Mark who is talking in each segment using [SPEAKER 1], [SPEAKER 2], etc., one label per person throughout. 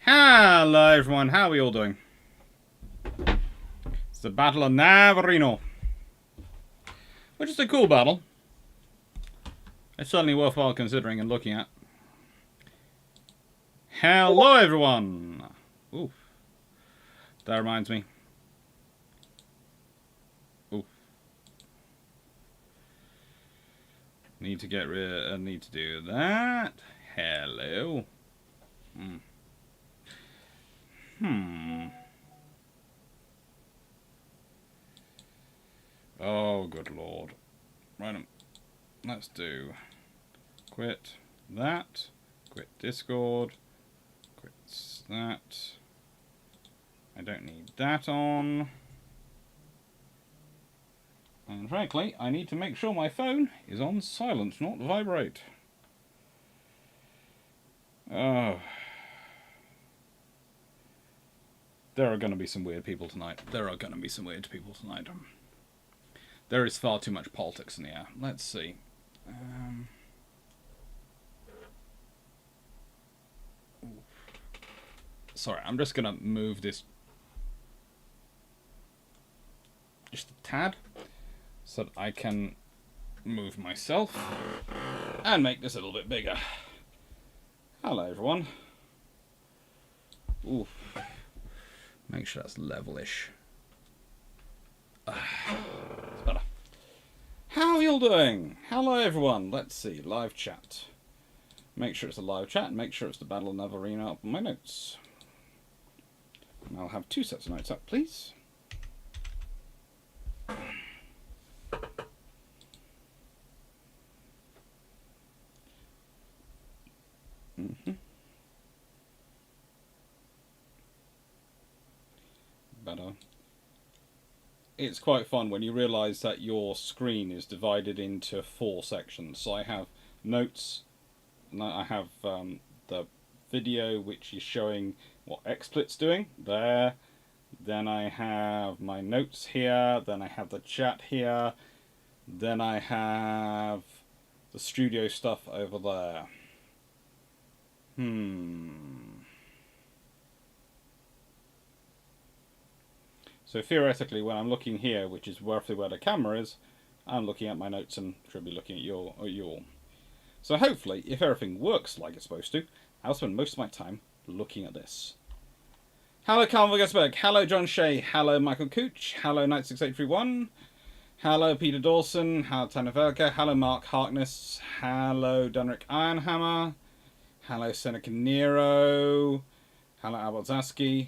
[SPEAKER 1] Hello everyone, how are we all doing? It's the Battle of Navarino, which is a cool battle. It's certainly worthwhile considering and looking at. Hello everyone! Ooh, that reminds me. Ooh. Need to get rid. I need to do that. Hello. Oh, good lord. Right, let's do quit that, quit Discord, quit that. I don't need that on. And frankly, I need to make sure my phone is on silent, not vibrate. Oh. There are going to be some weird people tonight. There is far too much politics in the air. Let's see. Sorry, I'm just going to move this just a tad so that I can move myself and make this a little bit bigger. Hello, everyone. Ooh. Make sure that's level-ish. It's better. How are you all doing? Hello, everyone. Let's see. Live chat. Make sure it's a live chat and make sure it's the Battle of Navarino up on my notes. And I'll have two sets of notes up, please. Better. It's quite fun when you realise that your screen is divided into 4 sections. So I have notes, and I have the video which is showing what XSplit's doing there. Then I have my notes here, then I have the chat here, then I have the studio stuff over there. So theoretically, when I'm looking here, which is roughly where the camera is, I'm looking at my notes and should be looking at you all. So hopefully, if everything works like it's supposed to, I'll spend most of my time looking at this. Hello, Carl Vegasberg. Hello, John Shea. Hello, Michael Cooch. Hello, Knight6831. Hello, Peter Dawson. Hello, Tanner Velka. Hello, Mark Harkness. Hello, Dunrick Ironhammer. Hello, Seneca Nero. Hello, Albert Zaski.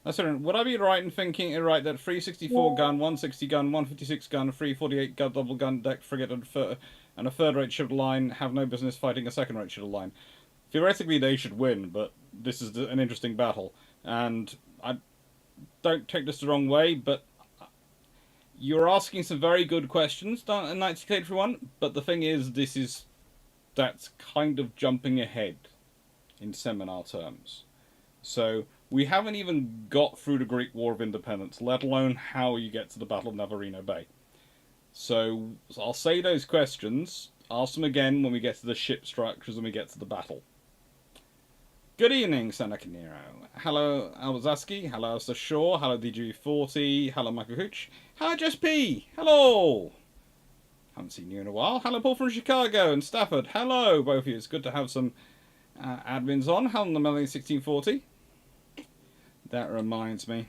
[SPEAKER 1] Would I be right in thinking that 364 gun, 160 gun, 156 gun, 348 gun, double gun, deck frigate, and a third-rate ship line have no business fighting a second-rate ship line? Theoretically, they should win, but this is an interesting battle, and I don't take this the wrong way, but you're asking some very good questions, Knight68 for one. But the thing is, that's kind of jumping ahead in seminar terms. So we haven't even got through the Greek War of Independence, let alone how you get to the Battle of Navarino Bay. So I'll say those questions, ask them again when we get to the ship structures and we get to the battle. Good evening, Seneca Nero. Hello, Albazaski. Hello, Alistair Shaw. Hello, DG40. Hello, Michael Hooch. Hello, Jess P. Hello. Haven't seen you in a while. Hello, Paul from Chicago and Stafford. Hello, both of you. It's good to have some admins on. Hello, the Melanie 1640. That reminds me.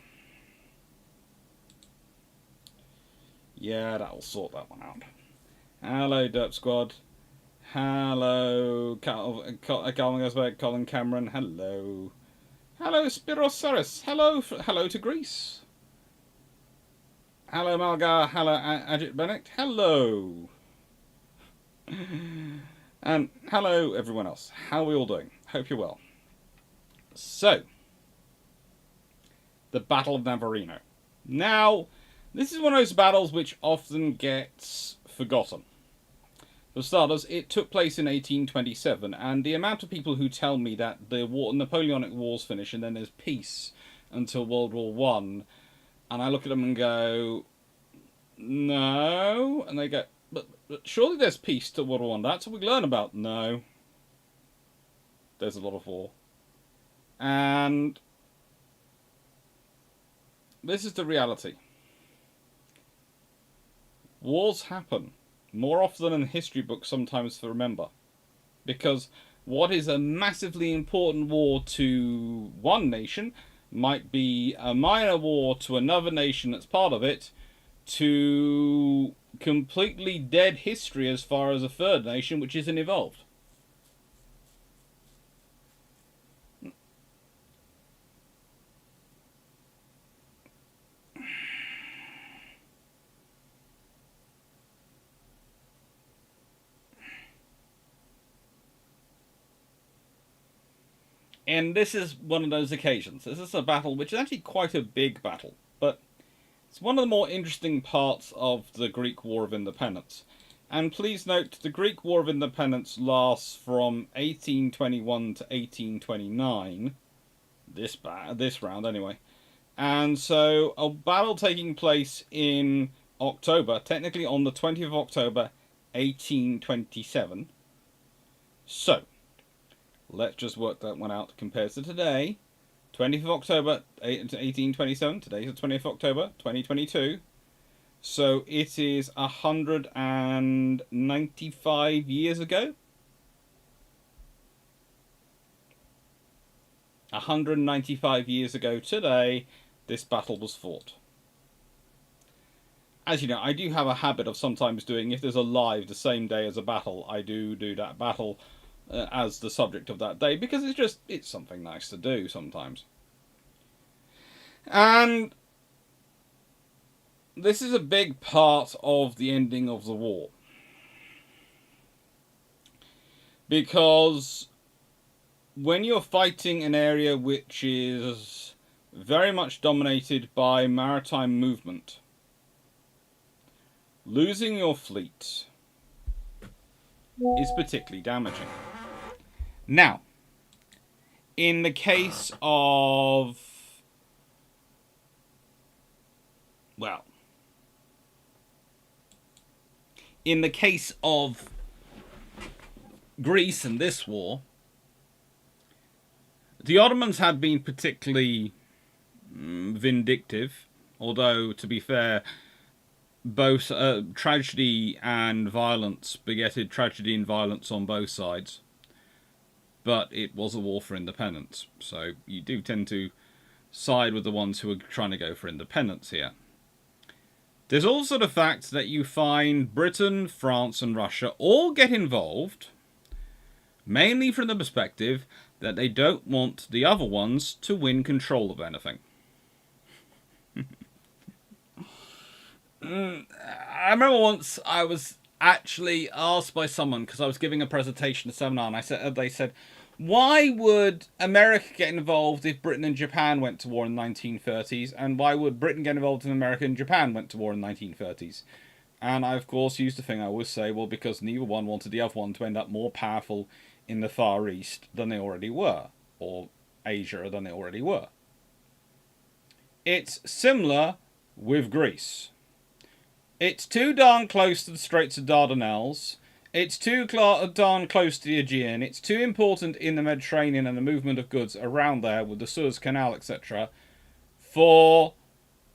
[SPEAKER 1] Yeah, that'll sort that one out. Hello, Derp Squad. Hello, Calvin Gosberg, Colin Cameron. Hello. Hello, Spiros Saris. Hello to Greece. Hello, Malgar. Hello, Ajit Bennett. Hello. And hello, everyone else. How are we all doing? Hope you're well. So, the Battle of Navarino. Now, this is one of those battles which often gets forgotten. For starters, it took place in 1827, and the amount of people who tell me that the Napoleonic Wars finish and then there's peace until World War One, and I look at them and go, no, and they go, but surely there's peace to World War One. That's what we learn about. No. There's a lot of war. And this is the reality. Wars happen more often than history books sometimes remember. Because what is a massively important war to one nation might be a minor war to another nation that's part of it, to completely dead history as far as a third nation which isn't evolved. And this is one of those occasions. This is a battle which is actually quite a big battle, but it's one of the more interesting parts of the Greek War of Independence. And please note, the Greek War of Independence lasts from 1821 to 1829. This round, anyway. And so, a battle taking place in October, technically on the 20th of October, 1827. So, let's just work that one out compared to today. 20th of October, 1827. Today's the 20th of October, 2022. So it is 195 years ago. 195 years ago today, this battle was fought. As you know, I do have a habit of sometimes doing, if there's a live the same day as a battle, I do that battle as the subject of that day, because it's something nice to do sometimes. And this is a big part of the ending of the war. Because when you're fighting an area which is very much dominated by maritime movement, losing your fleet is particularly damaging. Now, in the case of, well, in the case of Greece and this war, the Ottomans had been particularly vindictive, although, to be fair, both tragedy and violence begetted tragedy and violence on both sides. But it was a war for independence, so you do tend to side with the ones who are trying to go for independence here. There's also the fact that you find Britain, France and Russia all get involved, mainly from the perspective that they don't want the other ones to win control of anything. I remember once I was actually asked by someone, because I was giving a presentation, a seminar, and they said, why would America get involved if Britain and Japan went to war in the 1930s, and why would Britain get involved if America and Japan went to war in the 1930s? And I, of course, used the thing I always say, well, because neither one wanted the other one to end up more powerful in the Far East than they already were, or Asia than they already were. It's similar with Greece. It's too darn close to the Straits of Dardanelles. It's too darn close to the Aegean. It's too important in the Mediterranean and the movement of goods around there with the Suez Canal, etc., for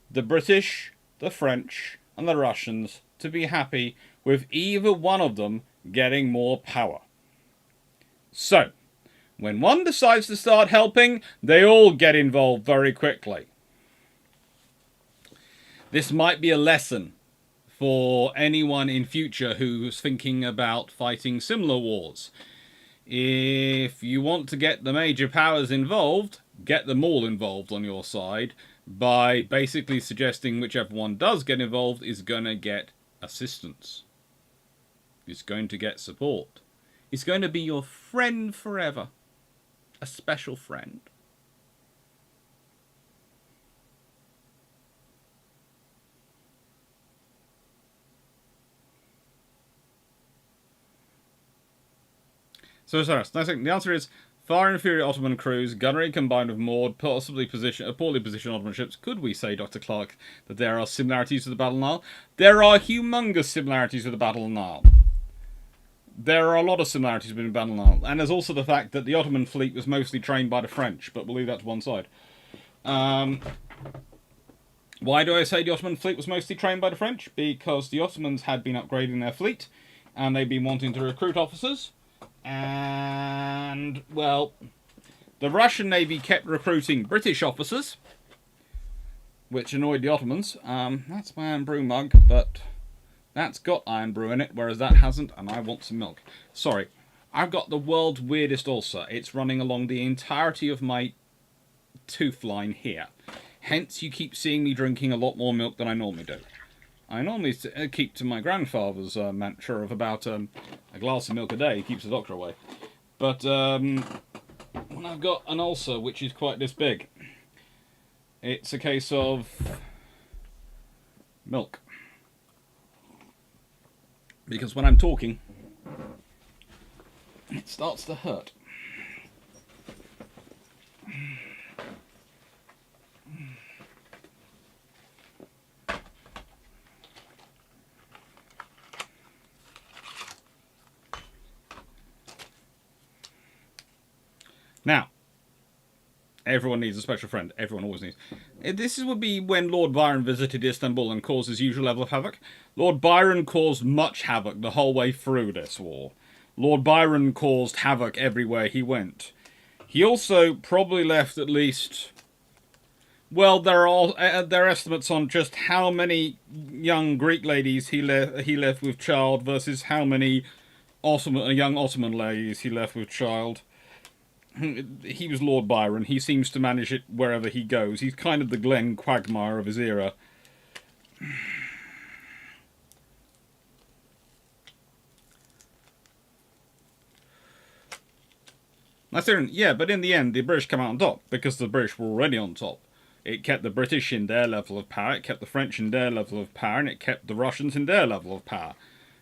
[SPEAKER 1] the British, the French, and the Russians to be happy with either one of them getting more power. So, when one decides to start helping, they all get involved very quickly. This might be a lesson for anyone in future who's thinking about fighting similar wars. If you want to get the major powers involved, get them all involved on your side by basically suggesting whichever one does get involved is going to get assistance. It's going to get support. It's going to be your friend forever. A special friend. So, sorry, the answer is Far inferior Ottoman crews, gunnery combined with moored, poorly positioned Ottoman ships. Could we say, Dr. Clarke, that there are similarities with the Battle of Nile? There are humongous similarities with the Battle of Nile. There are a lot of similarities between the Battle of Nile. And there's also the fact that the Ottoman fleet was mostly trained by the French, but we'll leave that to one side. Why do I say the Ottoman fleet was mostly trained by the French? Because the Ottomans had been upgrading their fleet, and they'd been wanting to recruit officers. And, well, the Russian Navy kept recruiting British officers, which annoyed the Ottomans. That's my iron brew mug, but that's got iron brew in it, whereas that hasn't, and I want some milk. Sorry, I've got the world's weirdest ulcer. It's running along the entirety of my tooth line here. Hence, you keep seeing me drinking a lot more milk than I normally do. I normally keep to my grandfather's mantra of about a glass of milk a day keeps the doctor away. But when I've got an ulcer which is quite this big, it's a case of milk. Because when I'm talking, it starts to hurt. Now, everyone needs a special friend. Everyone always needs. This would be when Lord Byron visited Istanbul and caused his usual level of havoc. Lord Byron caused much havoc the whole way through this war. Lord Byron caused havoc everywhere he went. He also probably left at least... Well, there are estimates on just how many young Greek ladies he left with child versus how many young Ottoman ladies he left with child. He was Lord Byron. He seems to manage it wherever he goes. He's kind of the Glenn Quagmire of his era. Yeah, but in the end, the British come out on top, because the British were already on top. It kept the British in their level of power, it kept the French in their level of power, and it kept the Russians in their level of power.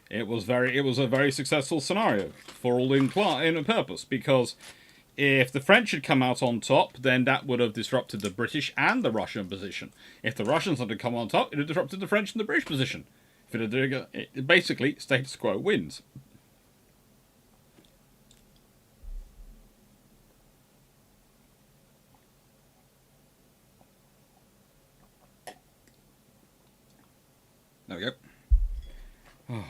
[SPEAKER 1] It was a very successful scenario, for all in a purpose, because if the French had come out on top, then that would have disrupted the British and the Russian position. If the Russians had come on top, it would have disrupted the French and the British position. If it basically, status quo wins. There we go. Oh.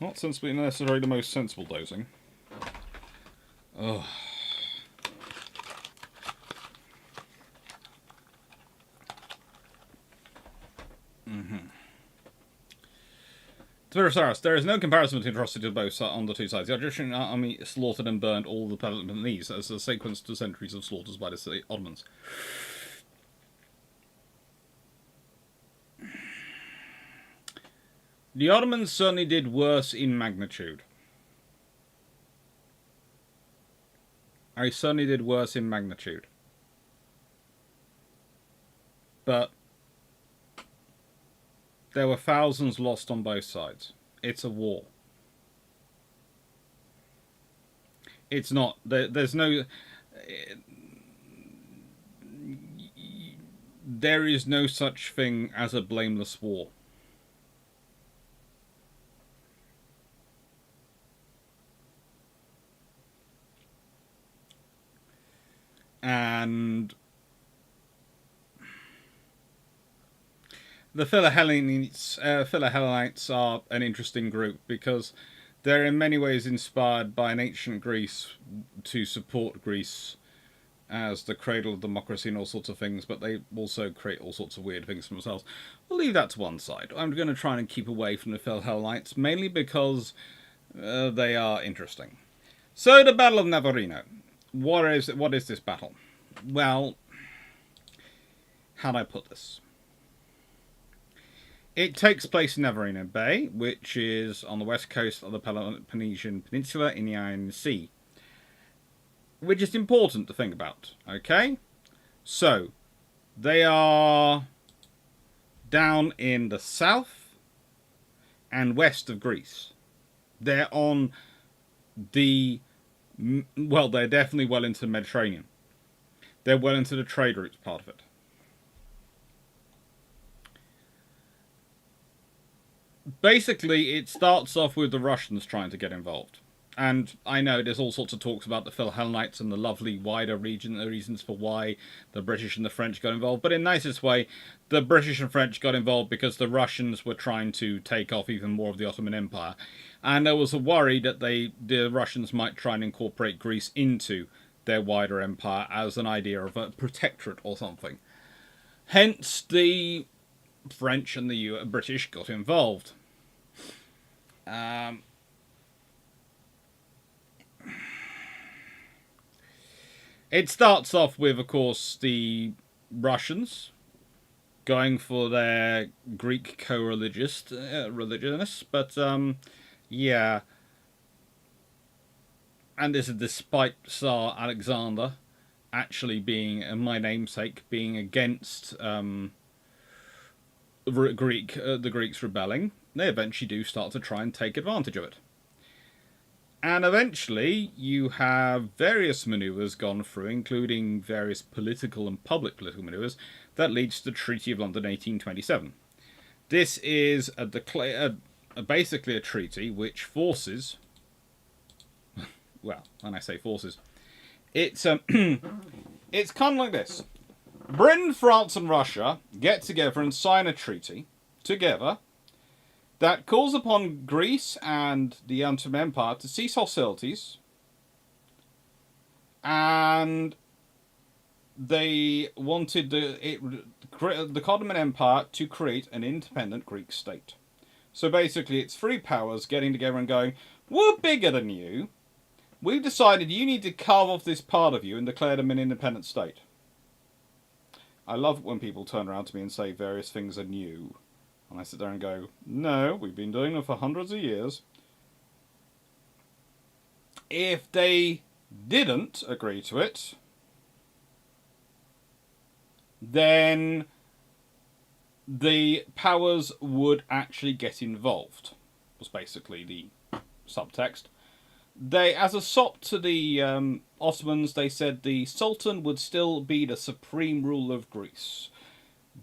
[SPEAKER 1] Not sensibly necessarily the most sensible dosing. Oh. Tiberius, there is no comparison between atrocity of both on the two sides. The Egyptian army slaughtered and burned all the Peloponnese as a sequence to centuries of slaughters by the Ottomans. The Ottomans certainly did worse in magnitude. I certainly did worse in magnitude. But there were thousands lost on both sides. It's a war. It's not. There's no... There is no such thing as a blameless war. And the Philhellenes are an interesting group because they're in many ways inspired by an ancient Greece to support Greece as the cradle of democracy and all sorts of things, but they also create all sorts of weird things for themselves. We'll leave that to one side. I'm going to try and keep away from the Philhellenes, mainly because they are interesting. So, the Battle of Navarino. What is this battle? Well, how do I put this? It takes place in Navarino Bay, which is on the west coast of the Peloponnesian Peninsula in the Iron Sea. Which is important to think about, okay? So, they are down in the south and west of Greece. They're on the... Well, they're definitely well into the Mediterranean. They're well into the trade routes part of it. Basically, it starts off with the Russians trying to get involved. And I know there's all sorts of talks about the Philhellenites and the lovely wider region, the reasons for why the British and the French got involved. But in the nicest way, the British and French got involved because the Russians were trying to take off even more of the Ottoman Empire. And there was a worry that the Russians might try and incorporate Greece into their wider empire as an idea of a protectorate or something. Hence, the French and the British got involved. It starts off with, of course, the Russians going for their Greek co-religionists, but yeah. And this is despite Tsar Alexander actually being, my namesake, being against the Greeks rebelling. They eventually do start to try and take advantage of it. And eventually, you have various manoeuvres gone through, including various political and public political manoeuvres, that leads to the Treaty of London 1827. This is basically a treaty which forces... Well, when I say forces, it's it's kind of like this. Britain, France and Russia get together and sign a treaty together that calls upon Greece and the Ottoman Empire to cease hostilities, and they wanted the Ottoman Empire to create an independent Greek state. So basically, it's three powers getting together and going, we're bigger than you. We've decided you need to carve off this part of you and declare them an independent state. I love it when people turn around to me and say various things are new. And I sit there and go, no, we've been doing them for hundreds of years. If they didn't agree to it, then the powers would actually get involved, was basically the subtext. They, as a sop to the Ottomans, they said the Sultan would still be the supreme ruler of Greece,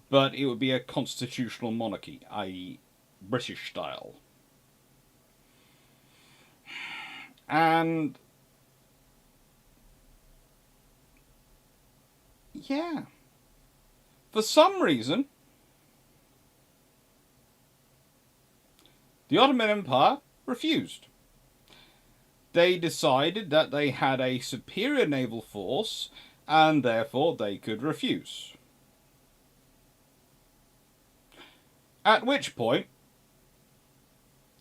[SPEAKER 1] but it would be a constitutional monarchy, i.e. British style. And yeah, for some reason, the Ottoman Empire refused. They decided that they had a superior naval force and therefore they could refuse. At which point,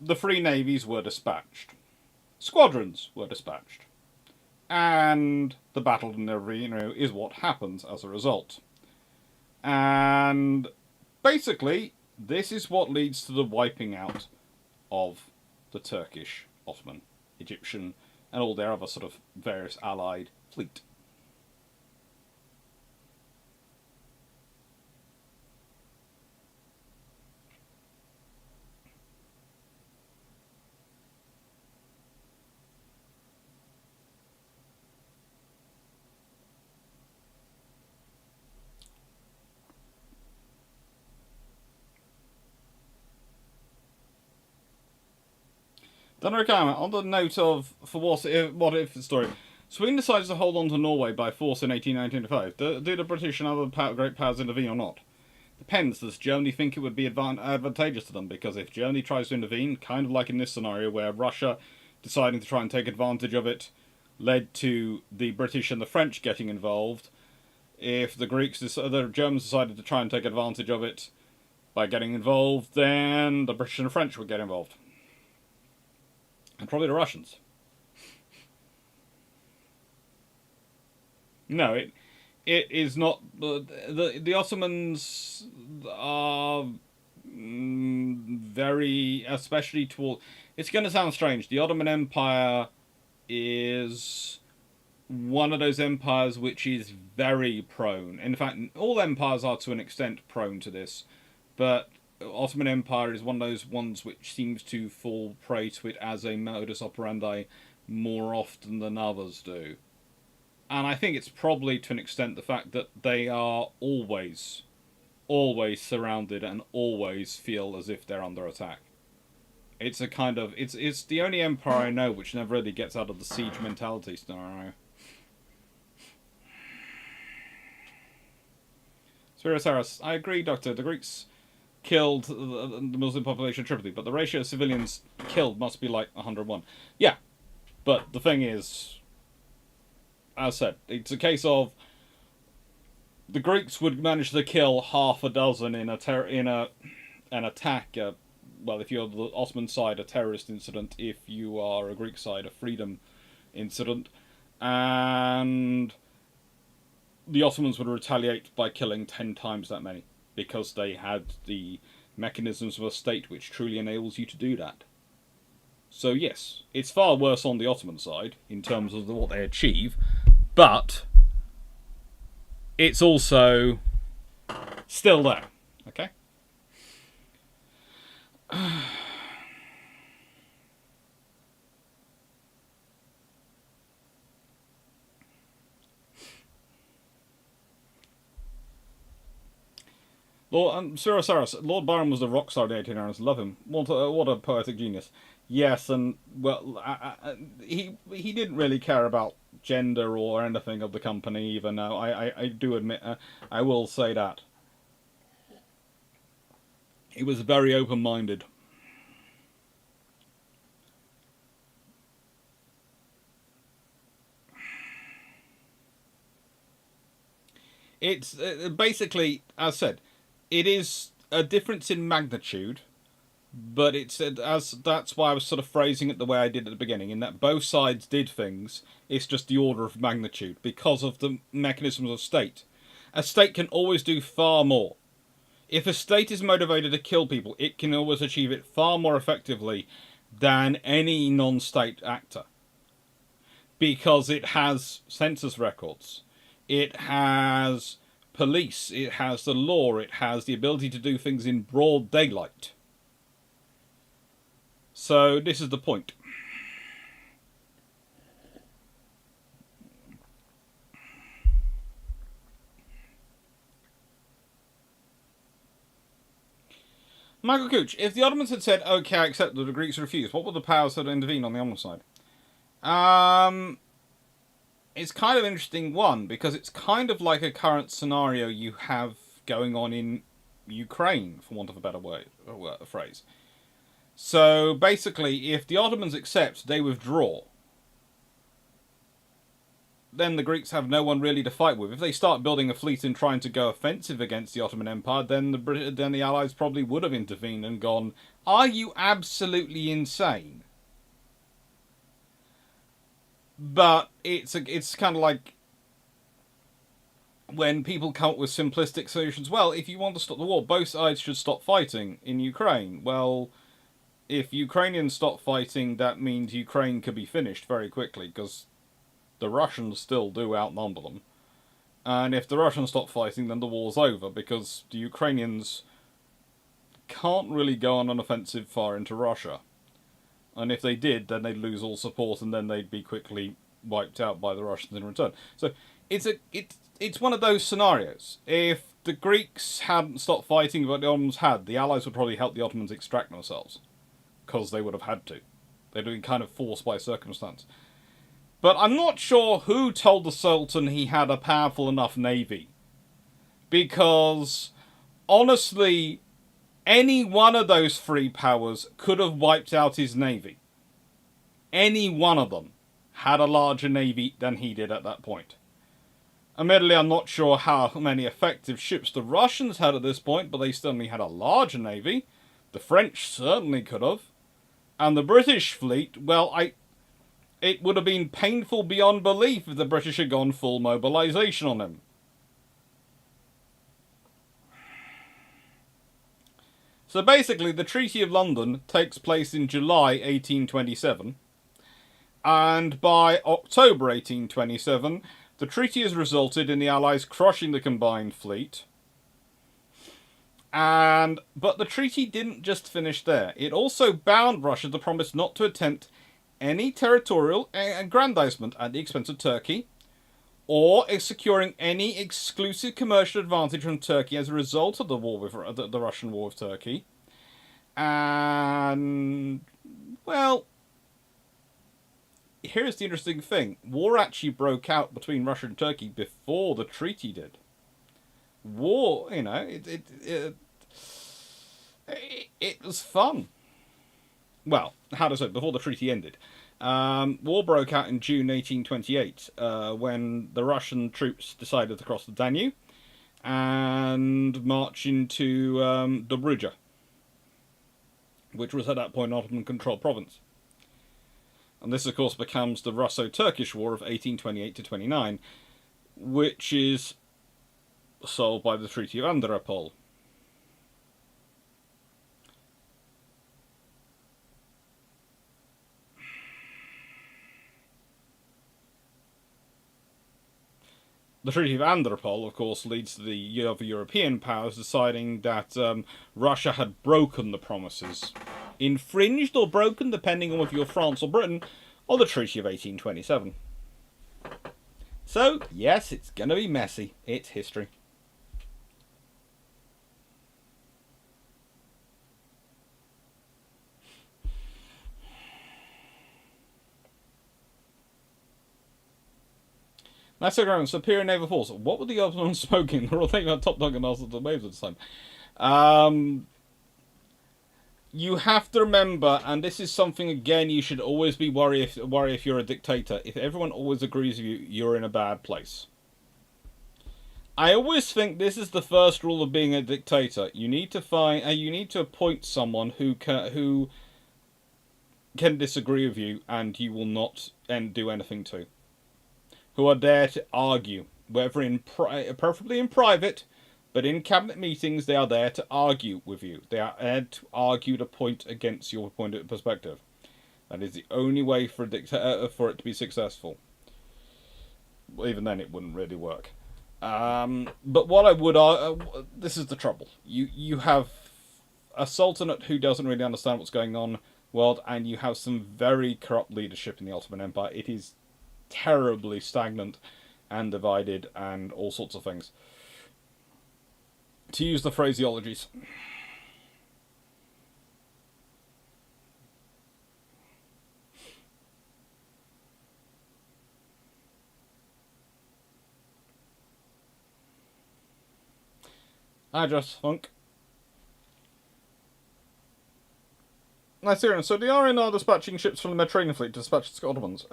[SPEAKER 1] the three navies were dispatched. Squadrons were dispatched. And the Battle of Navarino is what happens as a result. And basically, this is what leads to the wiping out of the Turkish, Ottoman, Egyptian, and all their other sort of various allied fleet. On the note of, for what if the story, Sweden decides to hold on to Norway by force in 1895. Do the British and other great powers intervene or not? Depends. Does Germany think it would be advantageous to them? Because if Germany tries to intervene, kind of like in this scenario where Russia deciding to try and take advantage of it led to the British and the French getting involved, if the the Germans decided to try and take advantage of it by getting involved, then the British and the French would get involved. And probably the Russians. No, it is not. The Ottomans are very, especially toward. It's going to sound strange. The Ottoman Empire is one of those empires which is very prone. In fact, all empires are to an extent prone to this, but Ottoman Empire is one of those ones which seems to fall prey to it as a modus operandi more often than others do. And I think it's probably to an extent the fact that they are always surrounded and always feel as if they're under attack. It's a kind of it's the only empire I know which never really gets out of the siege mentality scenario. Spirosaurus, I agree, Doctor. The Greeks killed the Muslim population of Tripoli, but the ratio of civilians killed must be like 101. Yeah, but the thing is, as I said, it's a case of the Greeks would manage to kill half a dozen in an attack. Well, if you're the Ottoman side, a terrorist incident. If you are a Greek side, a freedom incident, and the Ottomans would retaliate by killing 10 times that many, because they had the mechanisms of a state which truly enables you to do that. So yes, it's far worse on the Ottoman side, in terms of what they achieve, but it's also still there, okay? Lord Byron was the rock star of the 1800s. Love him. What a poetic genius. Yes, and well, he didn't really care about gender or anything of the company. Even though I do admit, I will say that he was very open-minded. It's basically, as I said, it is a difference in magnitude, but it's as that's why I was sort of phrasing it the way I did at the beginning, in that both sides did things. It's just the order of magnitude because of the mechanisms of state. A state can always do far more. If a state is motivated to kill people, it can always achieve it far more effectively than any non-state actor, because it has census records, it has police, it has the law, it has the ability to do things in broad daylight. So this is the point. Michael Cooch, if the Ottomans had said, okay, I accept that the Greeks refused, what would the powers that intervene on the Ottoman side? It's kind of an interesting one, because it's kind of like a current scenario you have going on in Ukraine, for want of a better phrase. So basically, if the Ottomans accept, they withdraw, then the Greeks have no one really to fight with. If they start building a fleet and trying to go offensive against the Ottoman Empire, then the Allies probably would have intervened and gone, are you absolutely insane? But it's kind of like when people come up with simplistic solutions. Well, if you want to stop the war, both sides should stop fighting in Ukraine. Well, if Ukrainians stop fighting, that means Ukraine could be finished very quickly, because the Russians still do outnumber them. And if the Russians stop fighting, then the war's over, because the Ukrainians can't really go on an offensive far into Russia. And if they did, then they'd lose all support, and then they'd be quickly wiped out by the Russians in return. So it's one of those scenarios. If the Greeks hadn't stopped fighting, but the Ottomans had, the Allies would probably help the Ottomans extract themselves, because they would have had to. They'd been kind of forced by circumstance. But I'm not sure who told the Sultan he had a powerful enough navy. Because, honestly, any one of those three powers could have wiped out his navy. Any one of them had a larger navy than he did at that point. Admittedly, I'm not sure how many effective ships the Russians had at this point, but they certainly had a larger navy. The French certainly could have. And the British fleet, well, it would have been painful beyond belief if the British had gone full mobilisation on him. So basically, the Treaty of London takes place in July 1827, and by October 1827, the treaty has resulted in the Allies crushing the combined fleet, But the treaty didn't just finish there. It also bound Russia to promise not to attempt any territorial aggrandizement at the expense of Turkey, or securing any exclusive commercial advantage from Turkey as a result of the war with the Russian war with Turkey. And well, here's the interesting thing: war actually broke out between Russia and Turkey before the treaty did. War, it was fun. Well, how to say, before the treaty ended. War broke out in June 1828 when the Russian troops decided to cross the Danube and march into Dobruja, which was at that point Ottoman-controlled province. And this, of course, becomes the Russo-Turkish War of 1828 to 29, which is solved by the Treaty of Andropol. The Treaty of Andropol, of course, leads to the other European powers deciding that Russia had broken the promises, infringed or broken, depending on whether you're France or Britain, of the Treaty of 1827. So, yes, it's going to be messy. It's history. That's a superior naval force. What were the Ottomans smoking? They're all thinking about top dog and also the waves at the time. You have to remember, and this is something again you should always be worry if you're a dictator. If everyone always agrees with you, you're in a bad place. I always think this is the first rule of being a dictator. You need to appoint someone who can disagree with you, and you will not do anything to. Who are there to argue, whether preferably in private, but in cabinet meetings they are there to argue with you. They are there to argue the point against your point of perspective. That is the only way for it to be successful. Well, even then, it wouldn't really work. But what I would this is the trouble. You have a sultanate who doesn't really understand what's going on in the world, and you have some very corrupt leadership in the Ottoman Empire. It is terribly stagnant and divided and all sorts of things. To use the phraseologies. Hi, Just Funk. Nice hearing. So the RN are dispatching ships from the Mediterranean fleet to dispatch the Ottomans.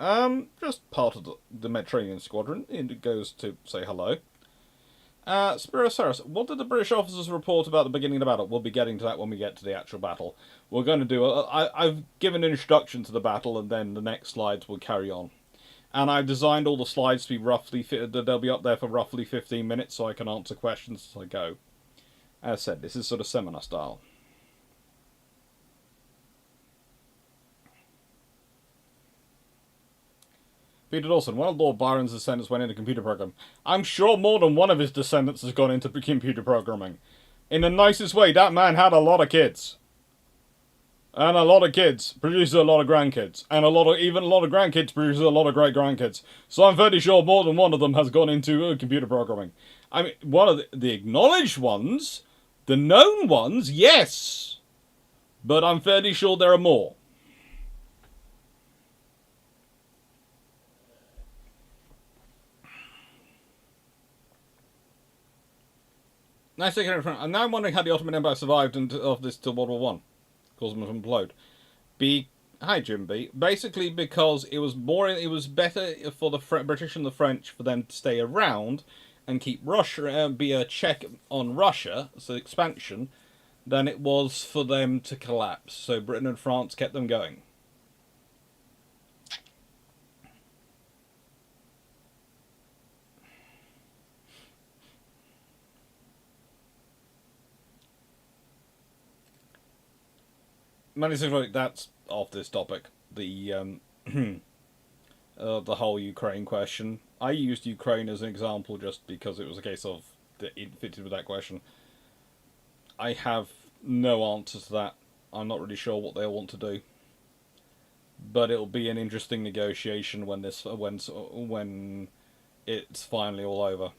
[SPEAKER 1] Just part of the Mediterranean squadron. It goes to say hello. Spirosaurus, what did the British officers report about the beginning of the battle? We'll be getting to that when we get to the actual battle. We're going to do I've given an introduction to the battle, and then the next slides will carry on. And I've designed all the slides to be roughly they'll be up there for roughly 15 minutes, so I can answer questions as I go. As said, this is sort of seminar style. Peter Dawson, one of Lord Byron's descendants went into computer program. I'm sure more than one of his descendants has gone into computer programming. In the nicest way, that man had a lot of kids. And a lot of kids produces a lot of grandkids. And even a lot of grandkids produces a lot of great-grandkids. So I'm fairly sure more than one of them has gone into computer programming. I mean, one of the acknowledged ones, the known ones, yes. But I'm fairly sure there are more. I'm now wondering how the Ottoman Empire survived of this till World War One, causing them to implode. Hi Jim B. Basically because it was better for the British and the French for them to stay around and keep Russia be a check on Russia, so expansion, than it was for them to collapse. So Britain and France kept them going. That's off this topic. The the whole Ukraine question. I used Ukraine as an example just because it was a case of it fitted with that question. I have no answer to that. I'm not really sure what they'll want to do, but it'll be an interesting negotiation when when it's finally all over.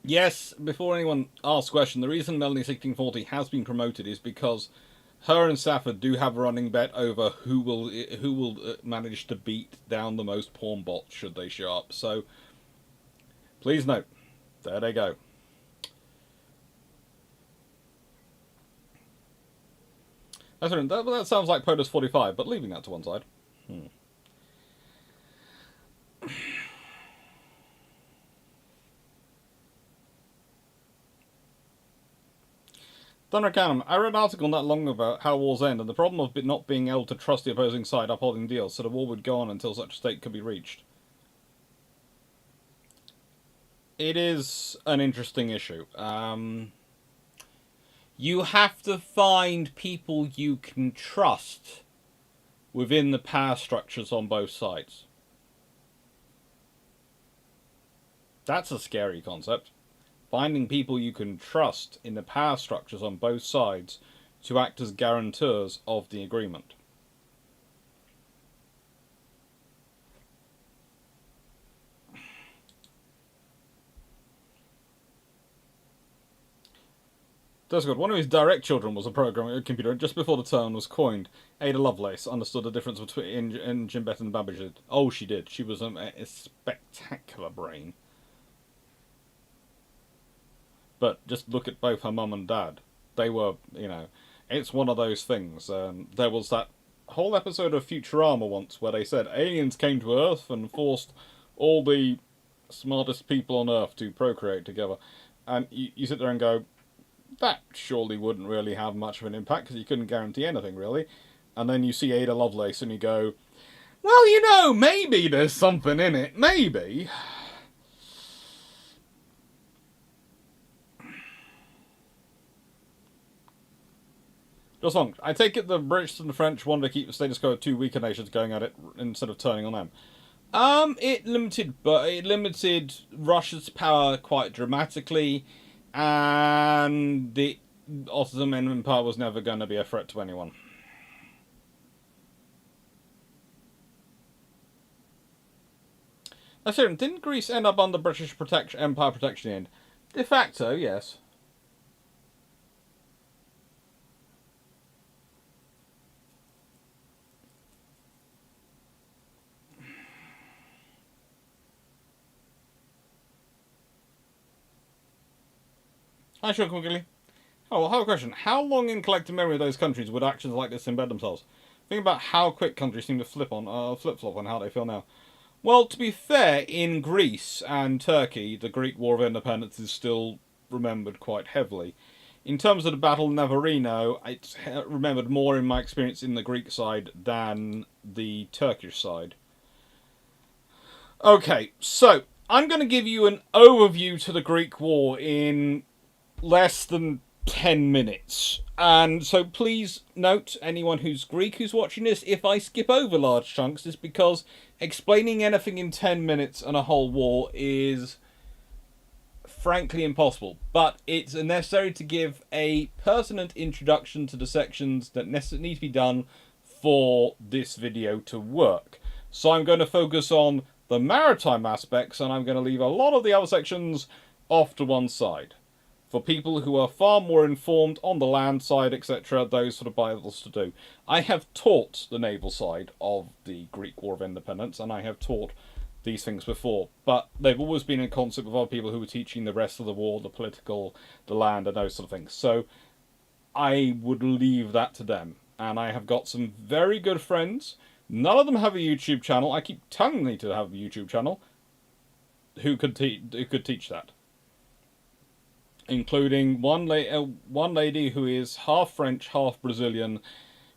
[SPEAKER 1] Yes, before anyone asks a question, the reason Melanie 1640 has been promoted is because her and Safford do have a running bet over who will manage to beat down the most pawn bots should they show up. So please note, there they go. That sounds like POTUS 45, but leaving that to one side. Thunder Cannon, I read an article not long ago about how wars end and the problem of not being able to trust the opposing side upholding deals, so the war would go on until such a state could be reached. It is an interesting issue. You have to find people you can trust within the power structures on both sides. That's a scary concept. Finding people you can trust in the power structures on both sides to act as guarantors of the agreement. That's good. One of his direct children was a programming computer. Just before the term was coined, Ada Lovelace understood the difference between Jim Bett and Babbage did. Oh, she did. She was a spectacular brain. But just look at both her mum and dad. They were, it's one of those things. There was that whole episode of Futurama once where they said aliens came to Earth and forced all the smartest people on Earth to procreate together. And you sit there and go, that surely wouldn't really have much of an impact because you couldn't guarantee anything, really. And then you see Ada Lovelace and you go, well, maybe there's something in it. Maybe. Just long. I take it the British and the French wanted to keep the status quo of two weaker nations going at it instead of turning on them. It limited Russia's power quite dramatically, and the Ottoman Empire was never going to be a threat to anyone. That's it. Didn't Greece end up under British Empire protection in the end? De facto, yes. Hi, sure, quickly. Oh, well, I have a question. How long in collective memory of those countries would actions like this embed themselves? Think about how quick countries seem to flip-flop on how they feel now. Well, to be fair, in Greece and Turkey, the Greek War of Independence is still remembered quite heavily. In terms of the Battle of Navarino, it's remembered more in my experience in the Greek side than the Turkish side. Okay, so I'm going to give you an overview to the Greek War in less than 10 minutes. And so please note, anyone who's Greek who's watching this, if I skip over large chunks, it's because explaining anything in 10 minutes and a whole war is frankly impossible. But it's necessary to give a pertinent introduction to the sections that need to be done for this video to work. So I'm going to focus on the maritime aspects, and I'm going to leave a lot of the other sections off to one side. For people who are far more informed on the land side, etc., those sort of Bibles to do. I have taught the naval side of the Greek War of Independence, and I have taught these things before, but they've always been in concert with other people who were teaching the rest of the war, the political, the land, and those sort of things. So I would leave that to them. And I have got some very good friends. None of them have a YouTube channel. I keep telling them to have a YouTube channel. Who could teach that? Including one lady who is half French, half Brazilian,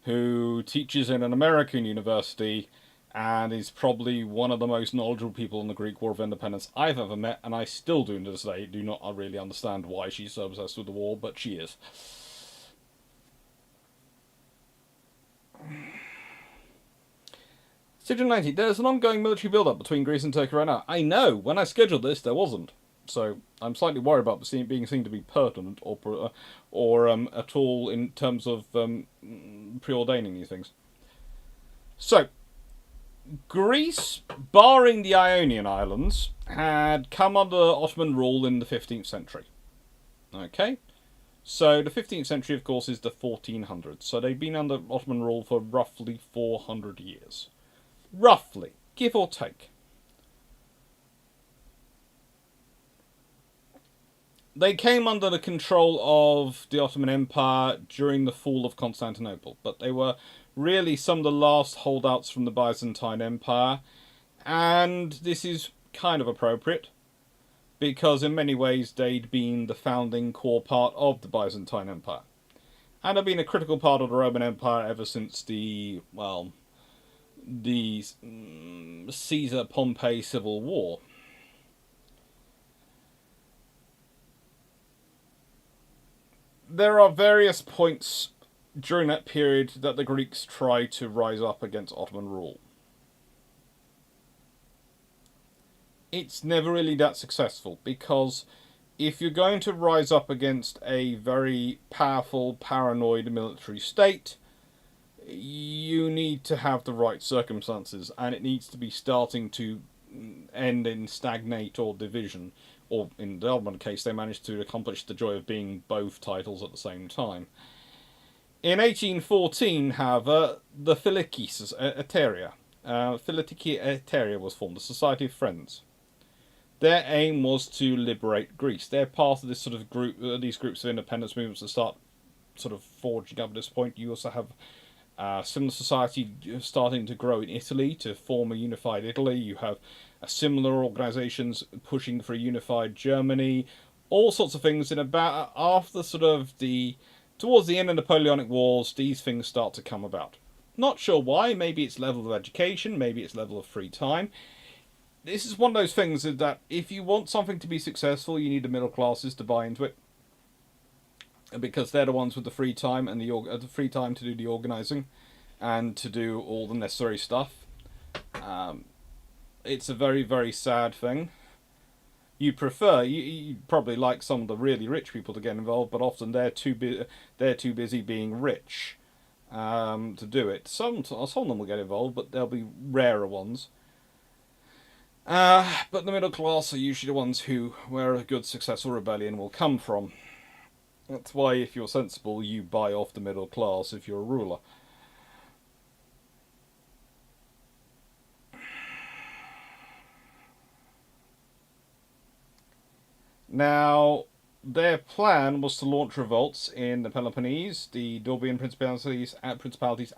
[SPEAKER 1] who teaches in an American university, and is probably one of the most knowledgeable people in the Greek War of Independence I've ever met, and I still do to this day do not really understand why she's so obsessed with the war, but she is. Section 90. There's an ongoing military build-up between Greece and Turkey right now. I know. When I scheduled this, there wasn't. So I'm slightly worried about being seen to be pertinent or at all in terms of preordaining these things. So, Greece, barring the Ionian Islands, had come under Ottoman rule in the 15th century. Okay? So the 15th century, of course, is the 1400s. So they've been under Ottoman rule for roughly 400 years. Roughly, give or take. They came under the control of the Ottoman Empire during the fall of Constantinople, but they were really some of the last holdouts from the Byzantine Empire, and this is kind of appropriate, because in many ways they'd been the founding core part of the Byzantine Empire, and have been a critical part of the Roman Empire ever since the Caesar-Pompey Civil War. There are various points during that period that the Greeks try to rise up against Ottoman rule. It's never really that successful, because if you're going to rise up against a very powerful, paranoid military state, you need to have the right circumstances, and it needs to be starting to end in stagnate or division. Or in the Ottoman case, they managed to accomplish the joy of being both titles at the same time. In 1814, however, the Philiki Eteria was formed, the Society of Friends. Their aim was to liberate Greece. They're part of this sort of group, these groups of independence movements that start sort of forging up at this point. You also have similar society starting to grow in Italy to form a unified Italy. You have similar organisations pushing for a unified Germany. All sorts of things. In about after sort of towards the end of the Napoleonic Wars, these things start to come about. Not sure why. Maybe it's level of education. Maybe it's level of free time. This is one of those things that if you want something to be successful, you need the middle classes to buy into it, because they're the ones with the free time and the free time to do the organising and to do all the necessary stuff. It's a very, very sad thing. You probably like some of the really rich people to get involved, but often they're too busy being rich to do it. Some of them will get involved, but they'll be rarer ones. But the middle class are usually the ones where a good successful rebellion will come from. That's why, if you're sensible, you buy off the middle class if you're a ruler. Now, their plan was to launch revolts in the Peloponnese, the Dorbian principalities,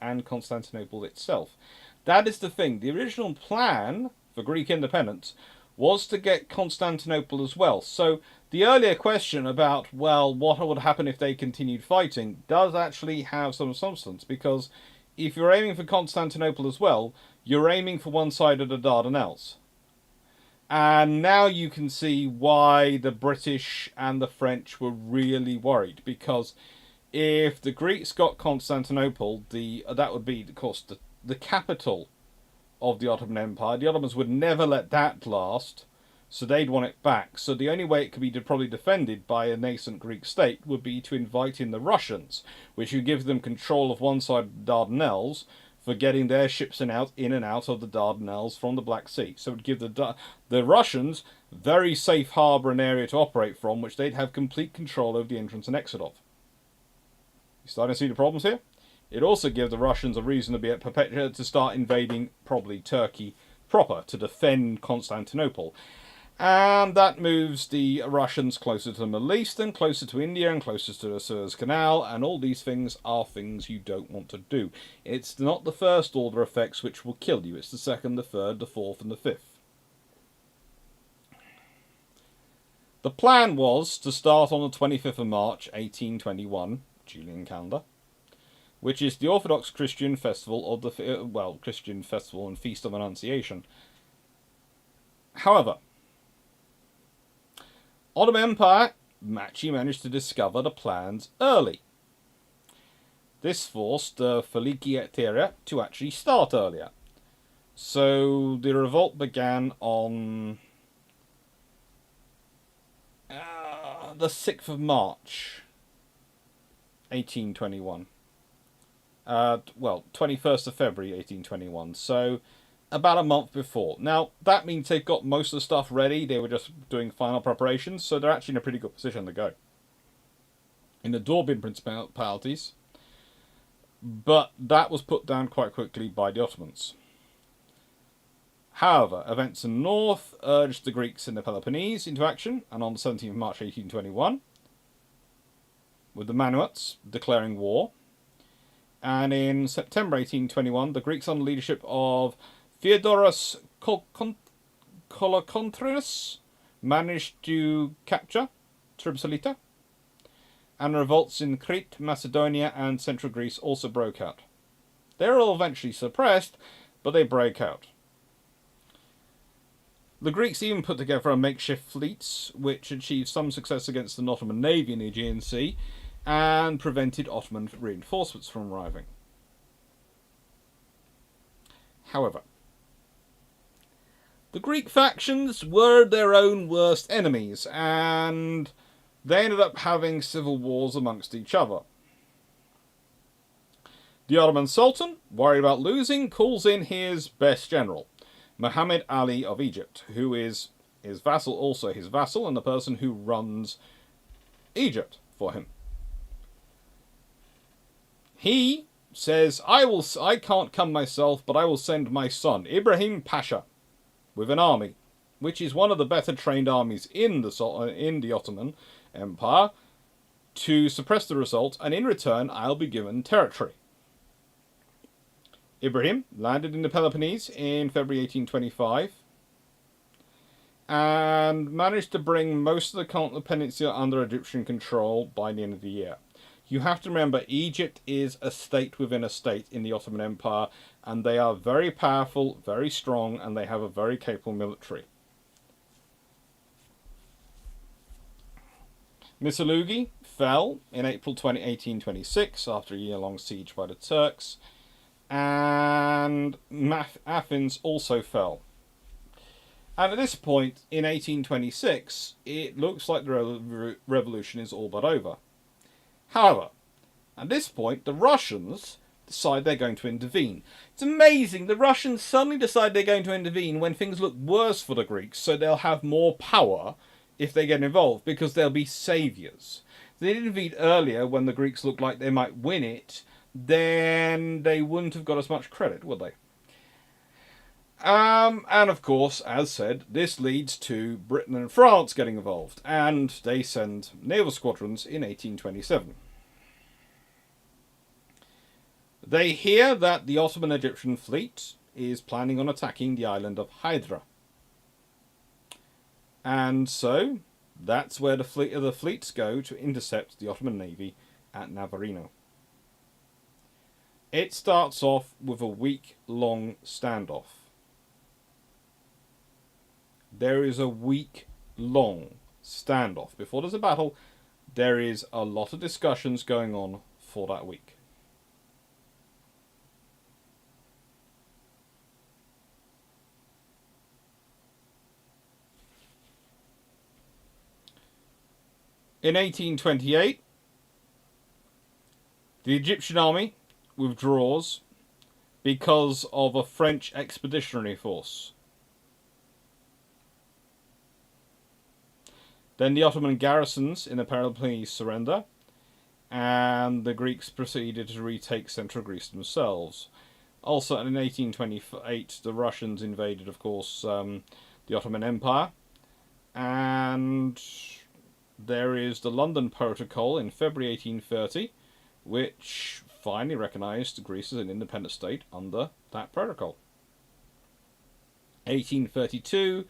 [SPEAKER 1] and Constantinople itself. That is the thing. The original plan for Greek independence was to get Constantinople as well. So the earlier question about, well, what would happen if they continued fighting, does actually have some substance, because if you're aiming for Constantinople as well, you're aiming for one side of the Dardanelles. And now you can see why the British and the French were really worried, because if the Greeks got Constantinople, that would be, of course, the capital of the Ottoman Empire. The Ottomans would never let that last, so they'd want it back. So the only way it could be probably defended by a nascent Greek state would be to invite in the Russians, which would give them control of one side of the Dardanelles for getting their ships in and out of the Dardanelles from the Black Sea. So it would give the Russians very safe harbour and area to operate from, which they'd have complete control over the entrance and exit of. You starting to see the problems here? It also gives the Russians a reason to start invading probably Turkey proper to defend Constantinople. And that moves the Russians closer to the Middle East and closer to India and closer to the Suez Canal, and all these things are things you don't want to do. It's not the first order effects which will kill you, it's the second, the third, the fourth and the fifth. The plan was to start on the 25th of March 1821, Julian calendar, which is the Orthodox Christian festival of the Christian festival and Feast of Annunciation. However, Ottoman Empire actually managed to discover the plans early. This forced the Falikietera to actually start earlier. So the revolt began on the 6th of March, 1821. 21st of February, 1821. So about a month before. Now, that means they've got most of the stuff ready. They were just doing final preparations, so they're actually in a pretty good position to go. In the Dorbian principalities, but that was put down quite quickly by the Ottomans. However, events in the north urged the Greeks in the Peloponnese into action, and on the 17th of March 1821, with the Manuats declaring war, and in September 1821, the Greeks under the leadership of Theodoros Kolokontris managed to capture Tripsolita, and revolts in Crete, Macedonia, and central Greece also broke out. They were all eventually suppressed, but they break out. The Greeks even put together a makeshift fleets, which achieved some success against the Ottoman navy in the Aegean Sea, and prevented Ottoman reinforcements from arriving. However, the Greek factions were their own worst enemies, and they ended up having civil wars amongst each other. The Ottoman Sultan, worried about losing, calls in his best general, Muhammad Ali of Egypt, who is his vassal, and the person who runs Egypt for him. He says, I can't come myself, but I will send my son, Ibrahim Pasha, with an army, which is one of the better trained armies in the Ottoman Empire, to suppress the result, and in return I'll be given territory. Ibrahim landed in the Peloponnese in February 1825 and managed to bring most of the continental peninsula under Egyptian control by the end of the year. You have to remember, Egypt is a state within a state in the Ottoman Empire, and they are very powerful, very strong, and they have a very capable military. Missolonghi fell in April 1826 after a year-long siege by the Turks, and Athens also fell. And at this point, in 1826, it looks like the revolution is all but over. However, at this point, the Russians decide they're going to intervene. It's amazing, the Russians suddenly decide they're going to intervene when things look worse for the Greeks, so they'll have more power if they get involved, because they'll be saviours. If they intervened earlier when the Greeks looked like they might win it, then they wouldn't have got as much credit, would they? And of course, as said, this leads to Britain and France getting involved, and they send naval squadrons in 1827. They hear that the Ottoman Egyptian fleet is planning on attacking the island of Hydra. And so, that's where the fleets go to intercept the Ottoman navy at Navarino. It starts off with a week-long standoff. There is a week-long standoff. Before there's a battle, there is a lot of discussions going on for that week. In 1828, the Egyptian army withdraws because of a French expeditionary force. Then the Ottoman garrisons in the Peloponnese surrender, and the Greeks proceeded to retake central Greece themselves. Also, in 1828, the Russians invaded, of course, the Ottoman Empire, and there is the London Protocol in February 1830, which finally recognised Greece as an independent state under that protocol. 1832,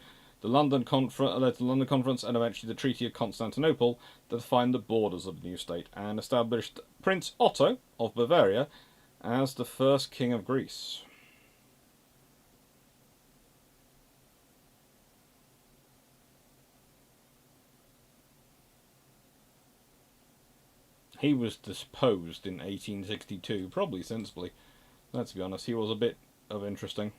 [SPEAKER 1] the London Conference, and eventually the Treaty of Constantinople that defined the borders of the new state and established Prince Otto of Bavaria as the first king of Greece. He was deposed in 1862, probably sensibly. Let's be honest, he was a bit of interesting.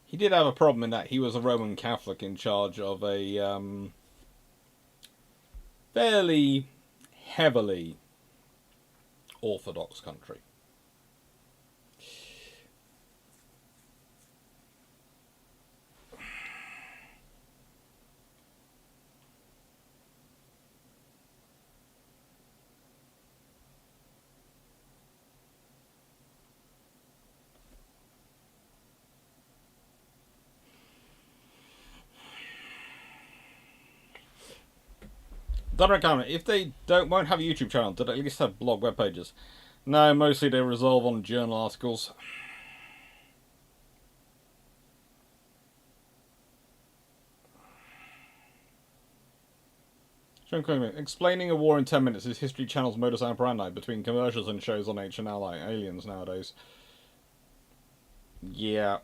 [SPEAKER 1] He did have a problem in that he was a Roman Catholic in charge of a fairly heavily Orthodox country. Don't comment. If they won't have a YouTube channel, did they at least have blog web pages? No, mostly they resolve on journal articles. Explaining a war in 10 minutes is History Channel's modus operandi between commercials and shows on H and Aliens nowadays. Yeah.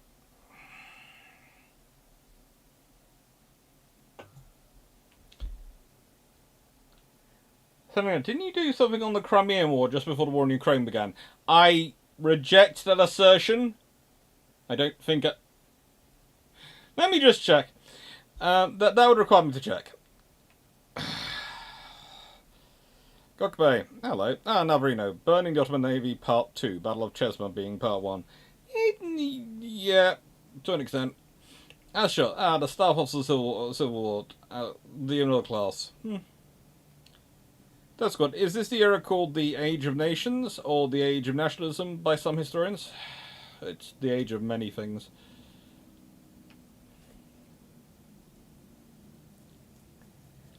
[SPEAKER 1] Didn't you do something on the Crimean War just before the war in Ukraine began? I reject that assertion. I don't think it... Let me just check. That would require me to check. Gokbay, hello. Navarino. Burning the Ottoman Navy, Part 2. Battle of Chesma being Part 1. Yeah, to an extent. Sure. The staff officer Civil War. The middle class. That's good. Is this the era called the Age of Nations, or the Age of Nationalism by some historians? It's the age of many things.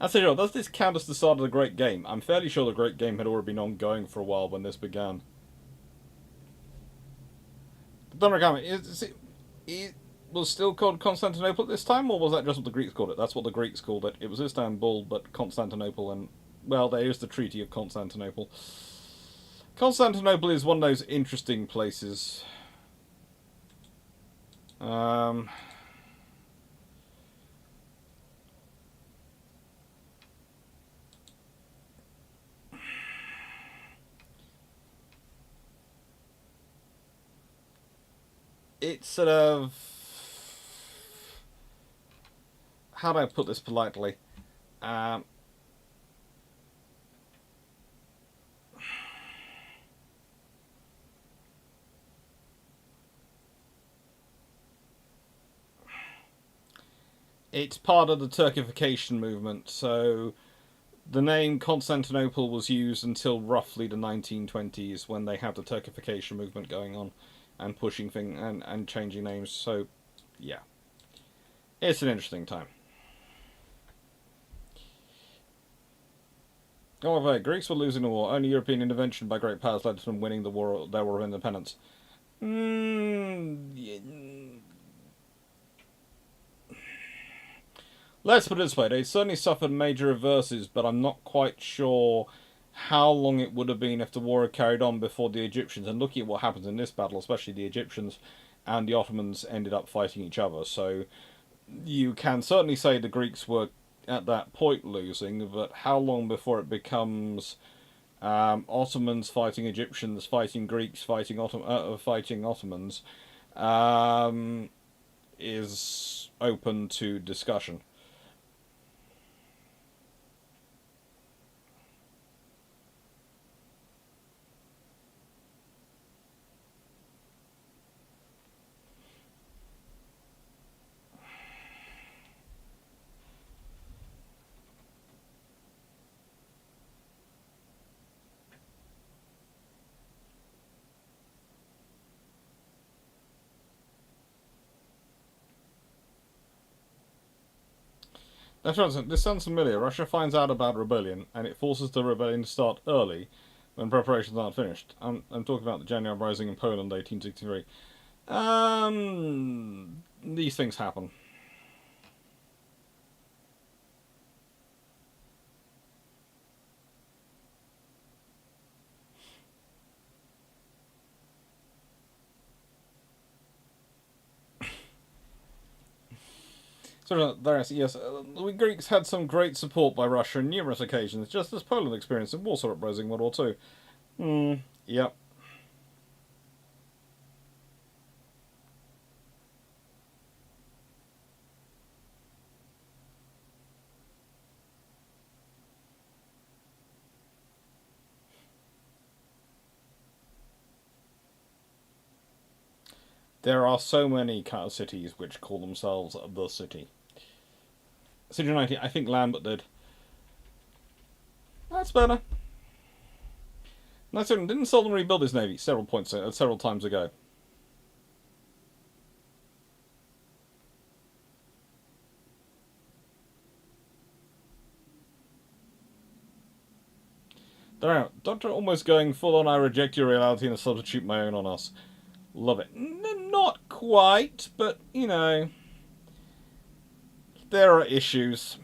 [SPEAKER 1] I say, does this count as the start of the Great Game? I'm fairly sure the Great Game had already been ongoing for a while when this began. It was still called Constantinople at this time, or was that just what the Greeks called it? That's what the Greeks called it. It was Istanbul, but Constantinople, and, well, there is the Treaty of Constantinople. Constantinople is one of those interesting places. It's sort of... How do I put this politely? It's part of the Turkification movement, so the name Constantinople was used until roughly the 1920s when they had the Turkification movement going on and pushing things and changing names, so yeah. It's an interesting time. However, Greeks were losing the war. Only European intervention by great powers led to them winning their war of independence. Let's put it this way, they certainly suffered major reverses, but I'm not quite sure how long it would have been if the war had carried on before the Egyptians. And looking at what happens in this battle, especially the Egyptians and the Ottomans ended up fighting each other. So you can certainly say the Greeks were at that point losing, but how long before it becomes Ottomans fighting Egyptians, fighting Greeks, fighting Ottomans, is open to discussion. That's right. This sounds familiar. Russia finds out about rebellion, and it forces the rebellion to start early, when preparations aren't finished. I'm talking about the January Uprising in Poland, 1863. These things happen. So, yes, the Greeks had some great support by Russia on numerous occasions, just as Poland experienced in Warsaw Uprising World War Two. Yep. There are so many kind of cities which call themselves the city. City 90, I think Lambert did. That's better. No, didn't Sullivan rebuild his navy several times ago? Doctor almost going full on I reject your reality and substitute my own on us. Love it. Not quite, but, you know, there are issues.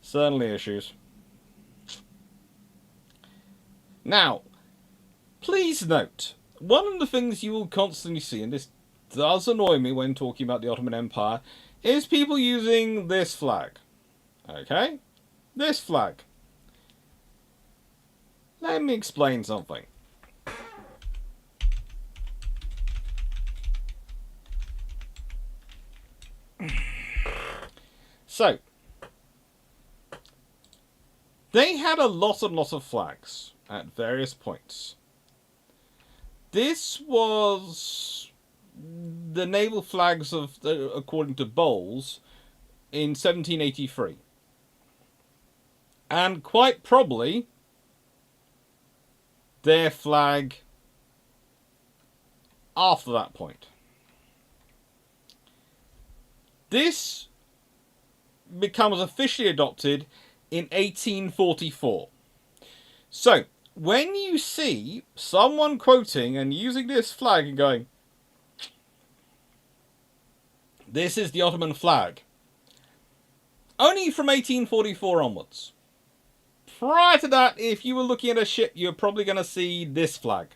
[SPEAKER 1] Certainly issues. Now, please note, one of the things you will constantly see, and this does annoy me when talking about the Ottoman Empire, is people using this flag. Okay? This flag. Let me explain something. So, they had a lot of flags at various points. This was the naval flags of, according to Bowles, in 1783. And quite probably their flag after that point. This becomes officially adopted in 1844. So, when you see someone quoting and using this flag and going, this is the Ottoman flag, only from 1844 onwards. Prior to that, if you were looking at a ship, you're probably going to see this flag.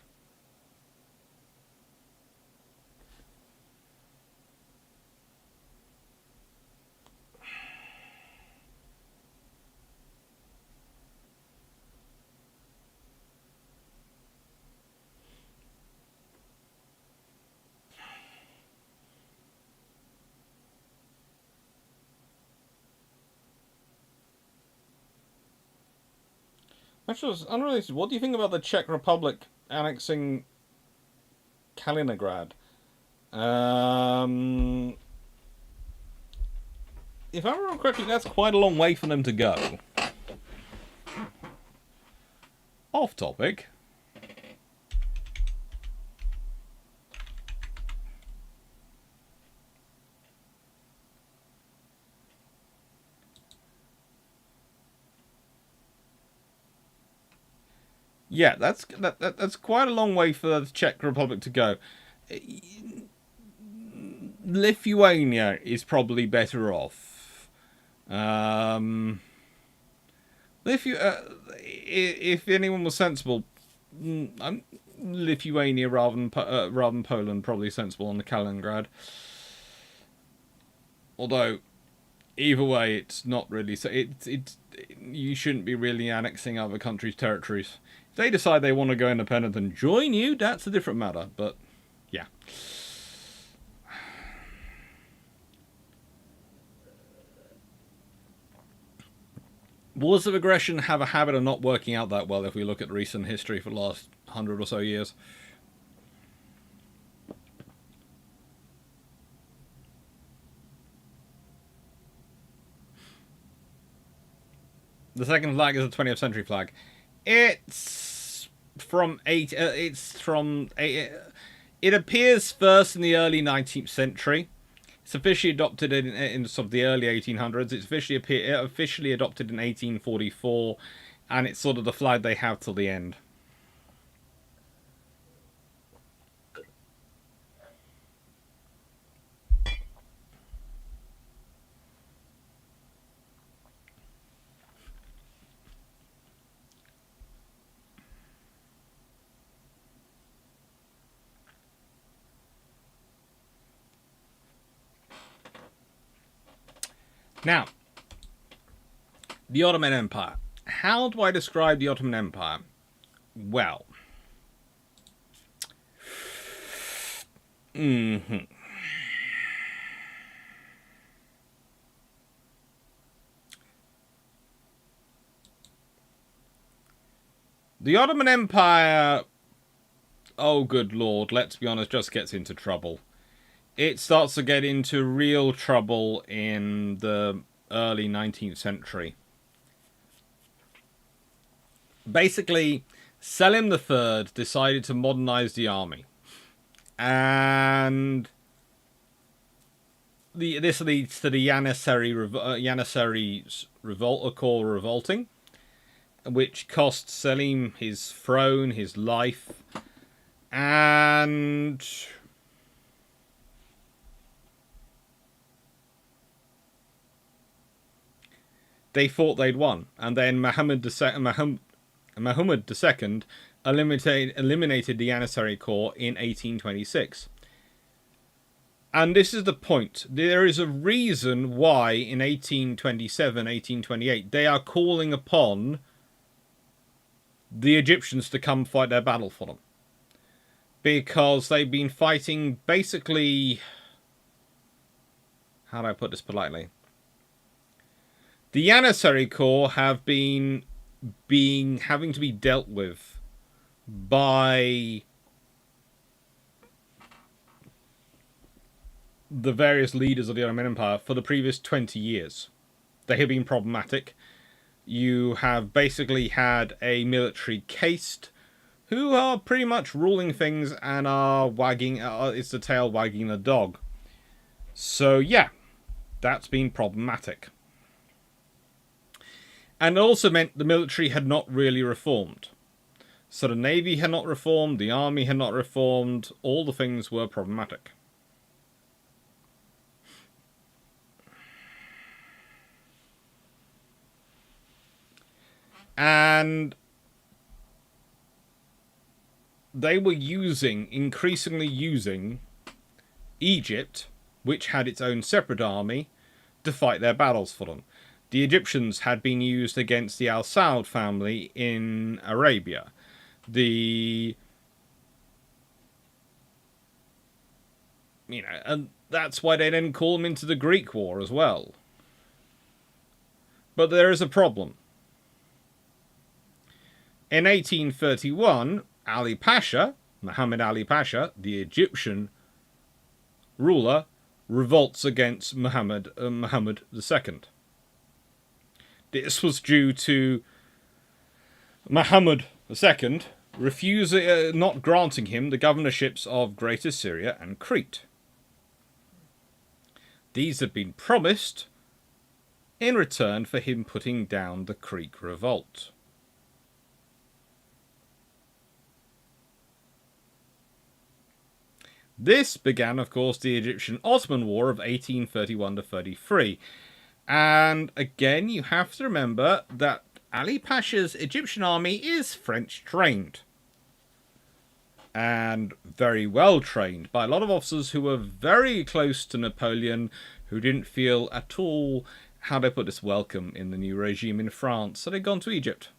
[SPEAKER 1] Actually, unrelated, what do you think about the Czech Republic annexing Kaliningrad? If I remember correctly, that's quite a long way for them to go. Off topic. Yeah, that's quite a long way for the Czech Republic to go. Lithuania is probably better off. If anyone was sensible, Lithuania rather than Poland, probably sensible on the Kaliningrad. Although, either way, it's not really. So you shouldn't be really annexing other countries' territories. If they decide they want to go independent and join you, that's a different matter. But yeah. Wars of aggression have a habit of not working out that well if we look at recent history for the last 100 or so years. The second flag is a 20th century flag. It's from it appears first in the early 19th century. It's officially adopted in sort of the early 1800s. It's officially adopted in 1844, and it's sort of the flag they have till the end. Now, the Ottoman Empire. How do I describe the Ottoman Empire? Well, the Ottoman Empire, oh good lord, let's be honest, just gets into trouble. It starts to get into real trouble in the early 19th century. Basically, Selim III decided to modernize the army. And this leads to the Janissaries revolting, which cost Selim his throne, his life, and they thought they'd won. And then Muhammad II eliminated the Janissary Corps in 1826. And this is the point. There is a reason why in 1827, 1828, they are calling upon the Egyptians to come fight their battle for them. Because they've been fighting basically... How do I put this politely? The Janissary Corps have been having to be dealt with by the various leaders of the Ottoman Empire for the previous 20 years. They have been problematic. You have basically had a military caste who are pretty much ruling things and are wagging, it's the tail wagging the dog. So yeah, that's been problematic. And it also meant the military had not really reformed. So the Navy had not reformed, the Army had not reformed, all the things were problematic. And they were increasingly using Egypt, which had its own separate army, to fight their battles for them. The Egyptians had been used against the Al Saud family in Arabia. And that's why they didn't call them into the Greek War as well. But there is a problem. In 1831, Muhammad Ali Pasha, the Egyptian ruler, revolts against Muhammad II. This was due to Muhammad II not granting him the governorships of Greater Syria and Crete. These had been promised in return for him putting down the Greek revolt. This began, of course, the Egyptian-Ottoman War of 1831-33. And again, you have to remember that Ali Pasha's Egyptian army is French-trained. And very well trained by a lot of officers who were very close to Napoleon, who didn't feel at all, how do I put this, welcome in the new regime in France. So they'd gone to Egypt.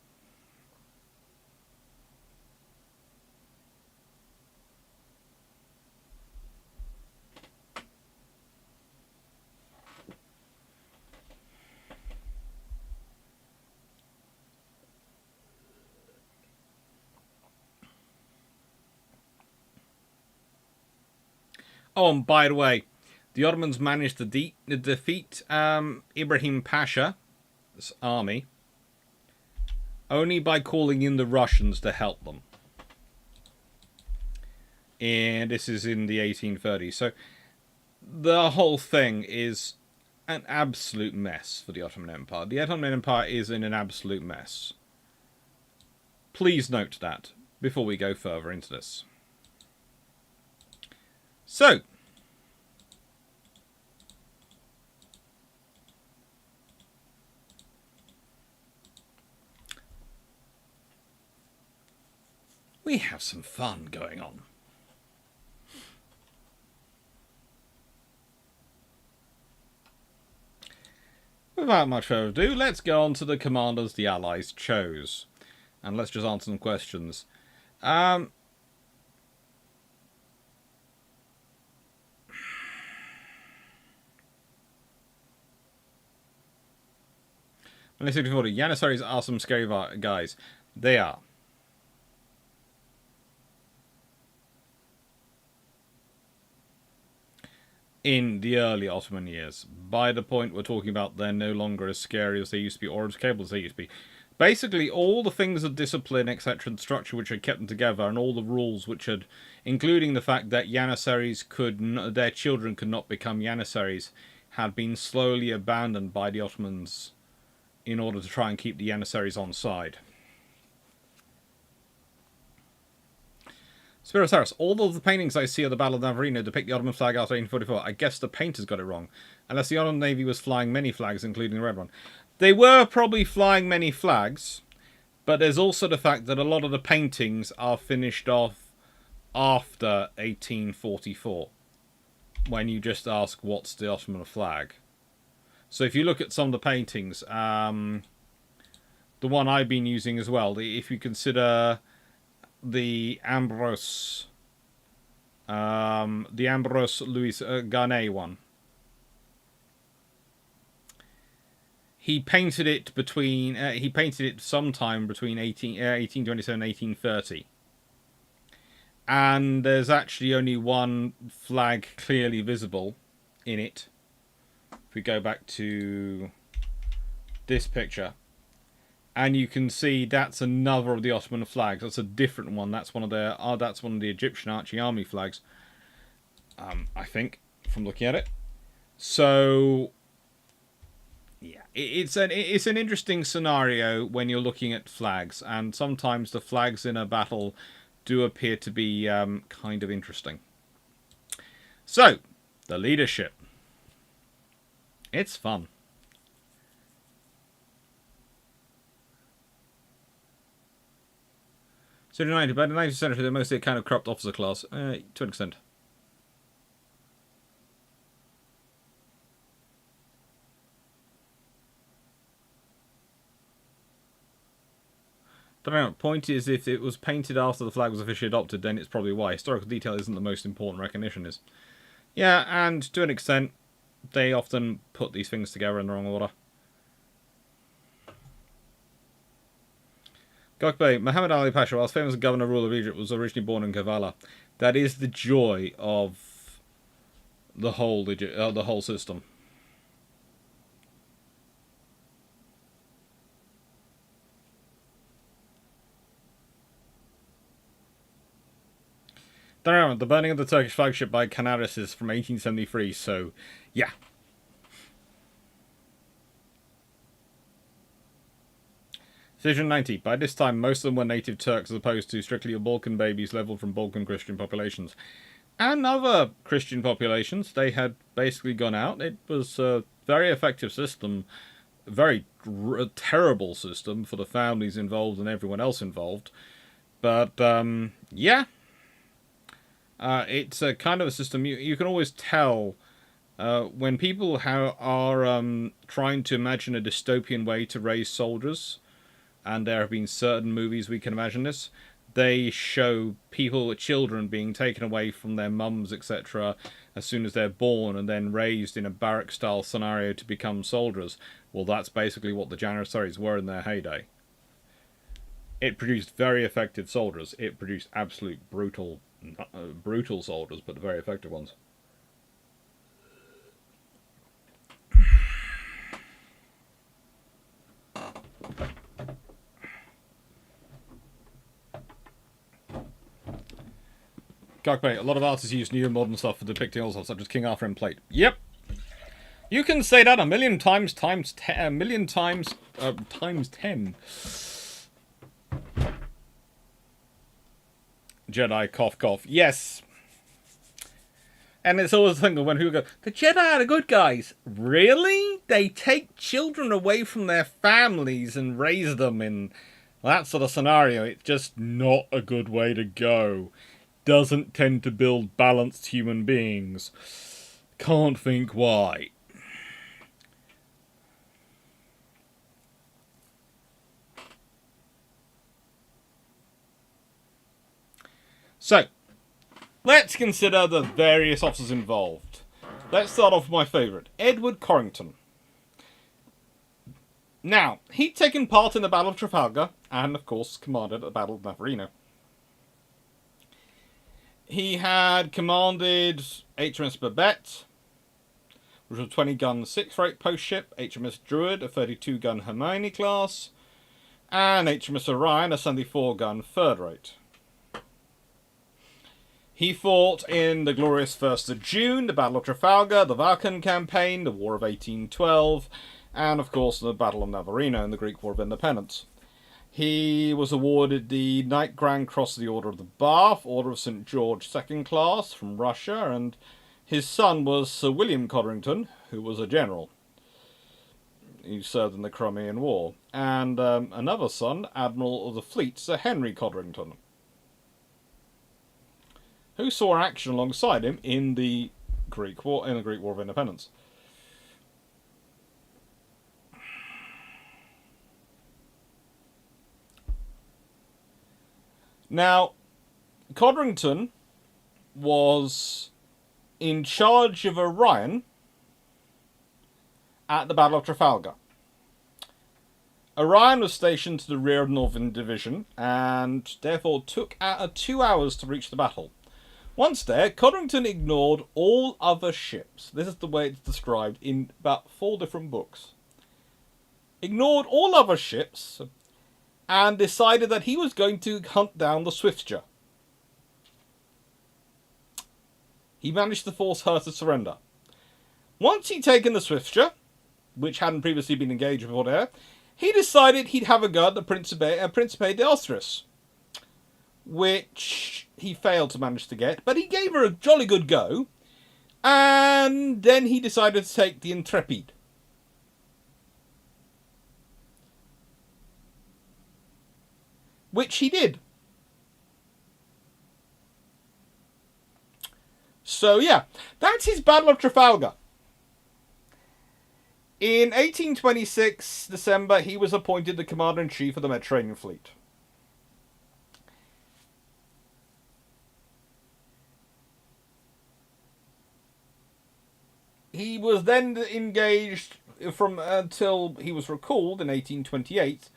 [SPEAKER 1] Oh, and by the way, the Ottomans managed to defeat Ibrahim Pasha's army only by calling in the Russians to help them. And this is in the 1830s. So the whole thing is an absolute mess for the Ottoman Empire. The Ottoman Empire is in an absolute mess. Please note that before we go further into this. So, we have some fun going on. Without much further ado, let's go on to the commanders the Allies chose. And let's just answer some questions. Janissaries are some scary guys. They are. In the early Ottoman years. By the point we're talking about, they're no longer as scary as they used to be, or as capable as they used to be. Basically, all the things of discipline, etc., and structure which had kept them together, and all the rules which had, including the fact that Janissaries their children could not become Janissaries, had been slowly abandoned by the Ottomans in order to try and keep the Janissaries on side. Spirosaurus, all of the paintings I see of the Battle of Navarino depict the Ottoman flag after 1844. I guess the painters got it wrong. Unless the Ottoman Navy was flying many flags, including the red one. They were probably flying many flags, but there's also the fact that a lot of the paintings are finished off after 1844. When you just ask, what's the Ottoman flag? So if you look at some of the paintings, the one I've been using as well, if you consider the Ambrose Louis Garnet one. He painted it between. He painted it sometime between 1827 and 1830, and there's actually only one flag clearly visible in it. If we go back to this picture. And you can see that's another of the Ottoman flags. That's a different one. That's one of the Egyptian Archie Army flags. I think, from looking at it. So, yeah, it's an interesting scenario when you're looking at flags, and sometimes the flags in a battle do appear to be kind of interesting. So, the leadership. It's fun. So by the 19th century, they're mostly a kind of corrupt officer class, to an extent. Don't know. Point is, if it was painted after the flag was officially adopted, then it's probably why. Historical detail isn't the most important, recognition is. Yeah, and to an extent, they often put these things together in the wrong order. Gokbey, Muhammad Ali Pasha, whilst famous governor ruler of Egypt, was originally born in Kavala. That is the joy of the whole system. The burning of the Turkish flagship by Canaris is from 1873, so yeah. Decision 90. By this time, most of them were native Turks as opposed to strictly Balkan babies leveled from Balkan Christian populations. And other Christian populations, they had basically gone out. It was a very effective system, a very terrible system for the families involved and everyone else involved. But, yeah. It's a kind of a system, you can always tell when people are trying to imagine a dystopian way to raise soldiers, and there have been certain movies we can imagine this, they show children being taken away from their mums, etc., as soon as they're born and then raised in a barrack-style scenario to become soldiers. Well, that's basically what the Janissaries were in their heyday. It produced very effective soldiers. It produced absolute brutal soldiers, but very effective ones. Clarke, a lot of artists use new and modern stuff for depicting all sorts, such as King Arthur in plate. Yep. You can say that a million times times 10. Jedi cough cough. Yes. And it's always a thing when people go, the Jedi are the good guys. Really? They take children away from their families and raise them in that sort of scenario. It's just not a good way to go. Doesn't tend to build balanced human beings. Can't think why. So, let's consider the various officers involved. Let's start off with my favourite, Edward Corrington. Now, he'd taken part in the Battle of Trafalgar, and of course commanded at the Battle of Navarino. He had commanded HMS Babette, which was a 20-gun 6th-rate post ship, HMS Druid, a 32-gun Hermione class, and HMS Orion, a 74-gun 3rd-rate. He fought in the glorious 1st of June, the Battle of Trafalgar, the Balkan Campaign, the War of 1812, and of course the Battle of Navarino in the Greek War of Independence. He was awarded the Knight Grand Cross of the Order of the Bath, Order of St. George 2nd Class from Russia, and his son was Sir William Codrington, who was a general. He served in the Crimean War. And another son, Admiral of the Fleet, Sir Henry Codrington, who saw action alongside him in the Greek War of Independence. Now, Codrington was in charge of Orion at the Battle of Trafalgar. Orion was stationed to the rear of the Northern Division and therefore took 2 hours to reach the battle. Once there, Codrington ignored all other ships. This is the way it's described in about 4 different books. Ignored all other ships and decided that he was going to hunt down the Swiftsure. He managed to force her to surrender. Once he'd taken the Swiftsure, which hadn't previously been engaged before there, he decided he'd have a go at the Principe de Ostris, which he failed to manage to get, but he gave her a jolly good go, and then he decided to take the Intrepide. Which he did. So yeah, that's his Battle of Trafalgar. In 1826, December, he was appointed the Commander-in-Chief of the Mediterranean Fleet. He was then engaged until he was recalled in 1828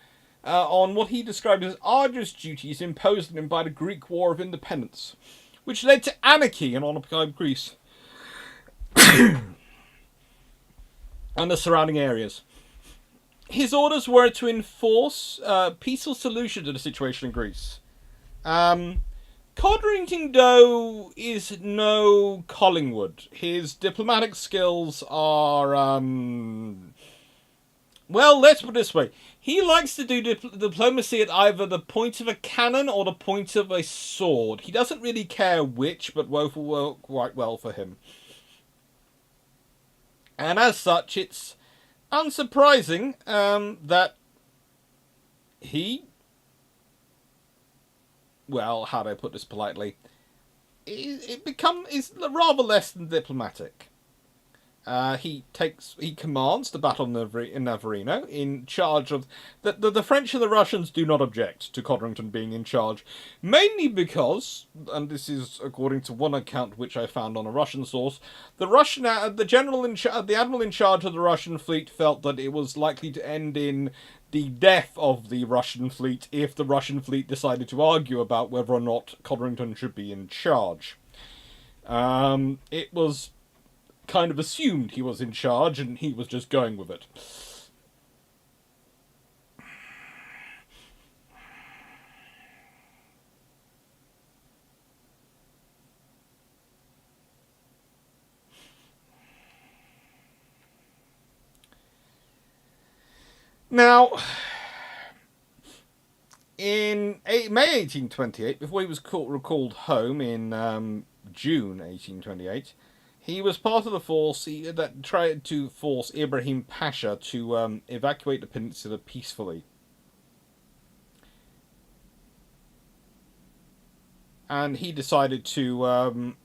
[SPEAKER 1] on what he described as arduous duties imposed on him by the Greek War of Independence, which led to anarchy in occupied Greece and the surrounding areas. His orders were to enforce a peaceful solution to the situation in Greece. Codrington, though, is no Collingwood. His diplomatic skills are, well, let's put it this way. He likes to do diplomacy at either the point of a cannon or the point of a sword. He doesn't really care which, but both will work quite well for him. And as such, it's unsurprising that he, well, how do I put this politely, is rather less than diplomatic. He commands the battle in Navarino in charge of... The French and the Russians do not object to Codrington being in charge, mainly because, and this is according to one account which I found on a Russian source, the admiral in charge of the Russian fleet felt that it was likely to end in the death of the Russian fleet if the Russian fleet decided to argue about whether or not Codrington should be in charge. It was kind of assumed he was in charge, and he was just going with it. Now, in May 1828, before he was recalled home in June 1828, he was part of the force that tried to force Ibrahim Pasha to evacuate the peninsula peacefully. And he decided to,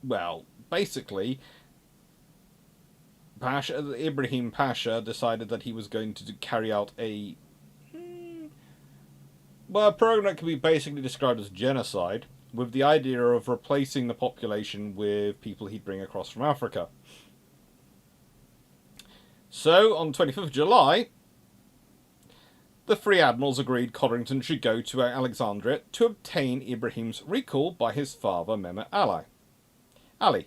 [SPEAKER 1] well, basically, Ibrahim Pasha decided that he was going to carry out a program that can be basically described as genocide, with the idea of replacing the population with people he'd bring across from Africa. So, on 25th of July, the three admirals agreed Codrington should go to Alexandria to obtain Ibrahim's recall by his father, Mehmet Ali.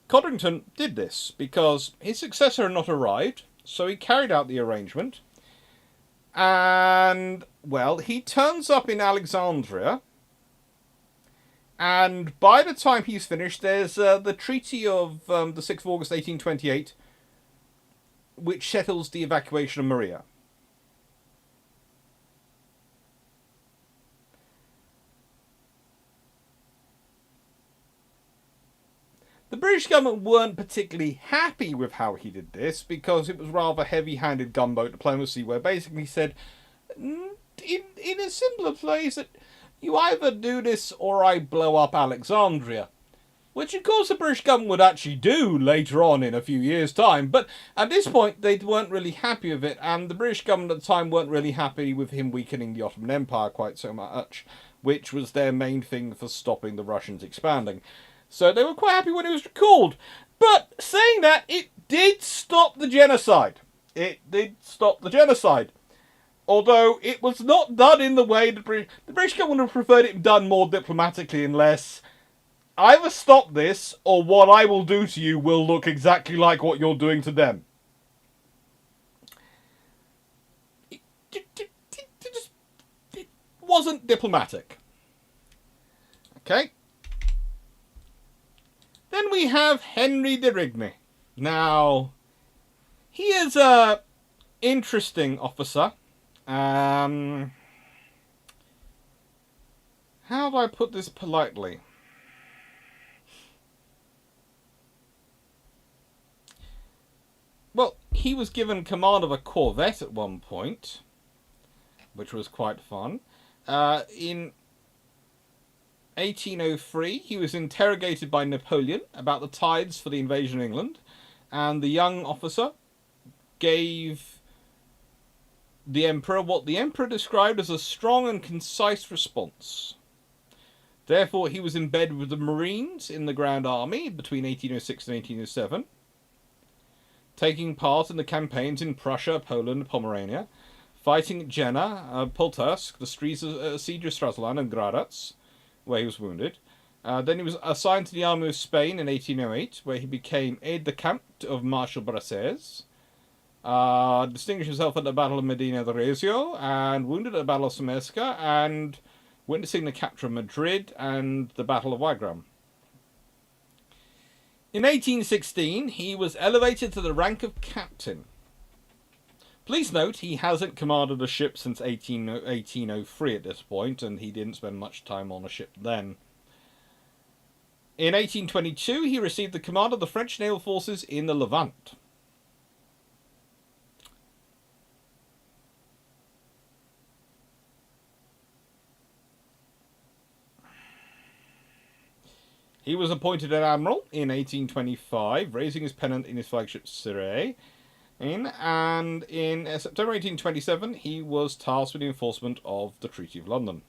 [SPEAKER 1] Codrington did this because his successor had not arrived, so he carried out the arrangement. And, well, he turns up in Alexandria, and by the time he's finished, there's the Treaty of the 6th of August 1828, which settles the evacuation of Maria. The British government weren't particularly happy with how he did this, because it was rather heavy-handed gunboat diplomacy, where basically said, in a simpler phrase, that you either do this or I blow up Alexandria. Which, of course, the British government would actually do later on in a few years' time. But at this point, they weren't really happy with it, and the British government at the time weren't really happy with him weakening the Ottoman Empire quite so much, which was their main thing for stopping the Russians expanding. So they were quite happy when it was recalled. But saying that, it did stop the genocide. It did stop the genocide. Although it was not done in the way the British government would have preferred it done more diplomatically and less, either stop this, or what I will do to you will look exactly like what you're doing to them. It wasn't diplomatic. Okay. Then we have Henry de Rigny. Now, he is a interesting officer. How do I put this politely? Well, he was given command of a corvette at one point, which was quite fun. In 1803, he was interrogated by Napoleon about the tides for the invasion of England, and the young officer gave the Emperor what the Emperor described as a strong and concise response. Therefore, he was embedded with the Marines in the Grand Army between 1806 and 1807, taking part in the campaigns in Prussia, Poland, and Pomerania, fighting at Jena, Pultusk, the siege of Stralsund, and Graditz, where he was wounded. Then he was assigned to the army of Spain in 1808, where he became aide-de-camp of Marshal Bracés. Distinguished himself at the Battle of Medina de Recio, and wounded at the Battle of Someska, and witnessing the capture of Madrid and the Battle of Wagram. In 1816, he was elevated to the rank of captain. Please note, he hasn't commanded a ship since 1803 at this point, and he didn't spend much time on a ship then. In 1822, he received the command of the French naval forces in the Levant. He was appointed an admiral in 1825, raising his pennant in his flagship Cirré. And in September 1827, he was tasked with the enforcement of the Treaty of London.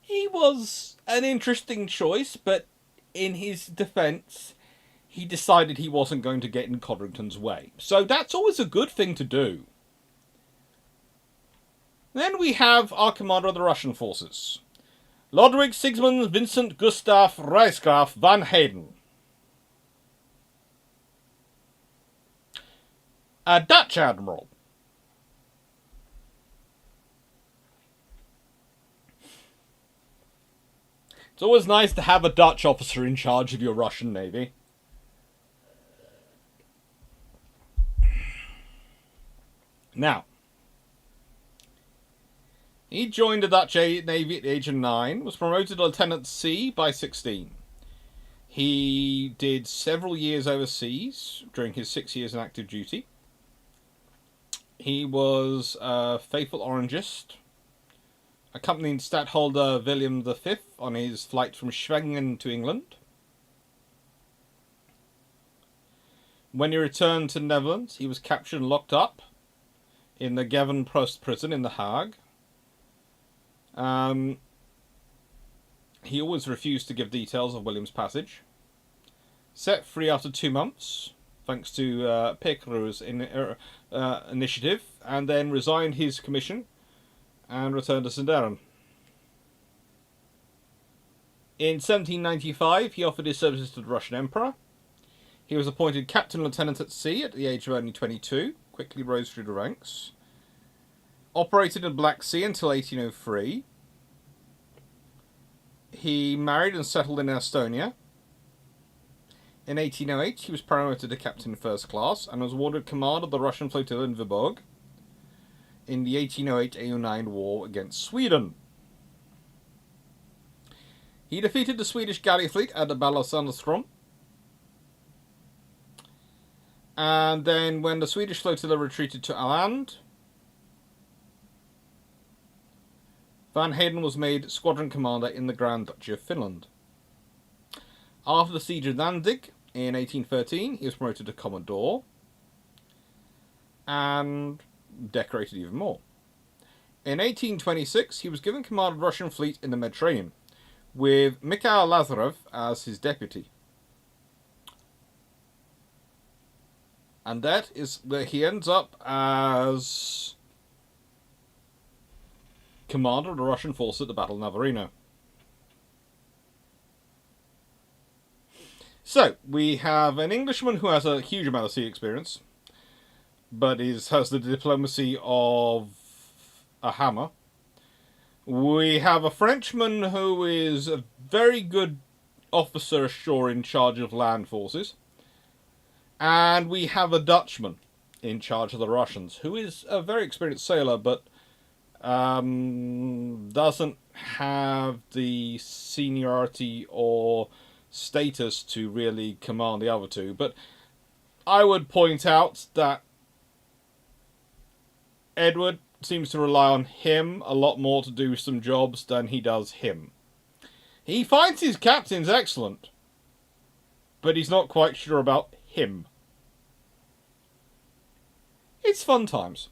[SPEAKER 1] He was an interesting choice, but in his defence, he decided he wasn't going to get in Codrington's way. So that's always a good thing to do. Then we have our commander of the Russian forces, Ludwig Sigismund Vincent Gustav Reichsgraf van Heyden. A Dutch admiral. It's always nice to have a Dutch officer in charge of your Russian navy. Now, he joined the Dutch Navy at the age of 9, was promoted to Lieutenant C by 16. He did several years overseas during his 6 years in active duty. He was a faithful Orangist, accompanying Stadtholder William V on his flight from Schwengen to England. When he returned to the Netherlands, he was captured and locked up in the Gavin Post prison in The Hague. He always refused to give details of William's passage. Set free after 2 months, thanks to Pickerou's initiative, and then resigned his commission and returned to Sunderen. In 1795, he offered his services to the Russian Emperor. He was appointed Captain Lieutenant at sea at the age of only 22, quickly rose through the ranks. Operated in the Black Sea until 1803. He married and settled in Estonia. In 1808, he was promoted to Captain First Class and was awarded command of the Russian flotilla in Viborg in the 1808-1809 war against Sweden. He defeated the Swedish galley fleet at the Battle of Sandstrom. And then when the Swedish flotilla retreated to Åland, Van Heyden was made squadron commander in the Grand Duchy of Finland. After the siege of Danzig in 1813, he was promoted to Commodore and decorated even more. In 1826, he was given command of the Russian fleet in the Mediterranean, with Mikhail Lazarev as his deputy. And that is where he ends up as commander of the Russian force at the Battle of Navarino. So, we have an Englishman who has a huge amount of sea experience, but has the diplomacy of a hammer. We have a Frenchman who is a very good officer ashore in charge of land forces. And we have a Dutchman in charge of the Russians, who is a very experienced sailor, but doesn't have the seniority or status to really command the other two. But I would point out that Edward seems to rely on him a lot more to do some jobs than he does him. He finds his captains excellent, but he's not quite sure about him. It's fun times.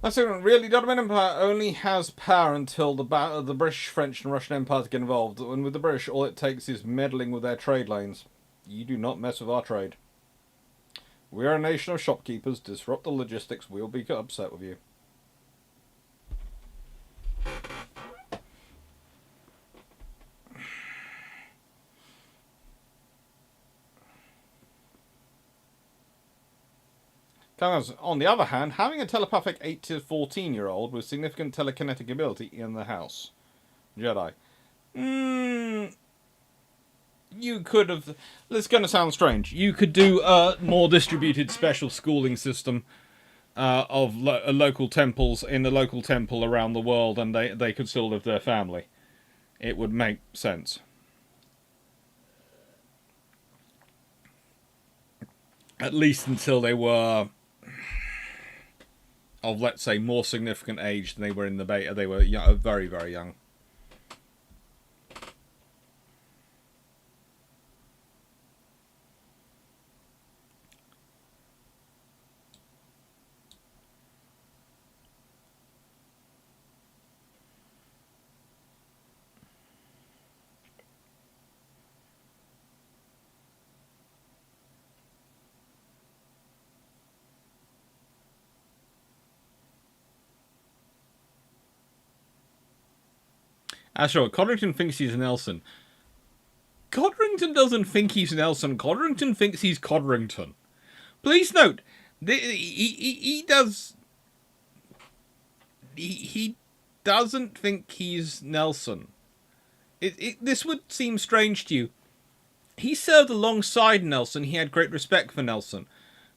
[SPEAKER 1] That's it. Really, the Ottoman Empire only has power until the British, French, and Russian empires get involved. And with the British, all it takes is meddling with their trade lanes. You do not mess with our trade. We are a nation of shopkeepers. Disrupt the logistics, we'll be upset with you. On the other hand, having a telepathic 8 to 14-year-old with significant telekinetic ability in the house. Jedi. You could have... This is going to sound strange. You could do a more distributed special schooling system of local temples in the local temple around the world, and they could still live their family. It would make sense. At least until they were of, let's say, more significant age than they were in the beta. They were very, very young. Sure, Codrington thinks he's Nelson. Codrington doesn't think he's Nelson. Codrington thinks he's Codrington. Please note, he does. He doesn't think he's Nelson. This would seem strange to you. He served alongside Nelson. He had great respect for Nelson.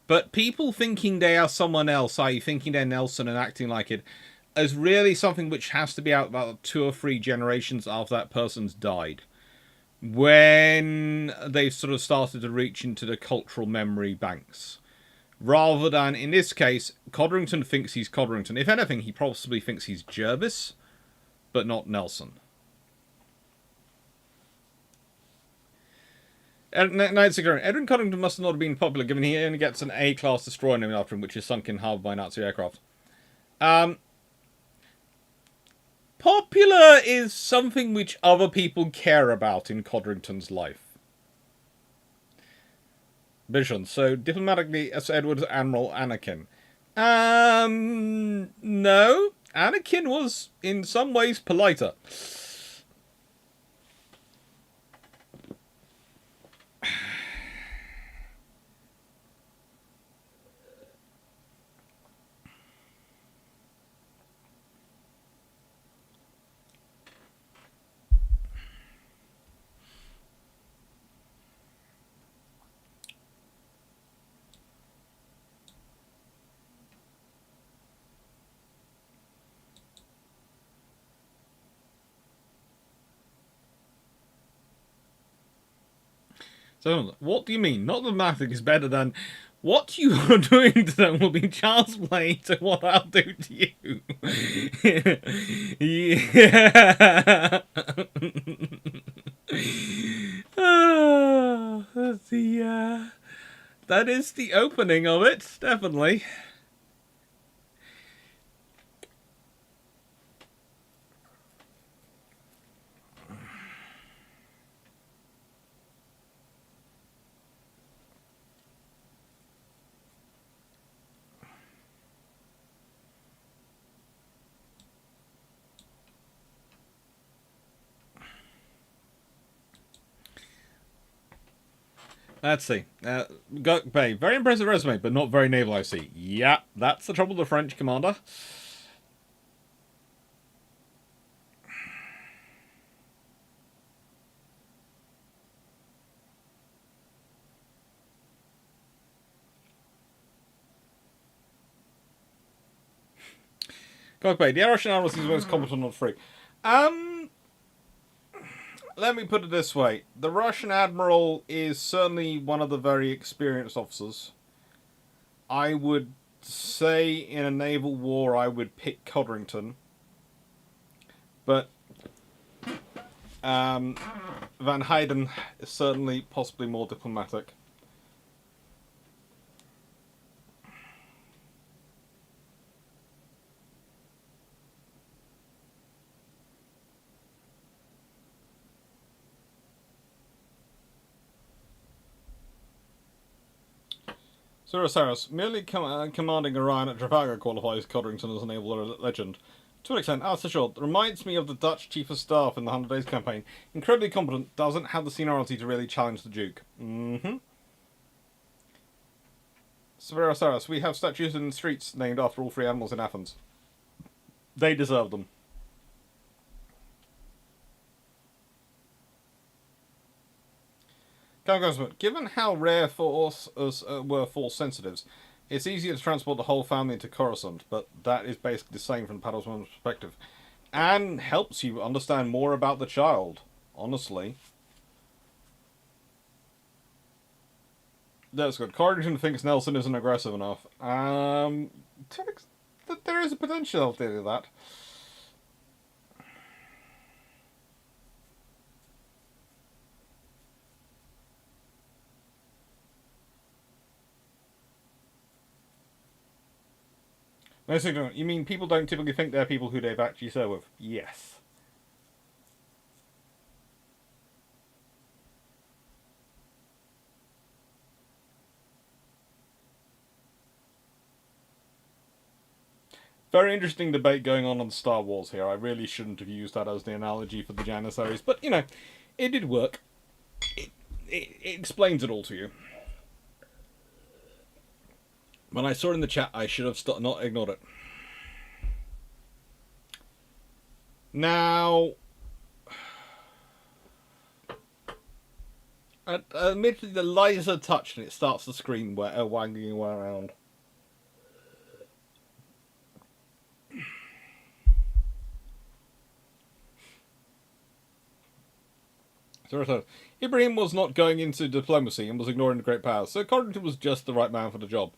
[SPEAKER 1] But people thinking they are someone else, i.e. thinking they're Nelson and acting like it, is really something which has to be out about 2 or 3 generations after that person's died. When they've sort of started to reach into the cultural memory banks. Rather than, in this case, Codrington thinks he's Codrington. If anything, he possibly thinks he's Jervis, but not Nelson. Edwin Codrington must not have been popular, given he only gets an A-class destroyer named after him, which is sunk in harbour by Nazi aircraft. Popular is something which other people care about in Codrington's life. Vision. So, diplomatically, as Edward's Admiral Anakin. No. Anakin was, in some ways, politer. So, what do you mean? Not that mathematics is better than... What you are doing to them will be child's play to what I'll do to you. Yeah. That is the opening of it, definitely. Let's see. Bay, very impressive resume, but not very naval, I see. Yeah, that's the trouble with the French commander. Clarke Bay, the Russian admiral is the most competent of 3. Let me put it this way. The Russian admiral is certainly one of the very experienced officers. I would say in a naval war I would pick Codrington. But Van Heyden is certainly possibly more diplomatic. Cyrus, merely commanding Orion at Trafalgar qualifies Codrington as a naval legend. To an extent, Alistair Short reminds me of the Dutch Chief of Staff in the 100 Days campaign. Incredibly competent, doesn't have the seniority to really challenge the Duke. Cyrus, we have statues in the streets named after all 3 admirals in Athens. They deserve them. Given how rare forces were force sensitives, it's easier to transport the whole family into Coruscant, but that is basically the same from the paddleman's perspective. And helps you understand more about the child, honestly. That's good. Codrington thinks Nelson isn't aggressive enough. There is a potential to do that. No, so you mean people don't typically think they're people who they've actually served with? Yes. Very interesting debate going on Star Wars here. I really shouldn't have used that as the analogy for the Janissaries, but, you know, it did work. It explains it all to you. When I saw it in the chat, I should have not ignored it. Now, admittedly, the lights are touched and it starts the screen wagging around. So Ibrahim was not going into diplomacy and was ignoring the great powers, so Codrington was just the right man for the job.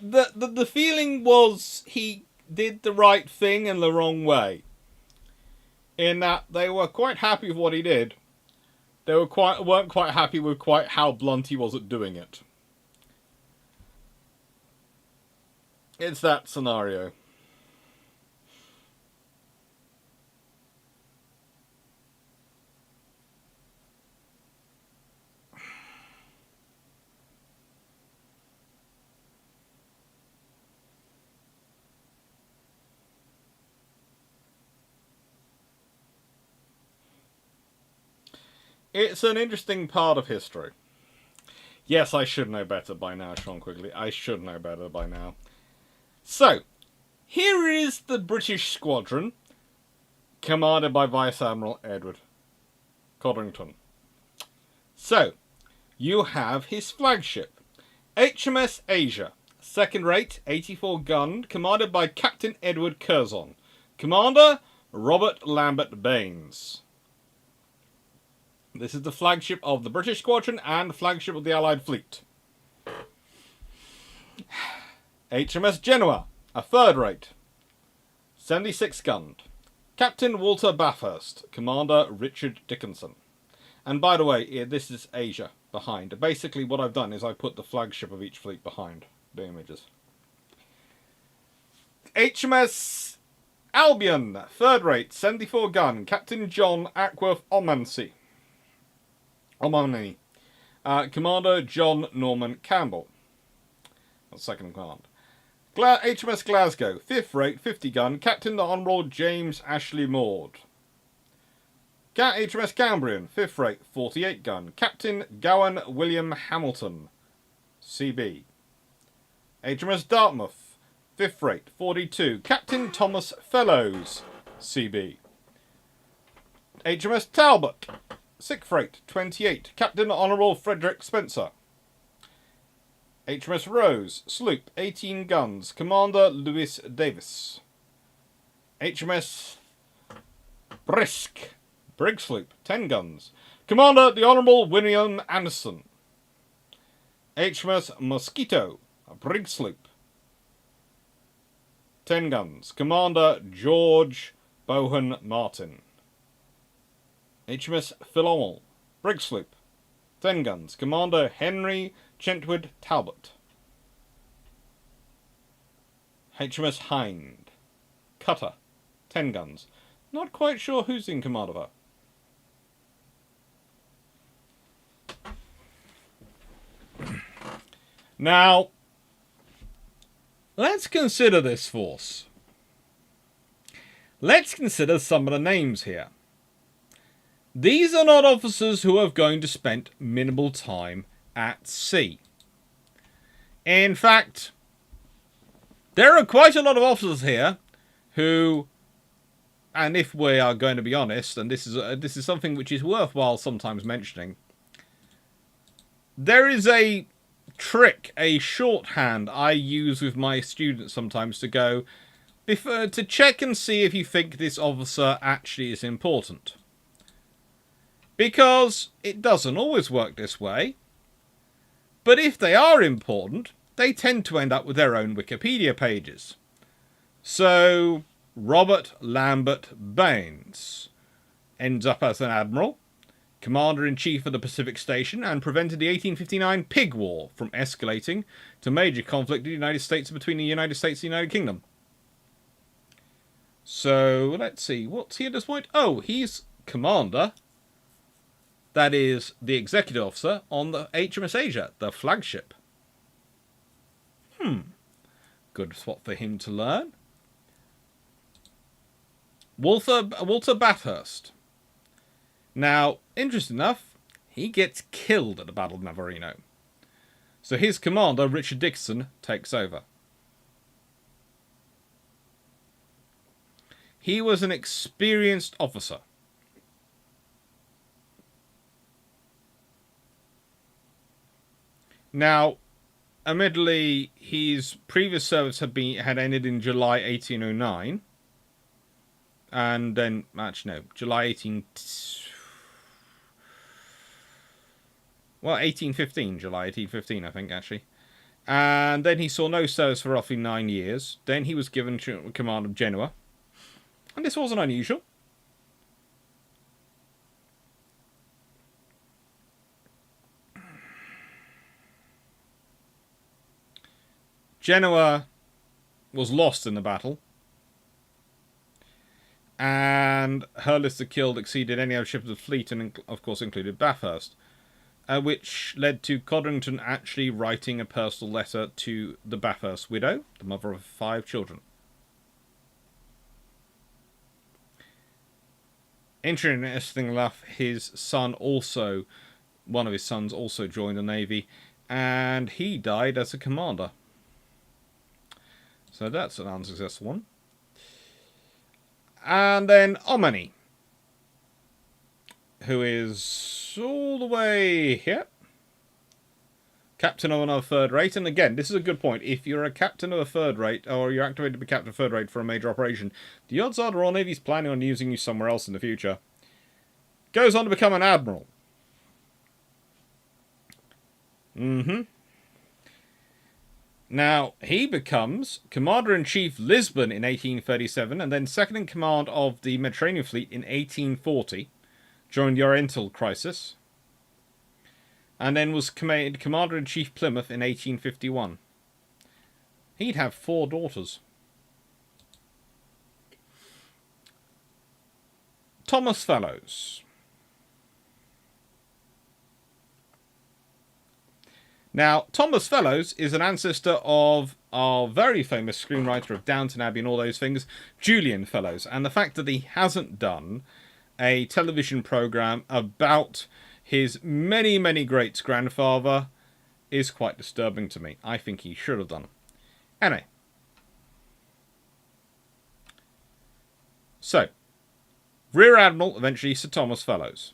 [SPEAKER 1] The feeling was he did the right thing in the wrong way. In that they were quite happy with what he did. They weren't quite happy with quite how blunt he was at doing it. It's that scenario. It's an interesting part of history. Yes, I should know better by now, Sean Quigley. I should know better by now. So, here is the British squadron, commanded by Vice Admiral Edward Codrington. So, you have his flagship, HMS Asia, second rate, 84 gun, commanded by Captain Edward Curzon. Commander, Robert Lambert Baines. This is the flagship of the British squadron and flagship of the Allied fleet. HMS Genoa, a third rate, 76 gunned. Captain Walter Bathurst, Commander Richard Dickinson. And by the way, this is Asia behind. Basically what I've done is I put the flagship of each fleet behind the images. HMS Albion, third rate, 74 gun, Captain John Ackworth Ommaney. Commander John Norman Campbell. That's second in command. HMS Glasgow, 5th rate, 50 gun, Captain the Honourable James Ashley Maud. HMS Cambrian, 5th rate, 48 gun, Captain Gowan William Hamilton, CB. HMS Dartmouth, 5th rate, 42, Captain Thomas Fellows, CB. HMS Talbot, 6th rate, 28, Captain Honourable Frederick Spencer. HMS Rose, sloop, 18 guns, Commander Lewis Davis. HMS Brisk, brig sloop, 10 guns, Commander the Honourable William Anderson. HMS Mosquito, a brig sloop, 10 guns, Commander George Bohan Martin. HMS Philomel, brig sloop, 10 guns, Commander Henry Chentwood Talbot. HMS Hind, cutter, 10 guns. Not quite sure who's in command of her. Now, let's consider this force. Let's consider some of the names here. These are not officers who are going to spend minimal time at sea. In fact, there are quite a lot of officers here who, and if we are going to be honest, and this is something which is worthwhile sometimes mentioning, there is a trick, a shorthand I use with my students sometimes to go, to check and see if you think this officer actually is important. Because it doesn't always work this way. But if they are important, they tend to end up with their own Wikipedia pages. So, Robert Lambert Baines ends up as an admiral, commander-in-chief of the Pacific Station, and prevented the 1859 Pig War from escalating to major conflict in the United States between the United States and the United Kingdom. So, let's see, what's he at this point? Oh, he's commander. That is the executive officer on the HMS Asia, the flagship. good spot for him to learn. Walter Bathurst. Now, interesting enough, he gets killed at the Battle of Navarino. So his commander, Richard Dixon, takes over. He was an experienced officer. Now, admittedly, his previous service had ended in July 1809. And then, actually no, July 1815, July 1815, I think, actually. And then he saw no service for roughly 9 years. Then he was given command of Genoa. And this wasn't unusual. Genoa was lost in the battle. And her list of killed exceeded any other ship of the fleet and, of course, included Bathurst. Which led to Codrington actually writing a personal letter to the Bathurst widow, the mother of 5 children. Interesting enough, one of his sons also joined the Navy, and he died as a commander. So that's an unsuccessful one. And then Omani, who is all the way here. Captain of another third rate. And again, this is a good point. If you're a captain of a third rate, or you're activated to be captain of third rate for a major operation, the odds are the Royal Navy's planning on using you somewhere else in the future. Goes on to become an admiral. Now, he becomes Commander-in-Chief Lisbon in 1837, and then second in command of the Mediterranean Fleet in 1840, during the Oriental Crisis. And then was Commander-in-Chief Plymouth in 1851. He'd have 4 daughters. Thomas Fellows. Now, Thomas Fellows is an ancestor of our very famous screenwriter of Downton Abbey and all those things, Julian Fellows. And the fact that he hasn't done a television program about his many, many great-grandfather is quite disturbing to me. I think he should have done. Anyway. So, Rear Admiral, eventually Sir Thomas Fellows.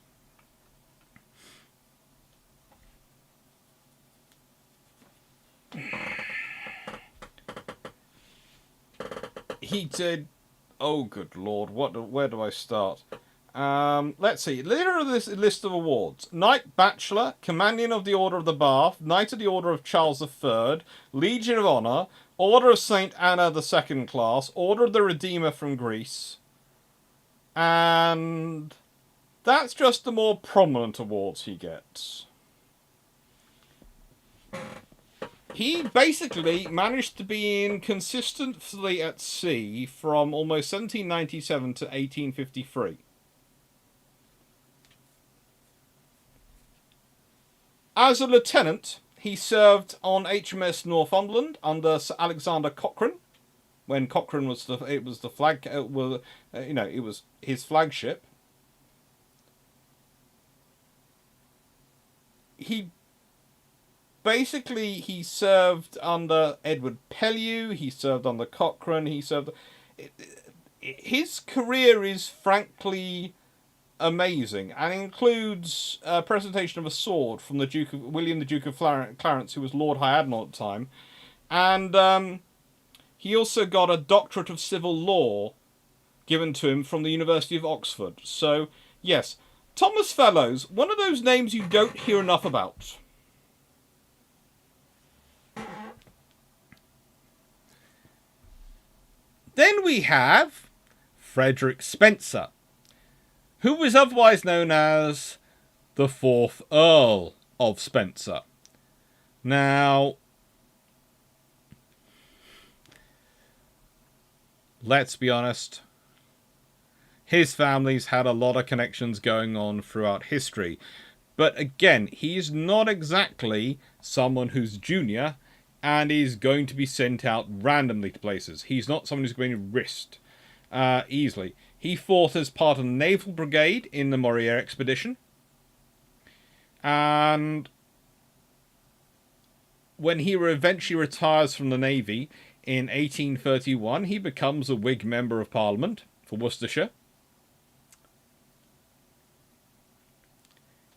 [SPEAKER 1] He did... Oh, good lord. Where do I start? Let's see. Leader of this list of awards. Knight Bachelor, Companion of the Order of the Bath, Knight of the Order of Charles III, Legion of Honour, Order of St. Anna the Second Class, Order of the Redeemer from Greece. And that's just the more prominent awards he gets. He basically managed to be in consistently at sea from almost 1797 to 1853. As a lieutenant, he served on HMS Northumberland under Sir Alexander Cochrane, when Cochrane was it was his flagship. He served under Edward Pellew. He served under Cochrane. His career is frankly amazing, and includes a presentation of a sword from William the Duke of Clarence, who was Lord High Admiral at the time, and he also got a doctorate of civil law given to him from the University of Oxford. So yes, Thomas Fellows, one of those names you don't hear enough about. Then we have Frederick Spencer, who was otherwise known as the 4th Earl of Spencer. Now, let's be honest, his family's had a lot of connections going on throughout history. But again, he's not exactly someone who's junior and is going to be sent out randomly to places. He's not someone who's going to risk easily. He fought as part of the Naval Brigade in the Moriere expedition, and when he eventually retires from the Navy in 1831, he becomes a Whig Member of Parliament for Worcestershire.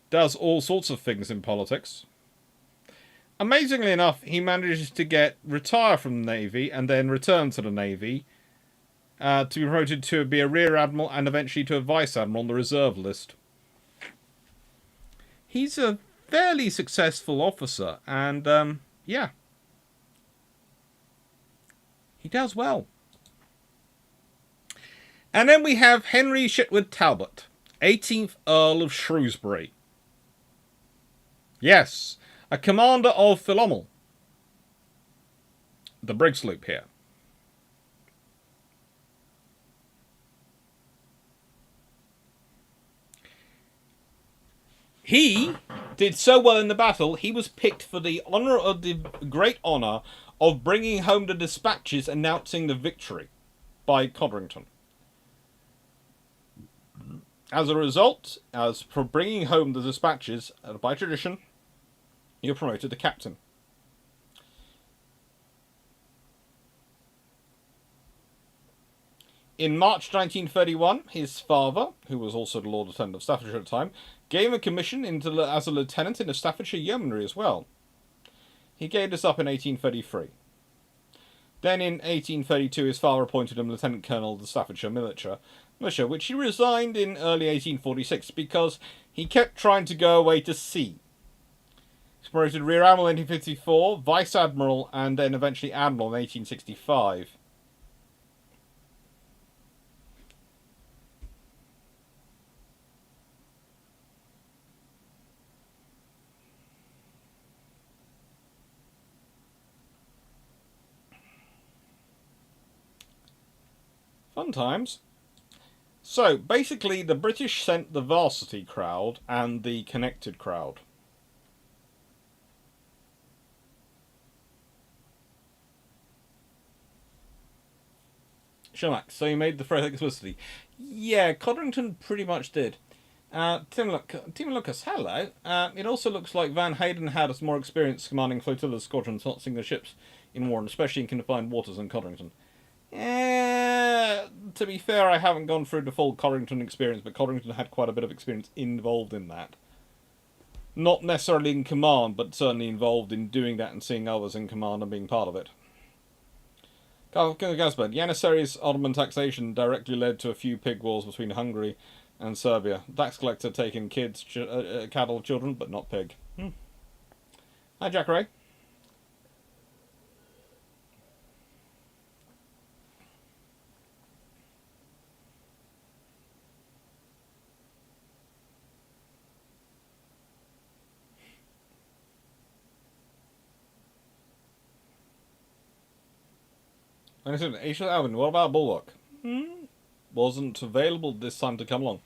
[SPEAKER 1] Does all sorts of things in politics. Amazingly enough, he manages to retire from the Navy and then return to the Navy to be promoted to be a Rear Admiral and eventually to a Vice Admiral on the reserve list. He's a fairly successful officer, and yeah, he does well. And then we have Henry Shitwood Talbot, 18th Earl of Shrewsbury. Yes, a commander of Philomel, the brig sloop here. He did so well in the battle, he was picked for the great honour of bringing home the dispatches announcing the victory by Codrington. As a result, as for bringing home the dispatches, by tradition, you're promoted to captain. In March 1931, his father, who was also the Lord Lieutenant of Staffordshire at the time, gave him a commission as a lieutenant in the Staffordshire Yeomanry as well. He gave this up in 1833. Then in 1832, his father appointed him Lieutenant Colonel of the Staffordshire Militia, which he resigned in early 1846 because he kept trying to go away to sea. He was promoted Rear Admiral in 1854, Vice Admiral, and then eventually Admiral in 1865. Fun times. So, basically, the British sent the Varsity crowd and the Connected crowd. Sherlock, so you made the phrase explicitly. Yeah, Codrington pretty much did. Tim Lucas, hello. It also looks like Van Hayden had more experience commanding flotillas, squadrons, not single ships in war, and especially in confined waters than Codrington. To be fair, I haven't gone through the full Codrington experience, but Codrington had quite a bit of experience involved in that. Not necessarily in command, but certainly involved in doing that and seeing others in command and being part of it. Gaspard, Janissary's Ottoman taxation directly led to a few pig wars between Hungary and Serbia. Tax collector taking kids, cattle, children, but not pig. Hi, Jack Ray. And I said, Aisha Alvin, what about Bulwark? Wasn't available this time to come along.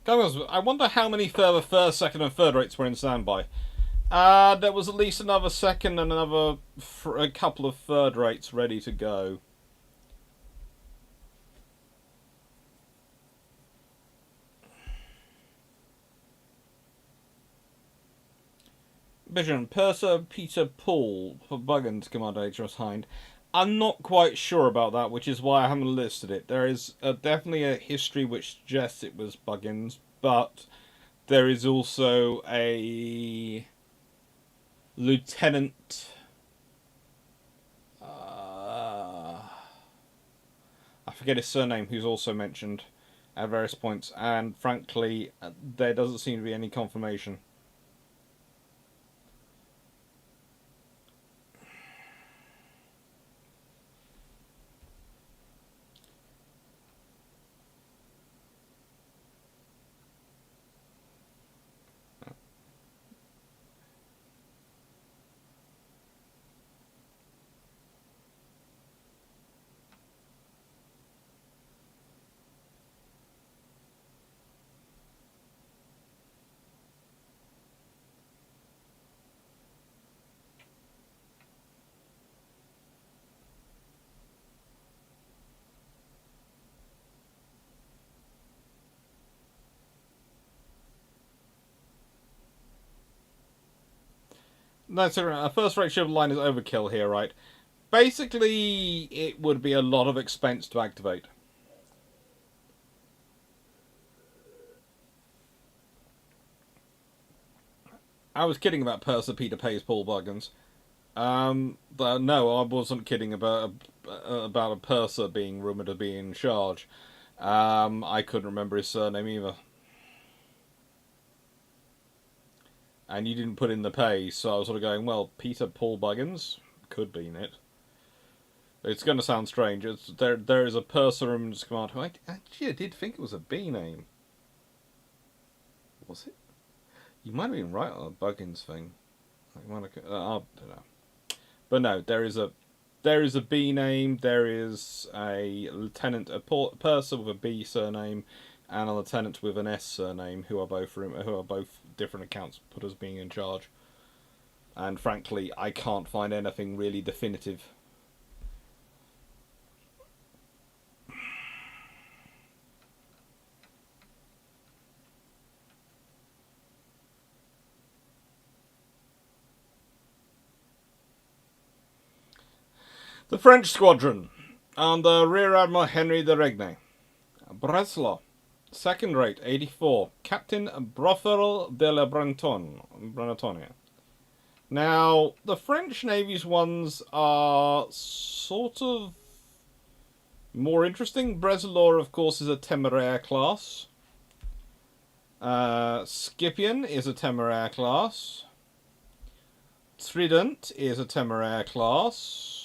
[SPEAKER 1] I wonder how many further first, second, and third rates were in standby. There was at least another second and a couple of third rates ready to go. Vision, Purser Peter Paul for Buggins, Commander HMS Hind. I'm not quite sure about that, which is why I haven't listed it. There is definitely a history which suggests it was Buggins, but there is also a lieutenant. I forget his surname, who's also mentioned at various points, and frankly, there doesn't seem to be any confirmation. No, sorry, a first-rate ship line is overkill here, right? Basically, it would be a lot of expense to activate. I was kidding about Purser Peter Pays Paul Buggins. No, I wasn't kidding about a purser being rumoured to be in charge. I couldn't remember his surname either. And you didn't put in the pay, so I was sort of going, well, Peter Paul Buggins could be in it. It's going to sound strange. There is a purser in command who I did think it was a B name. Was it? You might have been right on the Buggins thing. I don't know. But no, there is a B name. There is a lieutenant, a purser with a B surname, and a lieutenant with an S surname, who are both different accounts put as being in charge. And frankly, I can't find anything really definitive. The French squadron, under Rear Admiral Henry de Regnae. Breslau, second rate, 84. Captain Brothel de la Bretonne. Now, the French Navy's ones are sort of more interesting. Breslau, of course, is a Temeraire class. Scipion is a Temeraire class. Trident is a Temeraire class.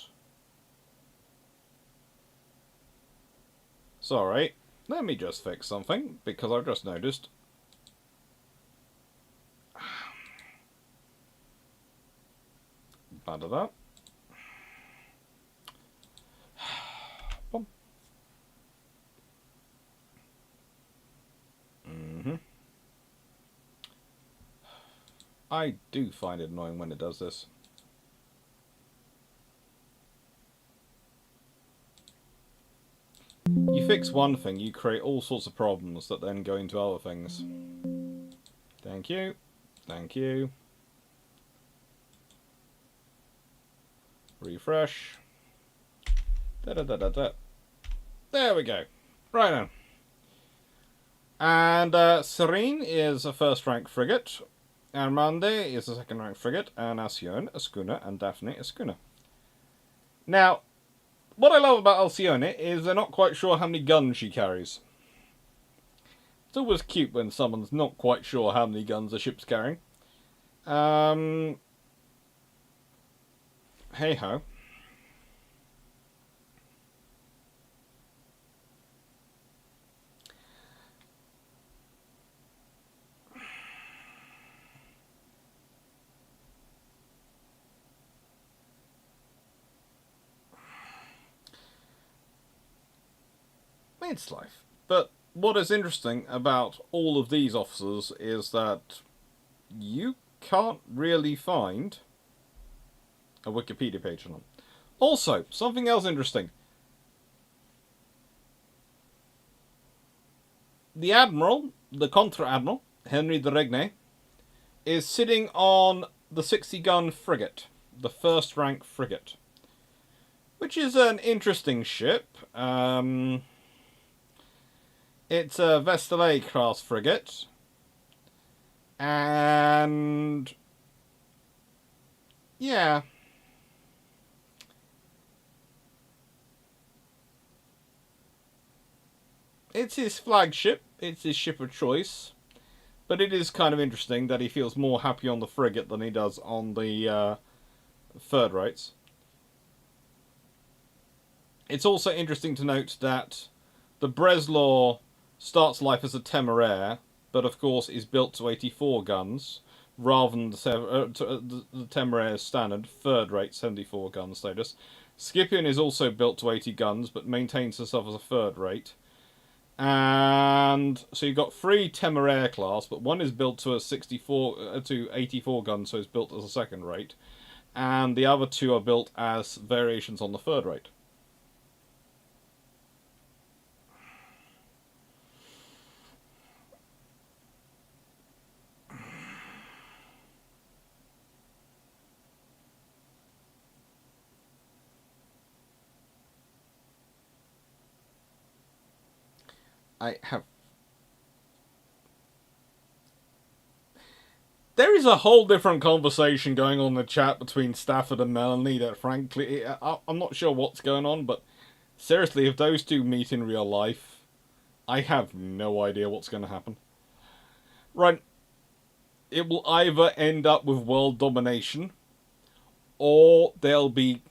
[SPEAKER 1] Sorry, let me just fix something, because I've just noticed. Ba-da-da. I do find it annoying when it does this. You fix one thing, you create all sorts of problems that then go into other things. Thank you. Thank you. Refresh. Da-da-da-da-da. There we go. Right now. And Serene is a first-rank frigate. Armande is a second-rank frigate. And Alcyone, a schooner. And Daphne, a schooner. Now, what I love about Alcyone is they're not quite sure how many guns she carries. It's always cute when someone's not quite sure how many guns a ship's carrying. Hey-ho. It's life. But what is interesting about all of these officers is that you can't really find a Wikipedia page on them. Also, something else interesting. The Admiral, the Contra-Admiral, Henry de Regnae, is sitting on the 60-gun frigate, the first-rank frigate, which is an interesting ship. It's a Vestale class frigate, and yeah, it's his flagship, it's his ship of choice, but it is kind of interesting that he feels more happy on the frigate than he does on the third rates. It's also interesting to note that the Breslau starts life as a Temeraire, but of course is built to 84 guns, rather than the Temeraire's standard third-rate 74 gun status. Scipion is also built to 80 guns, but maintains herself as a third rate. And so you've got 3 Temeraire class, but one is built to 84 guns, so it's built as a second rate, and the other 2 are built as variations on the third rate. I have... There is a whole different conversation going on in the chat between Stafford and Melanie that, frankly, I'm not sure what's going on, but seriously, if those two meet in real life, I have no idea what's going to happen. Right, it will either end up with world domination, or they'll be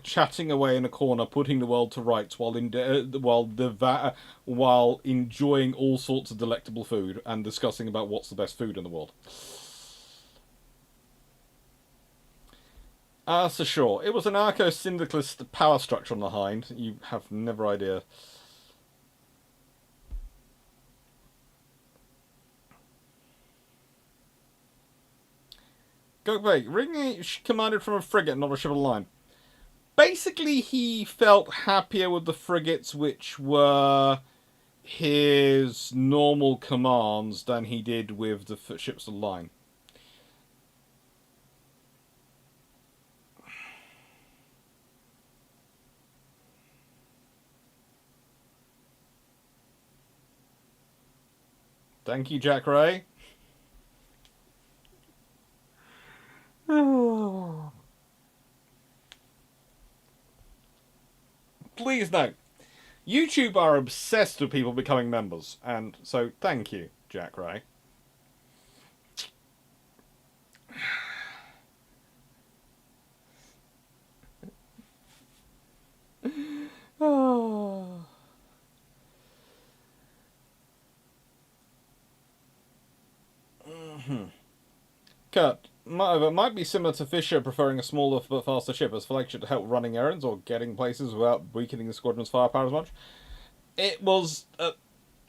[SPEAKER 1] chatting away in a corner, putting the world to rights while enjoying all sorts of delectable food and discussing about what's the best food in the world. So sure, it was an anarcho-syndicalist power structure on the Hind. You have never idea. Go back. Ring commanded from a frigate, not a ship of the line. Basically, he felt happier with the frigates, which were his normal commands, than he did with the ships of the line. Thank you, Jack Ray. Please note, YouTube are obsessed with people becoming members, and so thank you, Jack Ray. Oh. Kurt, it might be similar to Fisher preferring a smaller but faster ship as flagship to help running errands or getting places without weakening the squadron's firepower as much. It was,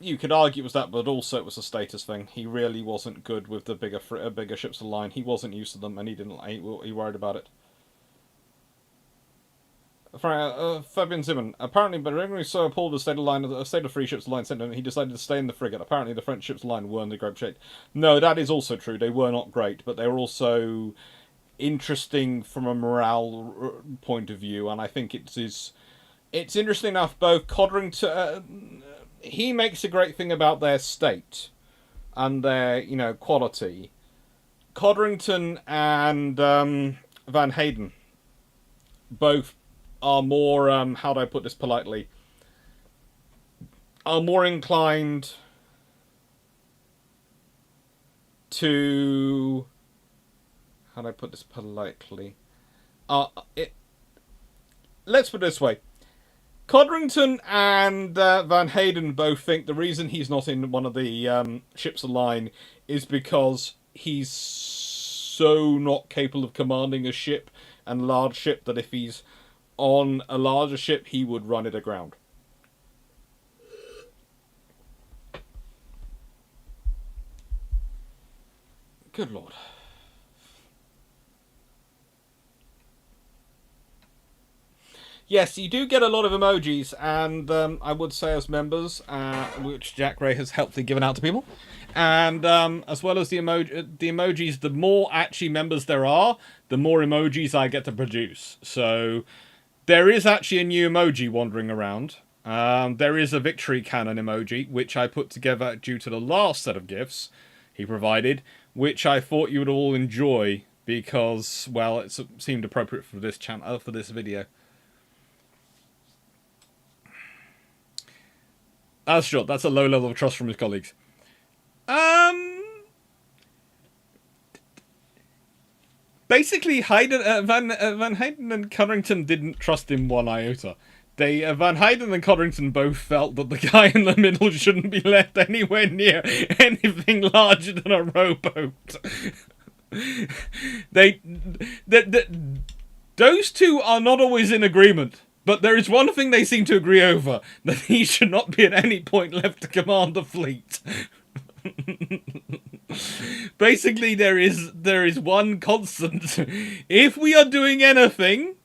[SPEAKER 1] you could argue it was that, but also it was a status thing. He really wasn't good with the bigger ships of the line. He wasn't used to them, and he worried about it. Fabian Simon. Apparently, but when so appalled with the state of free ships line sent, he decided to stay in the frigate. Apparently, the French ships line weren't in great shape. No, that is also true. They were not great, but they were also interesting from a morale point of view. And I think it's interesting enough. Both Codrington, he makes a great thing about their state and their quality. Codrington and Van Hayden both are more, how do I put this politely, are more inclined to, how do I put this politely, let's put it this way. Codrington and Van Hayden both think the reason he's not in one of the ships of the line is because he's so not capable of commanding a ship and large ship that if he's on a larger ship, he would run it aground. Good lord. Yes, you do get a lot of emojis, and I would say as members, which Jack Ray has helpfully given out to people, and as well as the emojis, the more actually members there are, the more emojis I get to produce. So there is actually a new emoji wandering around. There is a victory cannon emoji, which I put together due to the last set of GIFs he provided, which I thought you would all enjoy because, well, it seemed appropriate for this channel, for this video. That's short. That's a low level of trust from his colleagues. Basically, Van Hayden and Codrington didn't trust him one iota. Van Hayden and Codrington both felt that the guy in the middle shouldn't be left anywhere near anything larger than a rowboat. Those two are not always in agreement, but there is one thing they seem to agree over, that he should not be at any point left to command the fleet. Basically, there is one constant. If we are doing anything,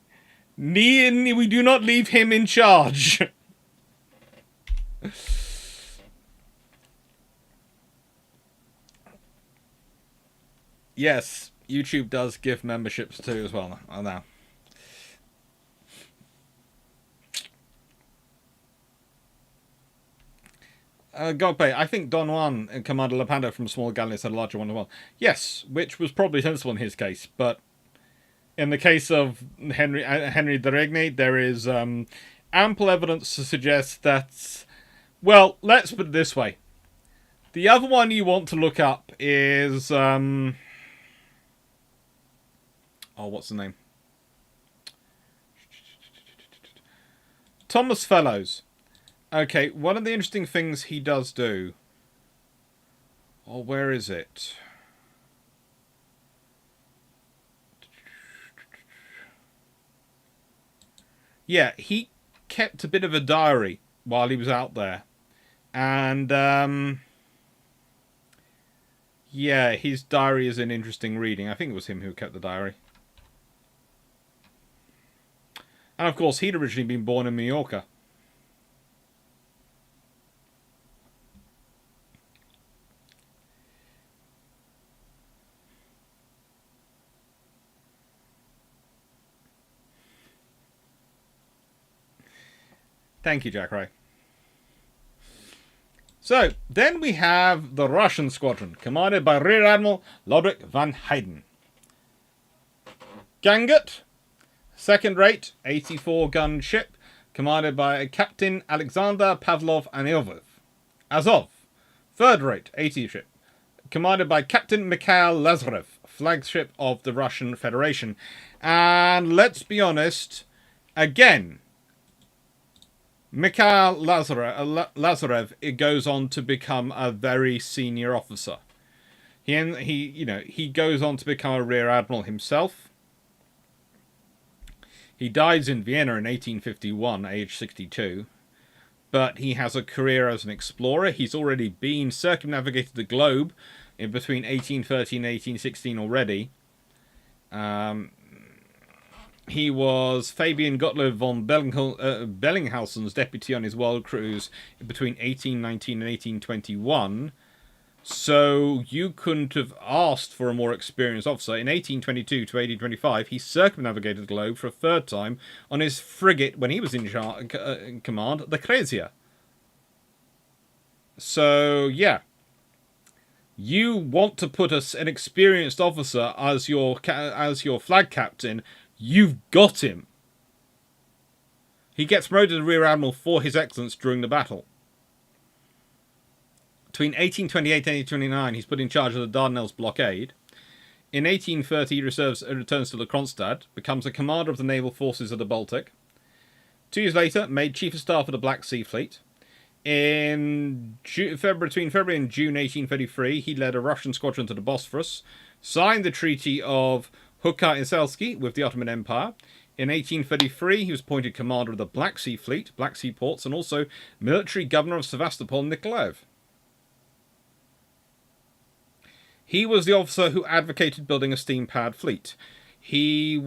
[SPEAKER 1] we do not leave him in charge. Yes, YouTube does give memberships too as well now. Gogpei, I think Don Juan and Commander Lepanto from small galleys had a larger one as well. Yes, which was probably sensible in his case, but in the case of Henry de Regne, there is ample evidence to suggest that. Well, let's put it this way: the other one you want to look up is oh, what's the name? Thomas Fellows. Okay, one of the interesting things he does do. Oh, where is it? Yeah, he kept a bit of a diary while he was out there. And, yeah, his diary is an interesting reading. I think it was him who kept the diary. And, of course, he'd originally been born in Mallorca. Thank you, Jack Ray. So, then we have the Russian squadron, commanded by Rear Admiral Lodwig van Heyden. Ganget, second-rate, 84-gun ship, commanded by Captain Alexander Pavlov Anielov. Azov, third-rate, 80 ship, commanded by Captain Mikhail Lazarev, flagship of the Russian Federation. And let's be honest, again, Mikhail Lazarev it goes on to become a very senior officer. He goes on to become a rear admiral himself. He dies in Vienna in 1851, age 62. But he has a career as an explorer. He's already circumnavigated the globe in between 1813 and 1816 already. He was Fabian Gottlieb von Bellinghausen's deputy on his world cruise between 1819 and 1821. So you couldn't have asked for a more experienced officer. In 1822 to 1825, he circumnavigated the globe for a third time on his frigate when he was in command, the Krezia. So, yeah. You want to put an experienced officer as your flag captain. You've got him. He gets promoted to Rear Admiral for his excellence during the battle. Between 1828 and 1829, he's put in charge of the Dardanelles blockade. In 1830, he returns to the Kronstadt, becomes a commander of the naval forces of the Baltic. 2 years later, made chief of staff of the Black Sea Fleet. Between February and June 1833, he led a Russian squadron to the Bosphorus, signed the Treaty of Hukar-Iselski with the Ottoman Empire. In 1833, he was appointed commander of the Black Sea Fleet, Black Sea ports, and also military governor of Sevastopol and Nikolaev. He was the officer who advocated building a steam-powered fleet. He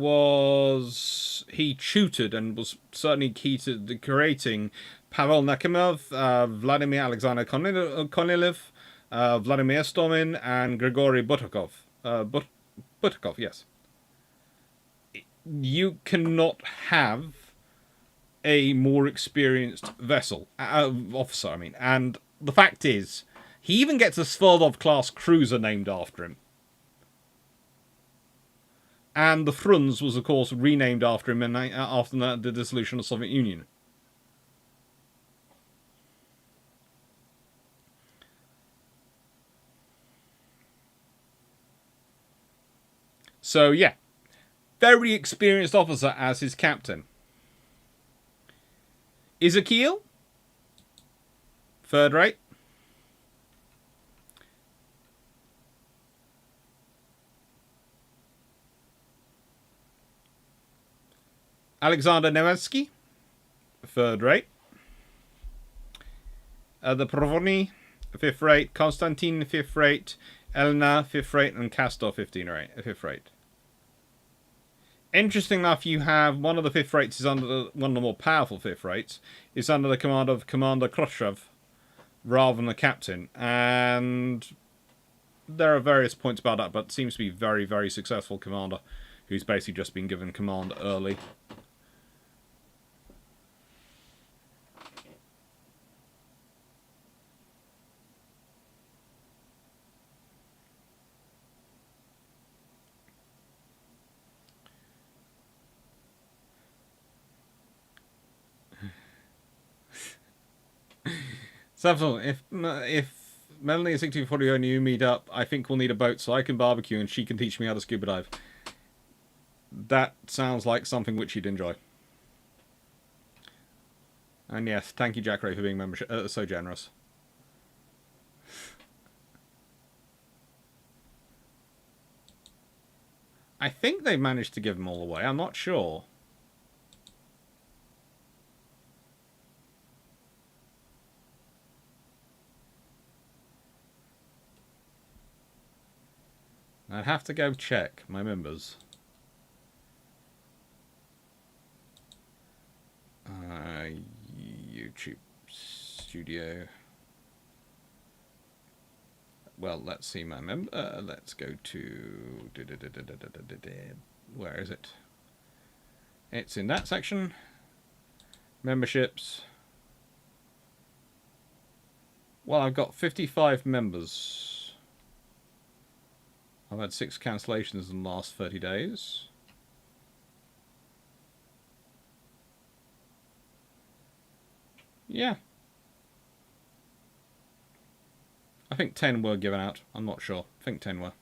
[SPEAKER 1] tutored and was certainly key to creating Pavel Nakhimov, Vladimir Alexander Kornilov, Vladimir Stomin, and Grigory Butakov. Butakov, yes. You cannot have a more experienced officer, and the fact is, he even gets a Sverdlov-class cruiser named after him. And the Frunz was, of course, renamed after him after the dissolution of the Soviet Union. So, yeah. Very experienced officer as his captain. Ezekiel? Third rate. Alexander Nevsky, third rate. The Provony, fifth rate. Konstantin, fifth rate. Elena, fifth rate. And Castor, fifth rate. Interesting enough, you have one of the fifth rates is under one of the more powerful fifth rates is under the command of Commander Khrushchev rather than the captain. And there are various points about that, but it seems to be very, very successful commander who's basically just been given command early. Savile, if Melanie and 1640 and you meet up, I think we'll need a boat so I can barbecue and she can teach me how to scuba dive. That sounds like something which you'd enjoy. And yes, thank you, Jack Ray, for being so generous. I think they managed to give them all away. I'm not sure. I'd have to go check my members. YouTube Studio. Well, let's see my member. Let's go to... Where is it? It's in that section. Memberships. Well, I've got 55 members. I've had 6 cancellations in the last 30 days. Yeah. I think 10 were given out. I'm not sure. I think 10 were.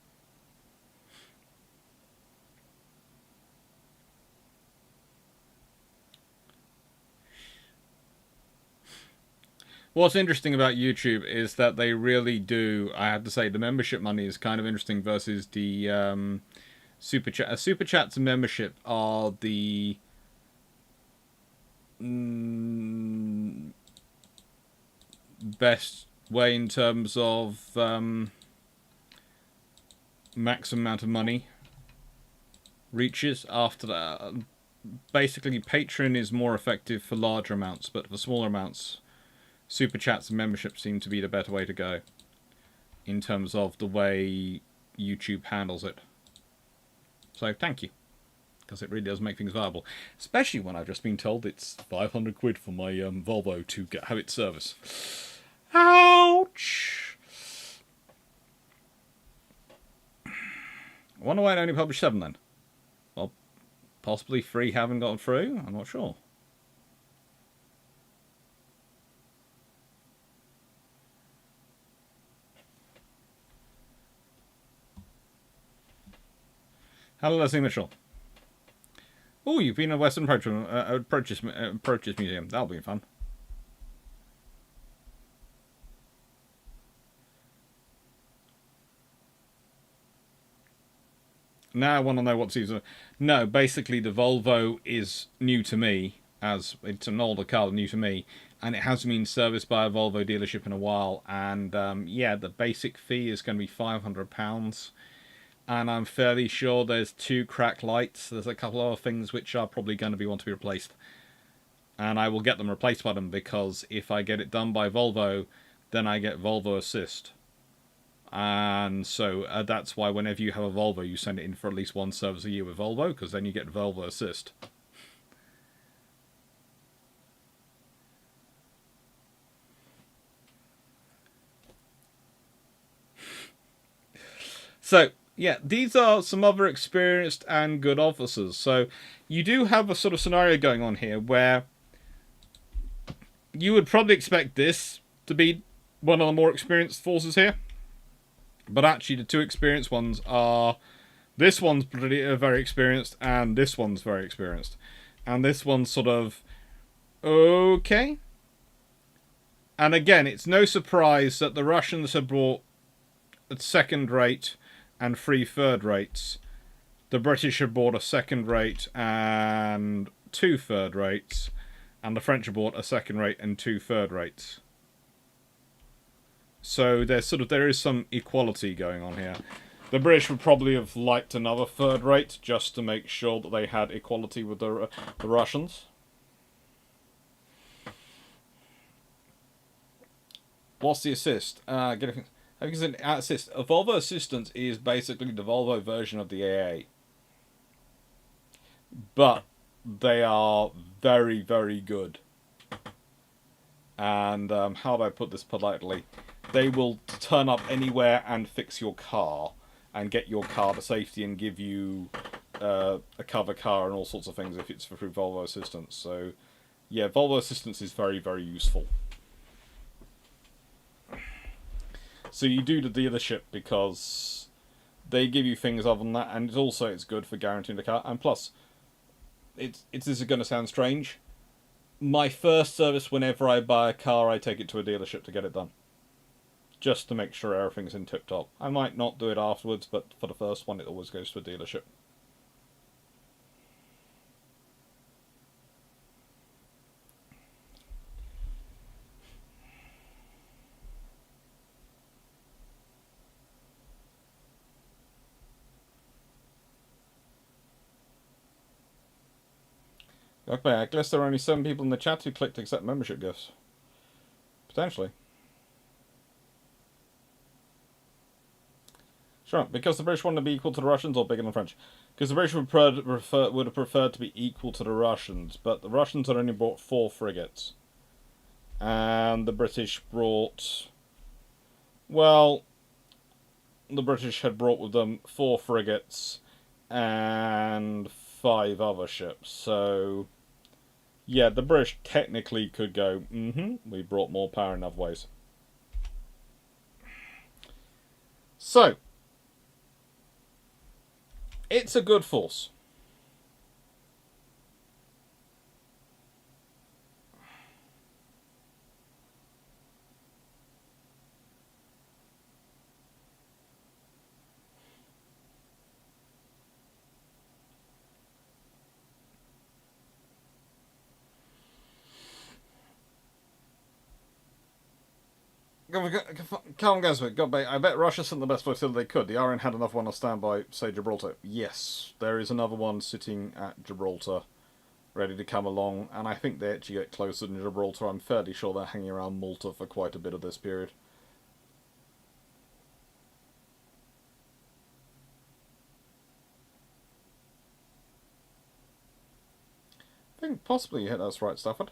[SPEAKER 1] What's interesting about YouTube is that they really do, I have to say, the membership money is kind of interesting versus the super chat. Super chats and membership are the best way in terms of maximum amount of money reaches. After that, basically Patreon is more effective for larger amounts, but for smaller amounts, super chats and memberships seem to be the better way to go in terms of the way YouTube handles it. So thank you, because it really does make things viable, especially when I've just been told it's 500 quid for my Volvo to have its service. Ouch! I wonder why I only published 7 then. Well, possibly 3 haven't gotten through. I'm not sure. Hello, Leslie Mitchell. Oh, you've been at Western Approaches Museum. That'll be fun. Now I want to know what season. No, basically the Volvo is new to me, as it's an older car, new to me, and it hasn't been serviced by a Volvo dealership in a while. And yeah, the basic fee is going to be £500, and I'm fairly sure there's 2 cracked lights. There's a couple of other things which are probably going to want to be replaced, and I will get them replaced by them, because if I get it done by Volvo, then I get Volvo Assist. And so that's why whenever you have a Volvo, you send it in for at least 1 service a year with Volvo, because then you get Volvo Assist. So, yeah, these are some other experienced and good officers. So you do have a sort of scenario going on here where you would probably expect this to be one of the more experienced forces here. But actually, the 2 experienced ones are... This one's very experienced, and this one's very experienced. And this one's sort of... okay. And again, it's no surprise that the Russians have brought a second rate and 3 third rates. The British have bought a second rate and 2 third rates. And the French have bought a second rate and 2 third rates. So there is some equality going on here. The British would probably have liked another third rate just to make sure that they had equality with the Russians. What's the assist? Assist. A Volvo Assistant is basically the Volvo version of the AA. But they are very, very good. And how do I put this politely? They will turn up anywhere and fix your car and get your car to safety and give you a cover car and all sorts of things if it's through Volvo Assistance. So, yeah, Volvo Assistance is very, very useful. So you do the dealership because they give you things other than that, and it's good for guaranteeing the car. And plus, this is going to sound strange. My first service whenever I buy a car, I take it to a dealership to get it done. Just to make sure everything's in tip-top. I might not do it afterwards, but for the first one, it always goes to a dealership. Okay, I guess there are only 7 people in the chat who clicked accept membership gifts. Potentially. Sure, because the British wanted to be equal to the Russians or bigger than the French. Because the British would have preferred to be equal to the Russians, but the Russians had only brought 4 frigates. And the British brought... Well, the British had brought with them 4 frigates and 5 other ships, so... Yeah, the British technically could go, we brought more power in other ways. So, it's a good force. Calm Gaswick, I bet Russia sent the best flotilla they could. The RN had another one on standby, say Gibraltar. Yes, there is another one sitting at Gibraltar, ready to come along, and I think they actually get closer than Gibraltar. I'm fairly sure they're hanging around Malta for quite a bit of this period. I think possibly you hit that's right, Stafford.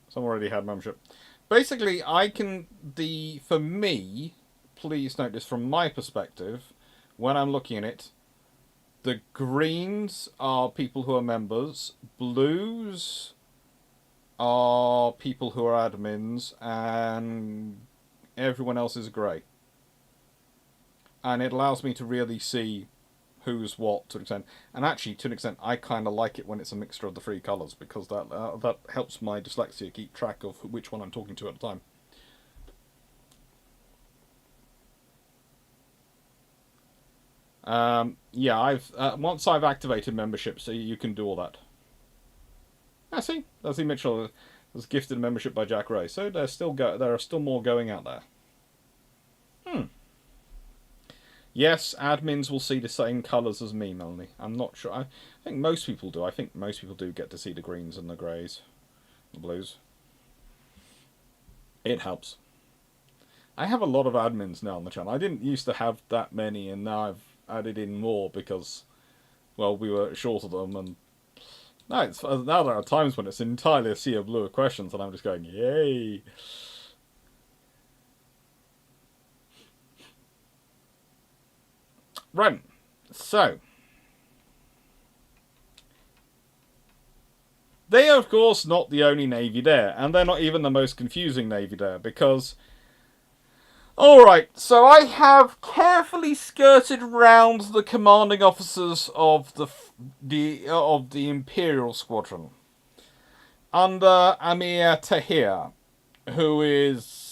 [SPEAKER 1] Some already had membership. Basically, for me, please note this from my perspective, when I'm looking at it, the greens are people who are members, blues are people who are admins, and everyone else is grey. And it allows me to really see who's what to an extent. And actually, to an extent, I kind of like it when it's a mixture of the 3 colours, because that helps my dyslexia keep track of which one I'm talking to at the time. Yeah, once I've activated membership, so you can do all that. See, Leslie Mitchell was gifted a membership by Jack Ray, so there are still more going out there. Yes, admins will see the same colours as me, Melanie. I'm not sure. I think most people do. I think most people do get to see the greens and the greys, the blues. It helps. I have a lot of admins now on the channel. I didn't used to have that many, and now I've added in more because, well, we were short of them, and now there are times when it's entirely a sea of blue questions, and I'm just going, yay! Right, so they are, of course, not the only navy there, and they're not even the most confusing navy there, because... Alright, so I have carefully skirted round the commanding officers of the Imperial Squadron under Amir Tahir, who is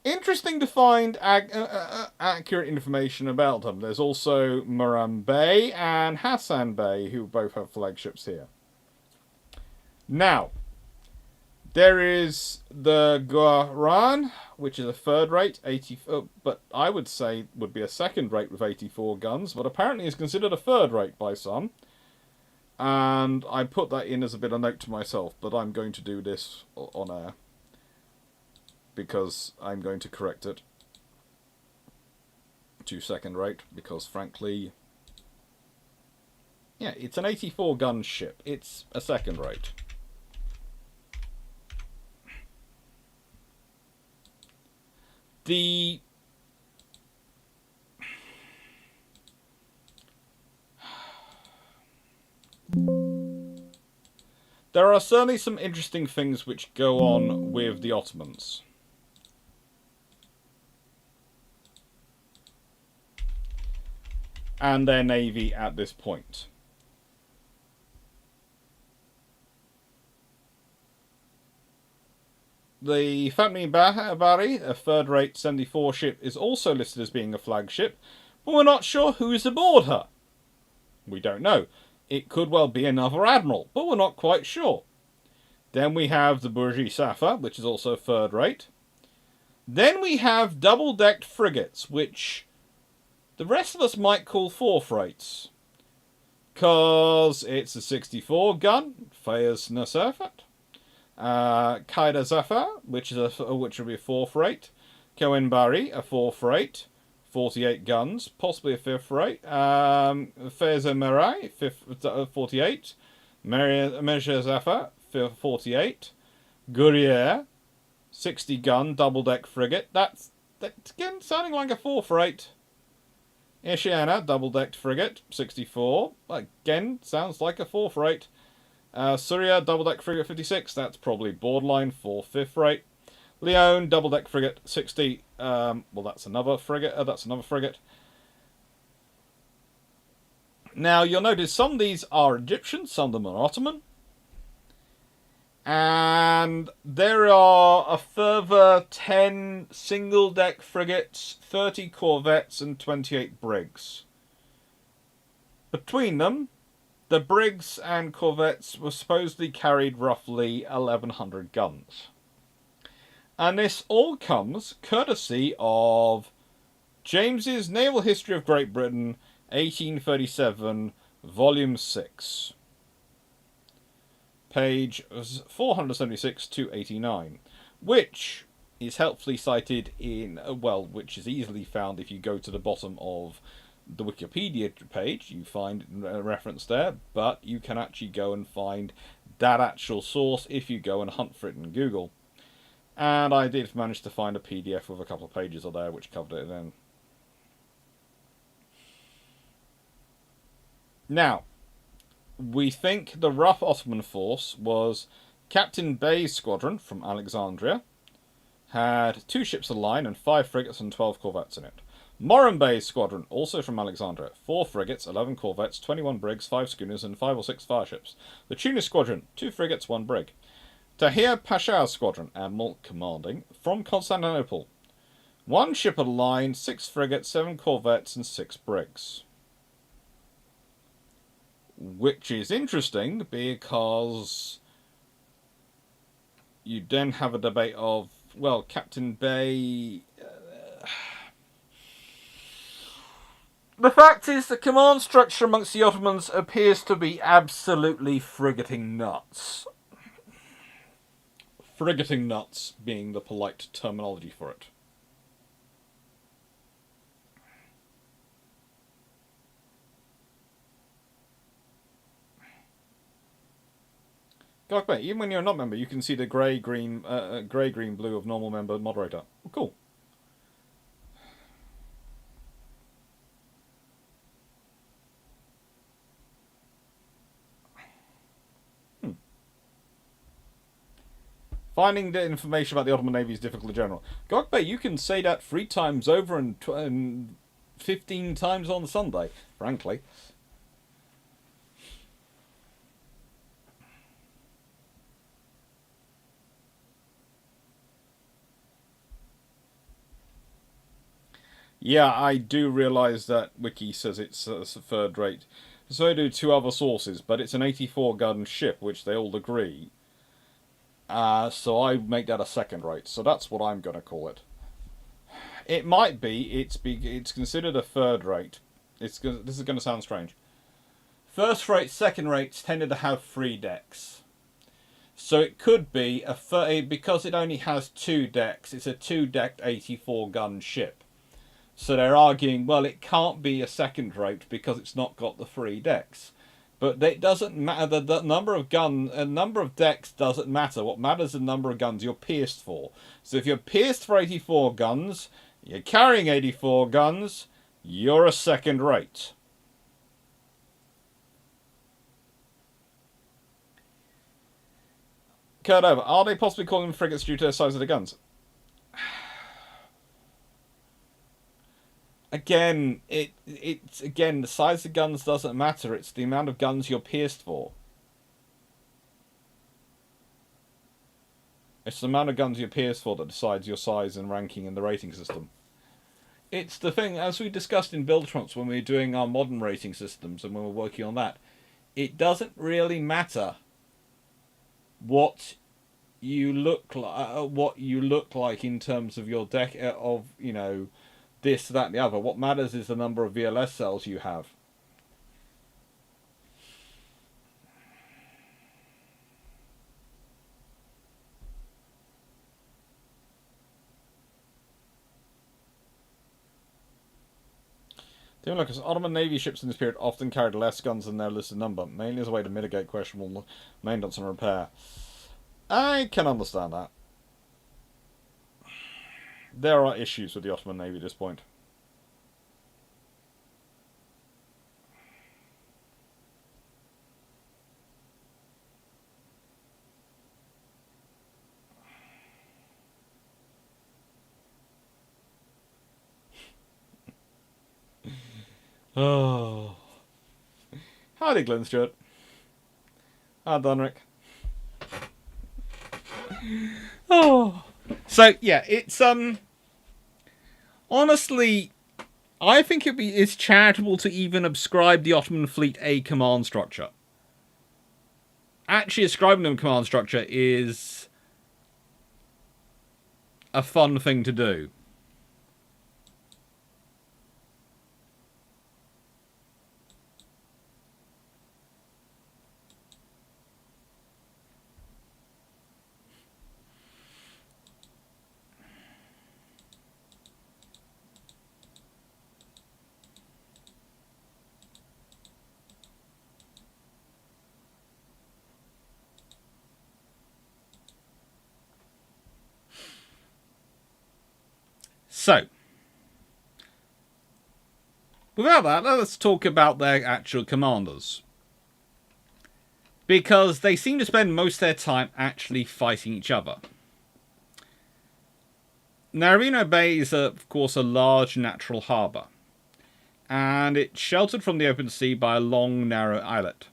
[SPEAKER 1] interesting to find accurate information about him. There's also Muram Bey and Hassan Bey, who both have flagships here. Now, there is the Guaran, which is a 3rd rate, but I would say would be a 2nd rate with 84 guns, but apparently is considered a 3rd rate by some. And I put that in as a bit of note to myself, but I'm going to do this on air, because I'm going to correct it to 2nd rate, because frankly, yeah, it's an 84 gun ship. It's a 2nd rate. There are certainly some interesting things which go on with the Ottomans. and their navy at this point. The Fatmi Bari, a third-rate 74 ship, is also listed as being a flagship, but we're not sure who's aboard her. We don't know. It could well be another admiral, but we're not quite sure. Then we have the Bourgie Safa, which is also third-rate. Then we have double-decked frigates, which the rest of us might call fourth-rates. Because it's a 64-gun, Fayez Nasafat. Qaida Zafar, which would be a fourth rate. Cohen Bari, a fourth rate, 48 guns, possibly a fifth rate. Feza Merai, 48. Meja Zafar, 48. Guerriere, 60 gun, double deck frigate. That's again sounding like a fourth rate. Ishiana, double decked frigate, 64. Again, sounds like a fourth rate. Surya, double-deck frigate 56, that's probably borderline for fifth rate. Leon, double-deck frigate 60, well, that's another frigate. Now, you'll notice some of these are Egyptian, some of them are Ottoman. And there are a further 10 single-deck frigates, 30 corvettes, and 28 brigs. Between them, the brigs and corvettes were supposedly carried roughly 1,100 guns. And this all comes courtesy of James's Naval History of Great Britain, 1837, Volume 6. Page 476 to 89, which is helpfully cited in, which is easily found if you go to the bottom of the Wikipedia page. You find a reference there, but you can actually go and find that actual source if you go and hunt for it in Google. And I did manage to find a PDF with a couple of pages on there which covered it then. Now, we think the rough Ottoman force was Captain Bay's squadron from Alexandria, had 2 ships of the line and 5 frigates and 12 corvettes in it. Moran Bay's squadron, also from Alexandria, 4 frigates, 11 corvettes, 21 brigs, 5 schooners, and 5 or 6 fireships. The Tunis squadron, 2 frigates, 1 brig. Tahir Pasha's squadron, admiral commanding, from Constantinople. 1 ship of the line, 6 frigates, 7 corvettes, and 6 brigs. Which is interesting, because you then have a debate of, well, Captain Bay... The fact is, the command structure amongst the Ottomans appears to be absolutely frigating nuts. Frigating nuts being the polite terminology for it. Clarke, even when you're not a member, you can see the grey, green, blue of normal member moderator. Oh, cool. Finding the information about the Ottoman Navy is difficult in general. Clarke, you can say that 3 times over and 15 times on Sunday, frankly. Yeah, I do realise that Wiki says it's a third rate. So do 2 other sources, but it's an 84-gun ship, which they all agree. So I make that a second rate. So that's what I'm going to call it. It might be. It's considered a third rate. This is going to sound strange. First rate, second rates tended to have 3 decks. So it could be because it only has 2 decks. It's a 2-decked 84-gun ship. So they're arguing, well, it can't be a second rate because it's not got the 3 decks. But it doesn't matter. The number of decks doesn't matter. What matters is the number of guns you're pierced for. So if you're pierced for 84 guns, you're carrying 84 guns, you're a second rate. Cordova, are they possibly calling them frigates due to the size of the guns? Again, it's again, the size of guns doesn't matter. It's the amount of guns you're pierced for. It's the amount of guns you're pierced for that decides your size and ranking in the rating system. It's the thing, as we discussed in Build Trumps when we were doing our modern rating systems and when we were working on that. It doesn't really matter what you look like in terms of your deck of this, that, and the other. What matters is the number of VLS cells you have. Because Ottoman Navy ships in this period often carried less guns than their listed number, mainly as a way to mitigate questionable maintenance and repair. I can understand that. There are issues with the Ottoman Navy at this point. Oh. Howdy, Glenn Stewart. Ah, Dunrick. Oh. So, yeah, it's, honestly, I think it's charitable to even ascribe the Ottoman fleet a command structure. Actually ascribing them a command structure is a fun thing to do. So, without that, let's talk about their actual commanders. Because they seem to spend most of their time actually fighting each other. Navarino Bay is, of course, a large natural harbour. And it's sheltered from the open sea by a long, narrow islet.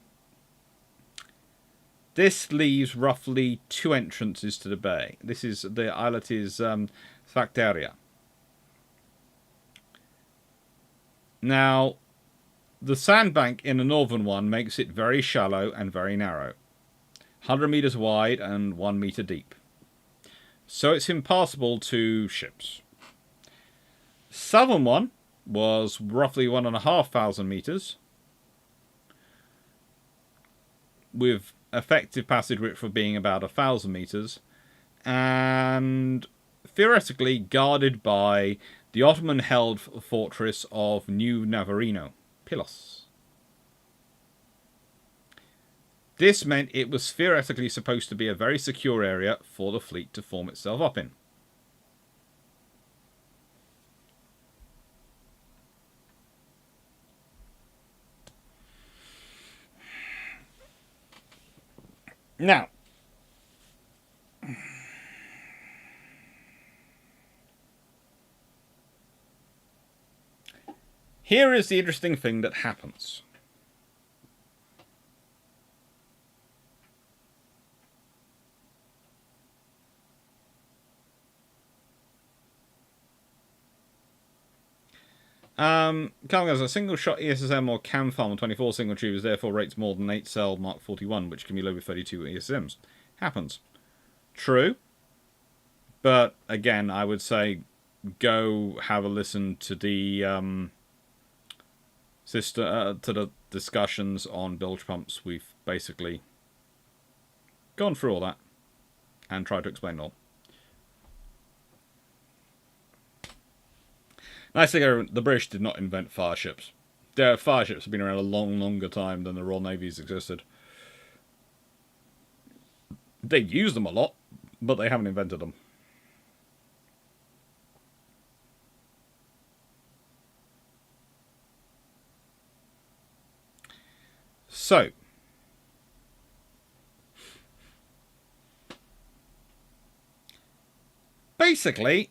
[SPEAKER 1] This leaves roughly 2 entrances to the bay. The islet is Factaria. Now, the sandbank in the northern one makes it very shallow and very narrow. 100 meters wide and 1 meter deep. So it's impassable to ships. Southern one was roughly 1,500 meters, with effective passage width for being about 1,000 meters, and theoretically guarded by the Ottoman-held fortress of New Navarino, Pilos. This meant it was theoretically supposed to be a very secure area for the fleet to form itself up in. Now, here is the interesting thing that happens. Clarke has a single shot ESSM or cam farm on 24 single tubes, therefore rates more than 8 cell Mark 41, which can be loaded with 32 ESSMs. Happens. True. But again, I would say go have a listen to the to the discussions on bilge pumps. We've basically gone through all that and tried to explain it all. Nice thing, the British did not invent fire ships. Their fire ships have been around a longer time than the Royal Navy's existed. They use them a lot, but they haven't invented them. So, basically,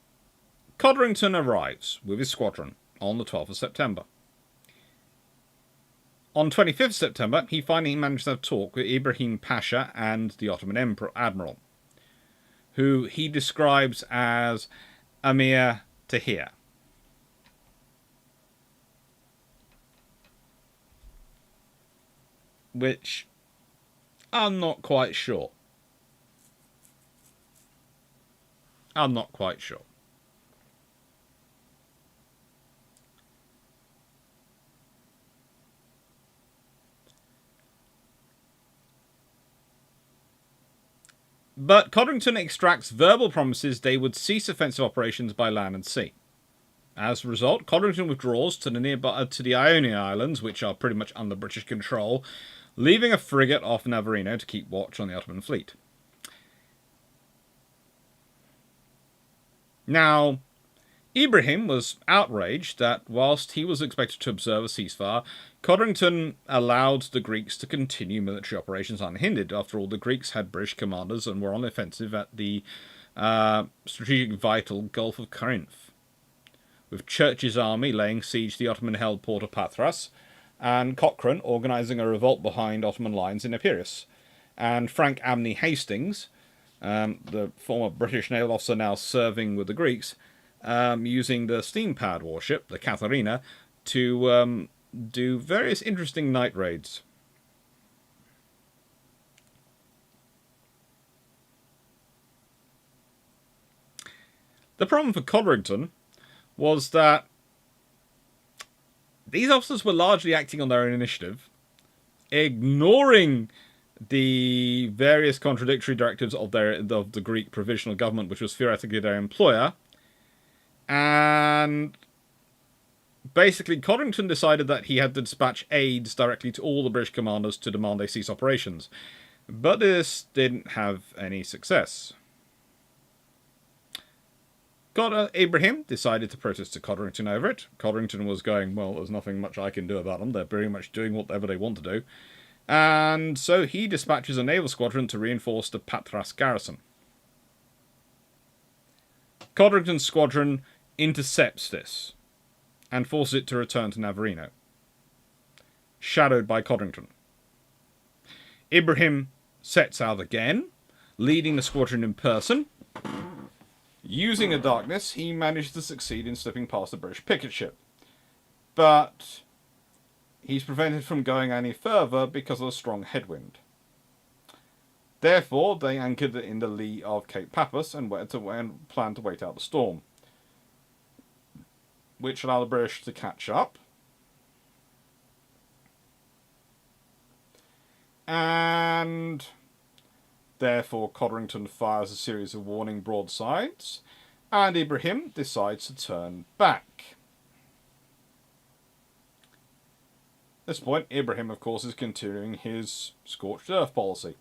[SPEAKER 1] Codrington arrives with his squadron on the 12th of September. On 25th September, he finally managed to have a talk with Ibrahim Pasha and the Ottoman Admiral, who he describes as Amir Tahir. Which I'm not quite sure. I'm not quite sure. But Codrington extracts verbal promises they would cease offensive operations by land and sea. As a result, Codrington withdraws to the Ionian Islands, which are pretty much under British control, leaving a frigate off Navarino to keep watch on the Ottoman fleet. Now, Ibrahim was outraged that whilst he was expected to observe a ceasefire, Codrington allowed the Greeks to continue military operations unhindered. After all, the Greeks had British commanders and were on the offensive at the strategic vital Gulf of Corinth, with Church's army laying siege to the Ottoman-held port of Patras, and Cochrane organising a revolt behind Ottoman lines in Epirus, and Frank Amney Hastings, the former British naval officer now serving with the Greeks, using the steam-powered warship, the Katharina, to do various interesting night raids. The problem for Codrington was that these officers were largely acting on their own initiative, ignoring the various contradictory directives of the Greek provisional government, which was theoretically their employer. And basically, Codrington decided that he had to dispatch aides directly to all the British commanders to demand they cease operations. But this didn't have any success. Ibrahim decided to protest to Codrington over it. Codrington was going, well, there's nothing much I can do about them. They're pretty much doing whatever they want to do. And so he dispatches a naval squadron to reinforce the Patras garrison. Codrington's squadron intercepts this and forces it to return to Navarino, shadowed by Codrington. Ibrahim sets out again, leading the squadron in person. Using the darkness, he managed to succeed in slipping past the British picket ship. But he's prevented from going any further because of a strong headwind. Therefore, they anchored in the lee of Cape Papas and planned to wait out the storm, which allowed the British to catch up. And therefore, Codrington fires a series of warning broadsides, and Ibrahim decides to turn back. At this point, Ibrahim, of course, is continuing his scorched earth policy.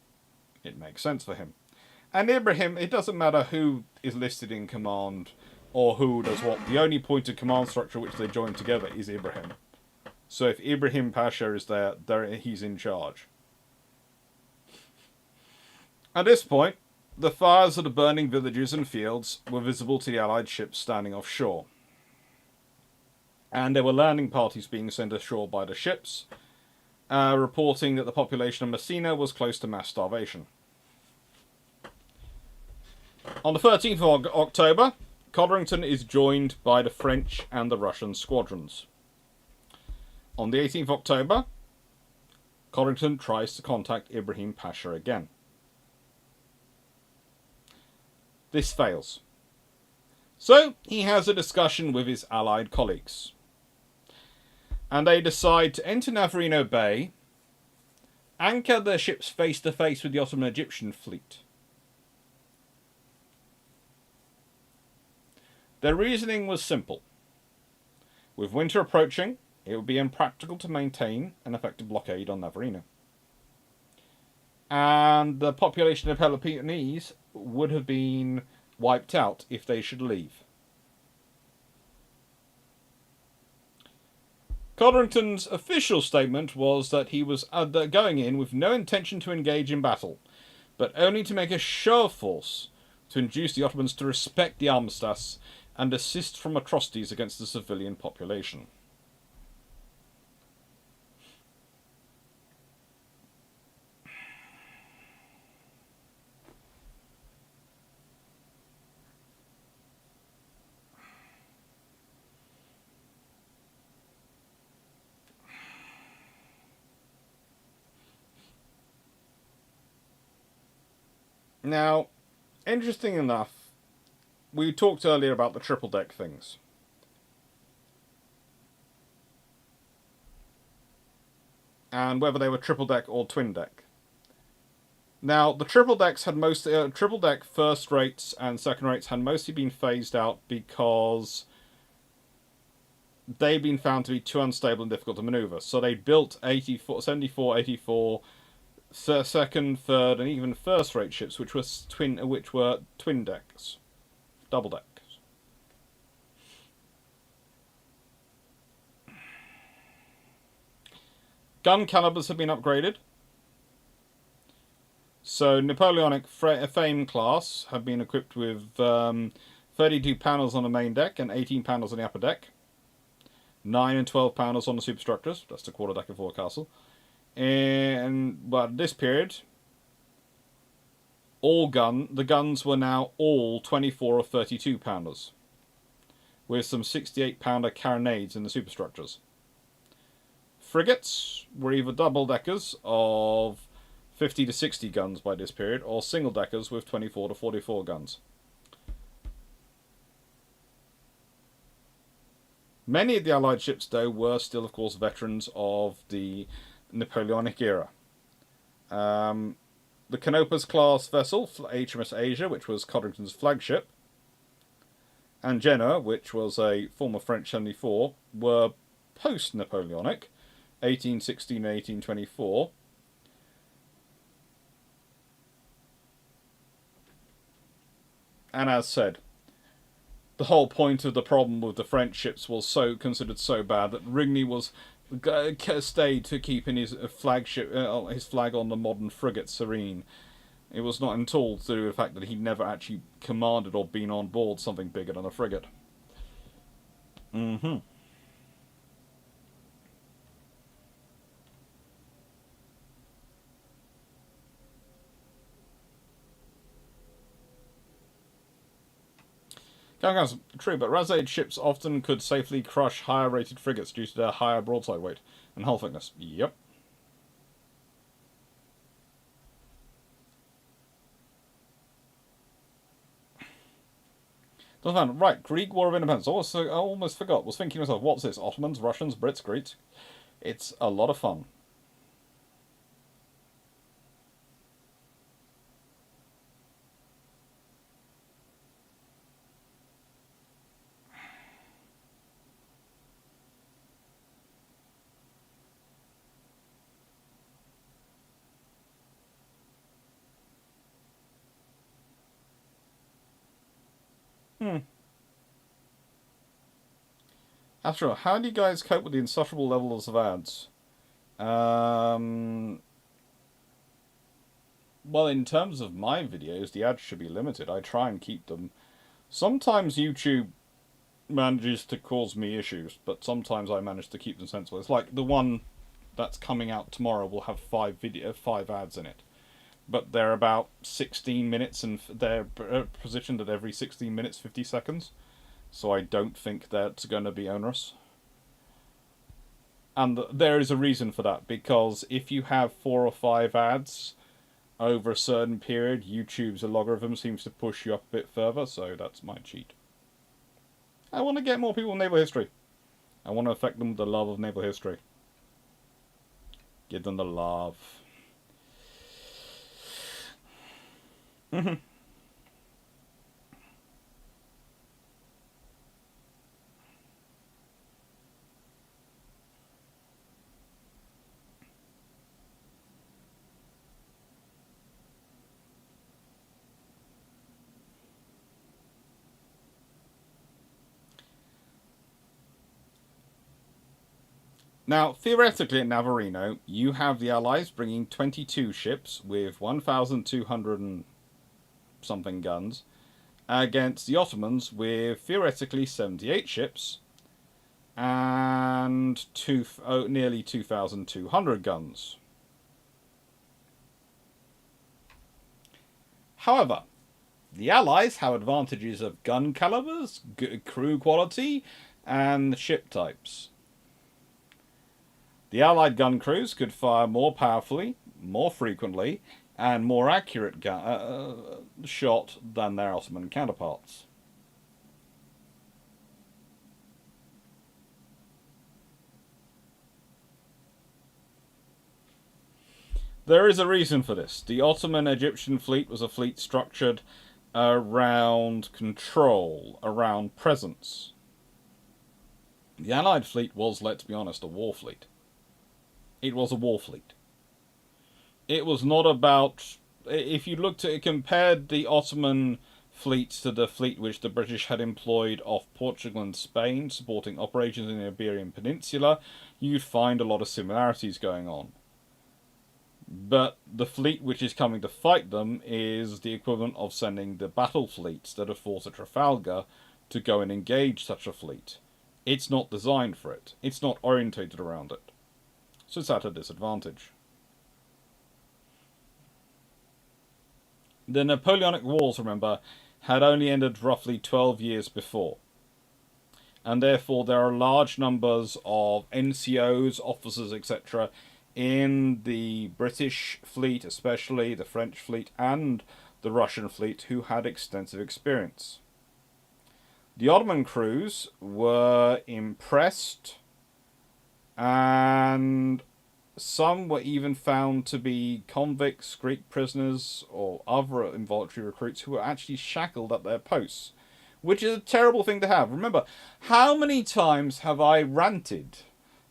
[SPEAKER 1] It makes sense for him. And Ibrahim, it doesn't matter who is listed in command or who does what. The only point of command structure which they join together is Ibrahim. So if Ibrahim Pasha is there, he's in charge. At this point, the fires of the burning villages and fields were visible to the Allied ships standing offshore. And there were landing parties being sent ashore by the ships, reporting that the population of Messina was close to mass starvation. On the 13th of October, Codrington is joined by the French and the Russian squadrons. On the 18th of October, Codrington tries to contact Ibrahim Pasha again. This fails. So he has a discussion with his Allied colleagues. And they decide to enter Navarino Bay, anchor their ships face to face with the Ottoman Egyptian fleet. Their reasoning was simple. With winter approaching, it would be impractical to maintain an effective blockade on Navarino. And the population of Peloponnese would have been wiped out if they should leave. Codrington's official statement was that he was going in with no intention to engage in battle, but only to make a show of force to induce the Ottomans to respect the armistice and assist from atrocities against the civilian population. Now, interesting enough, we talked earlier about the triple deck things. And whether they were triple deck or twin deck. Now, the triple decks had triple deck first rates and second rates had mostly been phased out because they'd been found to be too unstable and difficult to maneuver. So they built 74, 84, second, third, and even first rate ships, which were twin decks, double decks. Gun calibers have been upgraded. So Napoleonic Fame class have been equipped with 32 panels on the main deck and 18 panels on the upper deck. 9 and 12 panels on the superstructures. That's the quarter deck and forecastle. But this period, the guns were now all 24 or 32 pounders, with some 68 pounder carronades in the superstructures. Frigates were either double deckers of 50 to 60 guns by this period, or single deckers with 24 to 44 guns. Many of the Allied ships, though, were still, of course, veterans of the Napoleonic era. The Canopus class vessel, HMS Asia, which was Codrington's flagship, and Genoa, which was a former French 74, were post-Napoleonic, 1816 and 1824. And as said, the whole point of the problem with the French ships was considered so bad that Rigney stayed to keep in his flagship, his flag on the modern frigate Serene. It was not until to do with the fact that he'd never actually commanded or been on board something bigger than a frigate. True, but Ras-Age ships often could safely crush higher-rated frigates due to their higher broadside weight and hull thickness. Yep. Right, Greek War of Independence. I almost forgot. Was thinking to myself, what's this? Ottomans, Russians, Brits, Greeks? It's a lot of fun. After all, how do you guys cope with the insufferable levels of ads? Well, in terms of my videos, the ads should be limited. I try and keep them. Sometimes YouTube manages to cause me issues, but sometimes I manage to keep them sensible. It's like the one that's coming out tomorrow will have 5 ads in it, but they're about 16 minutes, and they're positioned at every 16 minutes, 50 seconds. So I don't think that's going to be onerous. And there is a reason for that, because if you have 4 or 5 ads over a certain period, YouTube's logarithm seems to push you up a bit further, so that's my cheat. I want to get more people in naval history. I want to affect them with the love of naval history. Give them the love. Now, theoretically at Navarino, you have the Allies bringing 22 ships with 1,200 and something guns, against the Ottomans with theoretically 78 ships and nearly 2,200 guns. However, the Allies have advantages of gun calibers, crew quality, and ship types. The Allied gun crews could fire more powerfully, more frequently, and more accurate shot than their Ottoman counterparts. There is a reason for this. The Ottoman-Egyptian fleet was a fleet structured around control, around presence. The Allied fleet was, let's be honest, a war fleet. It was a war fleet. It was not about... If you looked at it, compared the Ottoman fleets to the fleet which the British had employed off Portugal and Spain, supporting operations in the Iberian Peninsula, you'd find a lot of similarities going on. But the fleet which is coming to fight them is the equivalent of sending the battle fleets that have fought at Trafalgar to go and engage such a fleet. It's not designed for it. It's not orientated around it. So it's at a disadvantage. The Napoleonic Wars, remember, had only ended roughly 12 years before. And therefore there are large numbers of NCOs, officers, etc., in the British fleet, especially the French fleet and the Russian fleet, who had extensive experience. The Ottoman crews were impressed, and some were even found to be convicts, Greek prisoners, or other involuntary recruits who were actually shackled at their posts, which is a terrible thing to have. Remember, how many times have I ranted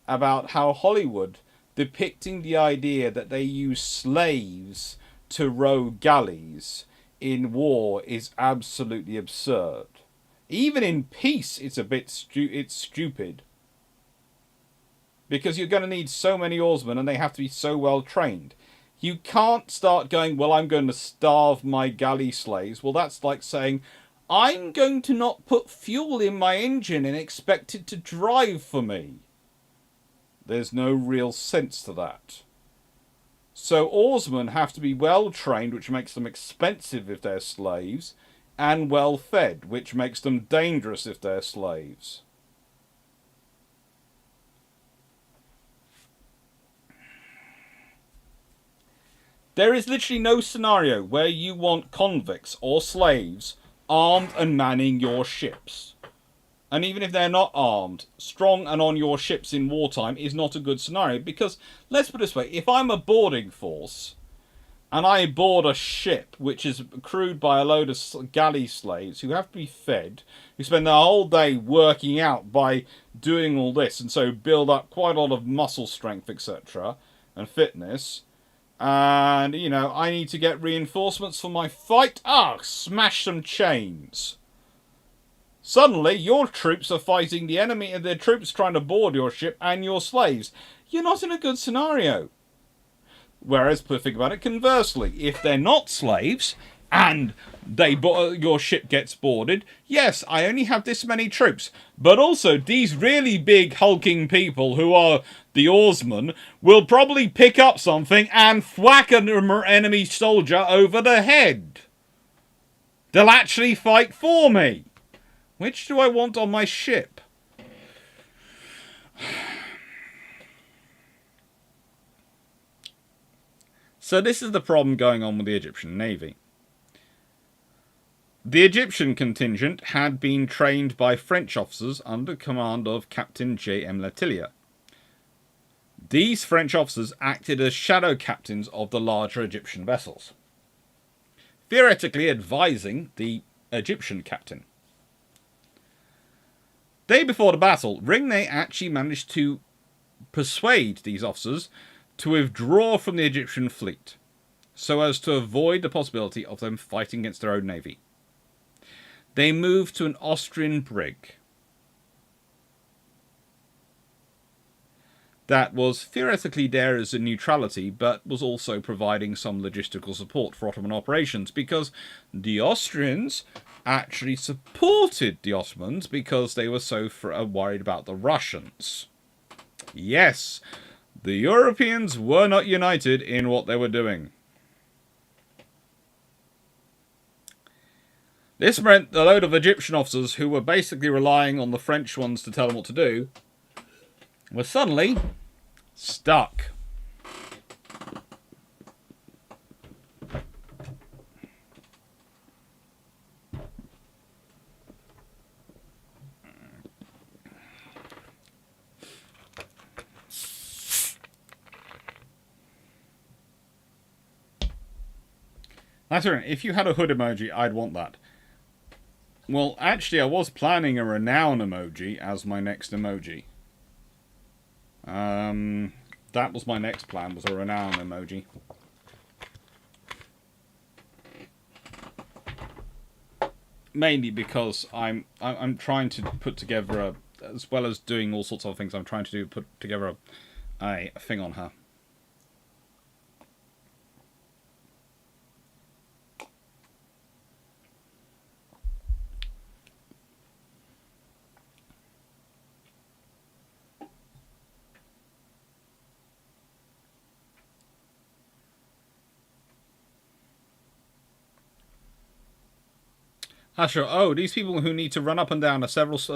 [SPEAKER 1] about how Hollywood depicting the idea that they use slaves to row galleys in war is absolutely absurd. Even in peace, it's a bit stupid. Because you're going to need so many oarsmen and they have to be so well trained. You can't start going, well, I'm going to starve my galley slaves. Well, that's like saying, I'm going to not put fuel in my engine and expect it to drive for me. There's no real sense to that. So oarsmen have to be well trained, which makes them expensive if they're slaves, and well fed, which makes them dangerous if they're slaves. There is literally no scenario where you want convicts or slaves armed and manning your ships. And even if they're not armed, strong and on your ships in wartime is not a good scenario. Because, let's put it this way, if I'm a boarding force and I board a ship which is crewed by a load of galley slaves who have to be fed, who spend their whole day working out by doing all this, and so build up quite a lot of muscle strength, etc., and fitness, and, you know, I need to get reinforcements for my fight, smash some chains. Suddenly, your troops are fighting the enemy, and their troops trying to board your ship and your slaves. You're not in a good scenario. Whereas, think about it conversely. If they're not slaves, and your ship gets boarded, yes, I only have this many troops. But also, these really big hulking people who are the oarsmen will probably pick up something and thwack an enemy soldier over the head. They'll actually fight for me. Which do I want on my ship? So this is the problem going on with the Egyptian Navy. The Egyptian contingent had been trained by French officers under command of Captain J.M. Letellier. These French officers acted as shadow captains of the larger Egyptian vessels, theoretically advising the Egyptian captain. Day before the battle, Ringney actually managed to persuade these officers to withdraw from the Egyptian fleet, so as to avoid the possibility of them fighting against their own navy. They moved to an Austrian brig that was theoretically there as a neutrality, but was also providing some logistical support for Ottoman operations, because the Austrians actually supported the Ottomans because they were so worried about the Russians. Yes, the Europeans were not united in what they were doing. This meant a load of Egyptian officers who were basically relying on the French ones to tell them what to do were suddenly stuck. That's right. If you had a hood emoji, I'd want that. Well, actually, I was planning a renown emoji as my next emoji. That was my next plan, was a renown emoji. Mainly because I'm trying to put together as well as doing all sorts of things, I'm trying to put together a thing on her. Sure. Oh, these people who need to run up and down the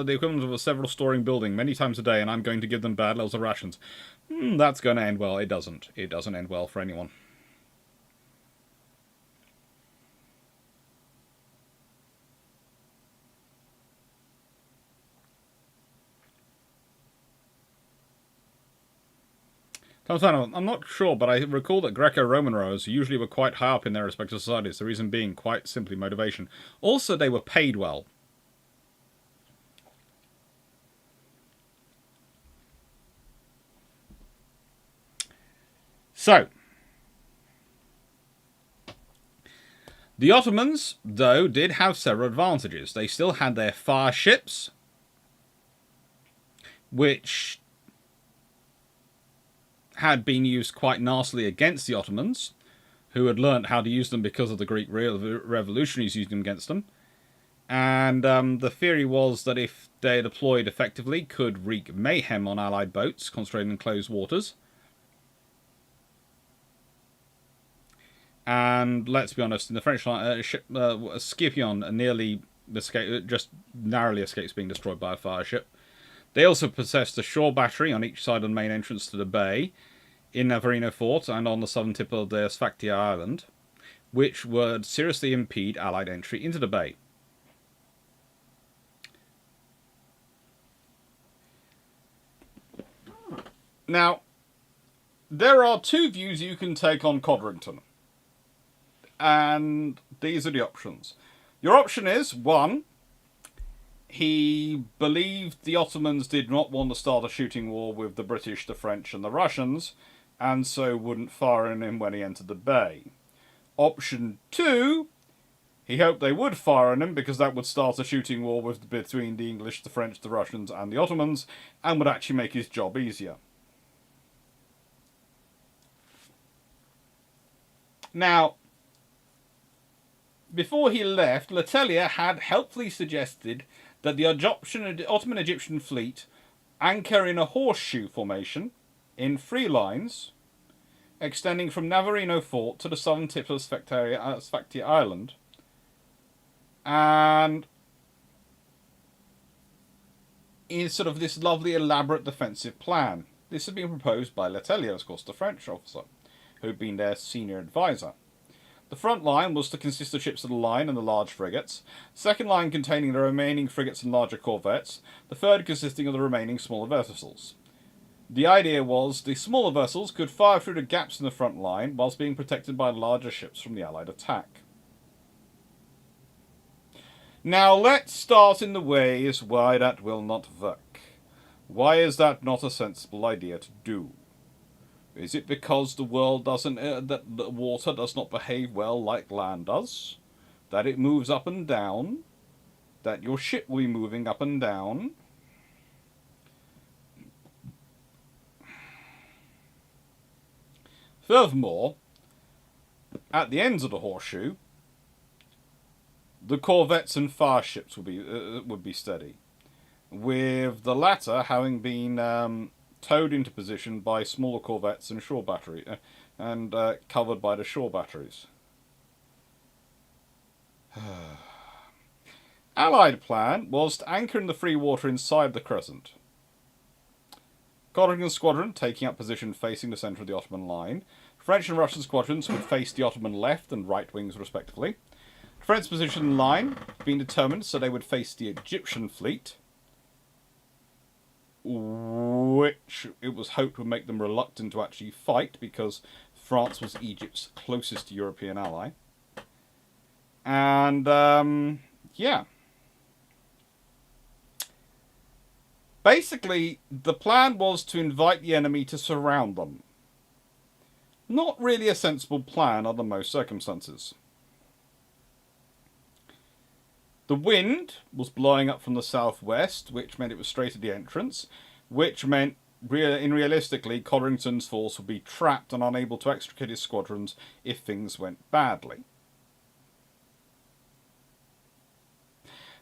[SPEAKER 1] equivalent of a several-story building many times a day, and I'm going to give them bad levels of rations. That's going to end well. It doesn't. It doesn't end well for anyone. I'm not sure, but I recall that Greco-Roman rowers usually were quite high up in their respective societies, the reason being quite simply motivation. Also, they were paid well. So, the Ottomans, though, did have several advantages. They still had their fire ships, which had been used quite nastily against the Ottomans, who had learnt how to use them because of the Greek revolutionaries using them against them. And the theory was that if they deployed effectively, could wreak mayhem on Allied boats concentrated in closed waters. And let's be honest, in the French line, Scipion just narrowly escapes being destroyed by a fire ship. They also possessed a shore battery on each side of the main entrance to the bay, in Navarino Fort and on the southern tip of the Sfactia Island, which would seriously impede Allied entry into the bay. Now, there are two views you can take on Codrington, and these are the options. Your option is, one, he believed the Ottomans did not want to start a shooting war with the British, the French, and the Russians, and so wouldn't fire on him when he entered the bay. Option 2, he hoped they would fire on him because that would start a shooting war between the English, the French, the Russians, and the Ottomans, and would actually make his job easier. Now, before he left, Letellier had helpfully suggested that the Ottoman Egyptian fleet anchor in a horseshoe formation in 3 lines, extending from Navarino Fort to the southern tip of Sfactia Island, and in sort of this lovely elaborate defensive plan. This had been proposed by Letellier, of course, the French officer, who had been their senior advisor. The front line was to consist of ships of the line and the large frigates, the second line containing the remaining frigates and larger corvettes, the third consisting of the remaining smaller vessels. The idea was the smaller vessels could fire through the gaps in the front line whilst being protected by larger ships from the Allied attack. Now let's start in the ways why that will not work. Why is that not a sensible idea to do? Is it because the world that the water does not behave well like land does? That it moves up and down? That your ship will be moving up and down? Furthermore, at the ends of the horseshoe, the corvettes and fire ships would be steady, with the latter having been towed into position by smaller corvettes and shore battery and covered by the shore batteries. Allied plan was to anchor in the free water inside the crescent. Codrington's squadron taking up position facing the centre of the Ottoman line. French and Russian squadrons would face the Ottoman left and right wings respectively. French position line being determined so they would face the Egyptian fleet, which it was hoped would make them reluctant to actually fight because France was Egypt's closest European ally. And, yeah. Basically, the plan was to invite the enemy to surround them. Not really a sensible plan under most circumstances. The wind was blowing up from the southwest, which meant it was straight at the entrance, which meant, realistically, Codrington's force would be trapped and unable to extricate his squadrons if things went badly.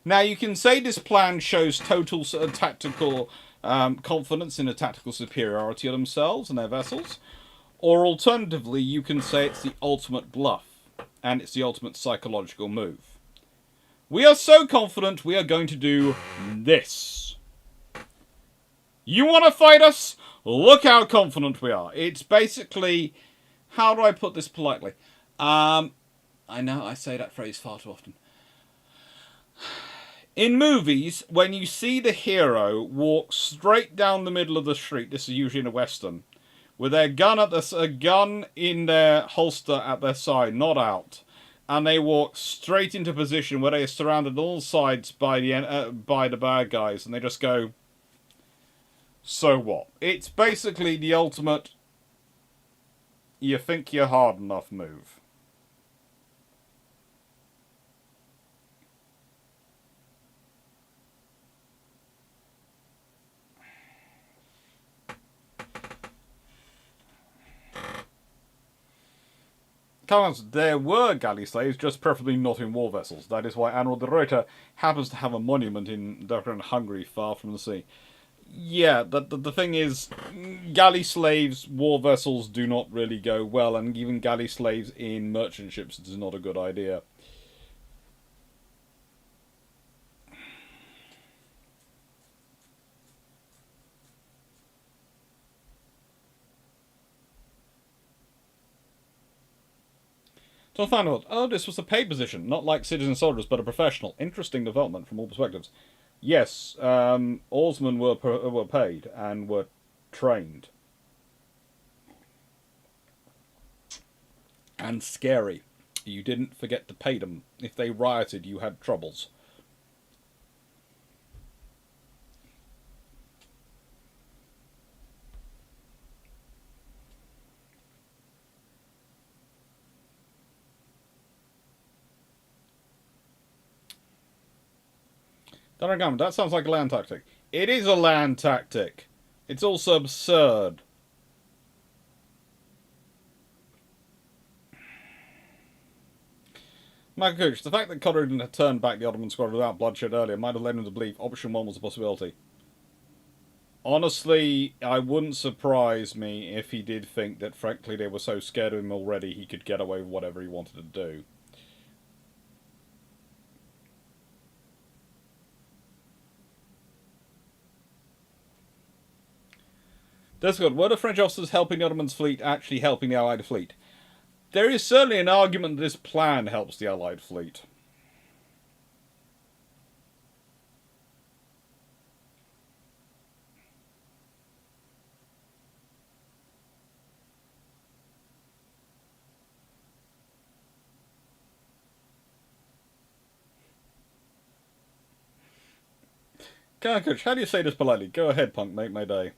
[SPEAKER 1] Now, you can say this plan shows total tactical confidence in a tactical superiority of themselves and their vessels, or alternatively, you can say it's the ultimate bluff, and it's the ultimate psychological move. We are so confident we are going to do this. You want to fight us? Look how confident we are. It's basically, how do I put this politely? I know I say that phrase far too often. In movies, when you see the hero walk straight down the middle of the street, this is usually in a western, with their gun in their holster at their side, not out, and they walk straight into position where they are surrounded on all sides by the bad guys, and they just go, so what? It's basically the ultimate, you think you're hard enough move. There were galley slaves, just preferably not in war vessels. That is why Admiral de Ruyter happens to have a monument in Hungary, far from the sea. Yeah, the thing is, galley slaves, war vessels do not really go well, and even galley slaves in merchant ships is not a good idea. So final thought. Oh, this was a paid position, not like citizen soldiers, but a professional. Interesting development from all perspectives. Yes, oarsmen were paid and were trained. And scary. You didn't forget to pay them. If they rioted, you had troubles. That sounds like a land tactic. It is a land tactic. It's also absurd. Michael Cooch, the fact that Codrington had turned back the Ottoman squadron without bloodshed earlier might have led him to believe option 1 was a possibility. Honestly, I wouldn't surprise me if he did think that, frankly, they were so scared of him already he could get away with whatever he wanted to do. That's good. Were the French officers helping the Ottoman fleet actually helping the Allied fleet? There is certainly an argument that this plan helps the Allied fleet. Coach, how do you say this politely? Go ahead, punk, make my day.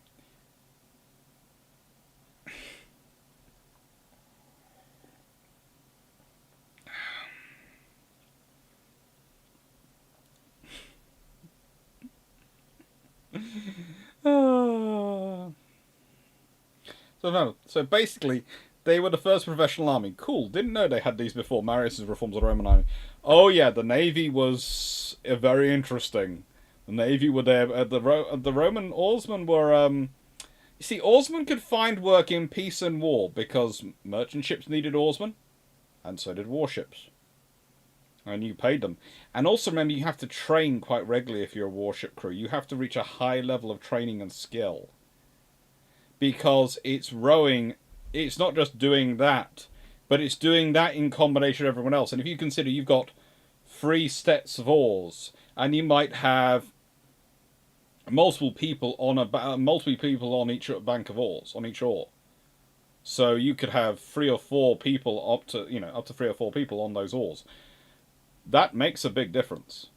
[SPEAKER 1] So basically, They were the first professional army. Cool. Didn't know they had these before. Marius's reforms of the Roman army. Oh yeah, the navy was very interesting. The navy were there. The Roman oarsmen were. You see, oarsmen could find work in peace and war because merchant ships needed oarsmen, and so did warships. And you paid them. And also remember, you have to train quite regularly if you're a warship crew. You have to reach a high level of training and skill. Because it's rowing, it's not just doing that, but it's doing that in combination with everyone else. And if you consider you've got 3 sets of oars, and you might have multiple people on each bank of oars, on each oar. So you could have 3 or 4 people up to 3 or 4 people on those oars. That makes a big difference.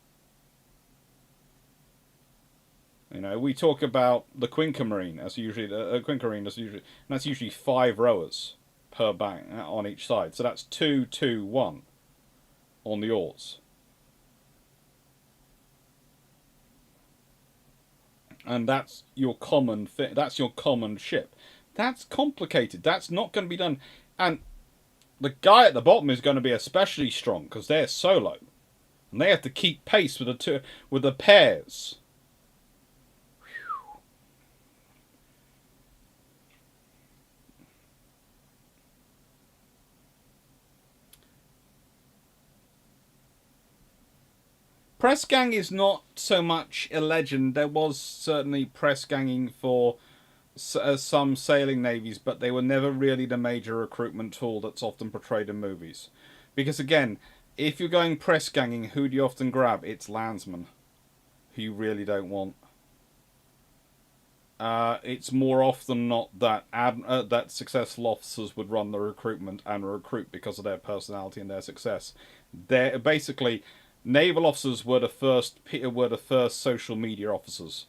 [SPEAKER 1] You know, we talk about the quinquerine as usually, and that's usually 5 rowers per bank on each side. So that's 2, 2, 1 on the oars. And that's your common that's your common ship. That's complicated. That's not going to be done. And the guy at the bottom is going to be especially strong because they're solo, and they have to keep pace with the pairs. Press gang is not so much a legend. There was certainly press ganging for some sailing navies, but they were never really the major recruitment tool that's often portrayed in movies. Because again, if you're going press ganging, who do you often grab? It's landsmen, who you really don't want. It's more often not that that successful officers would run the recruitment and recruit because of their personality and their success. They're basically, naval officers were the first social media officers.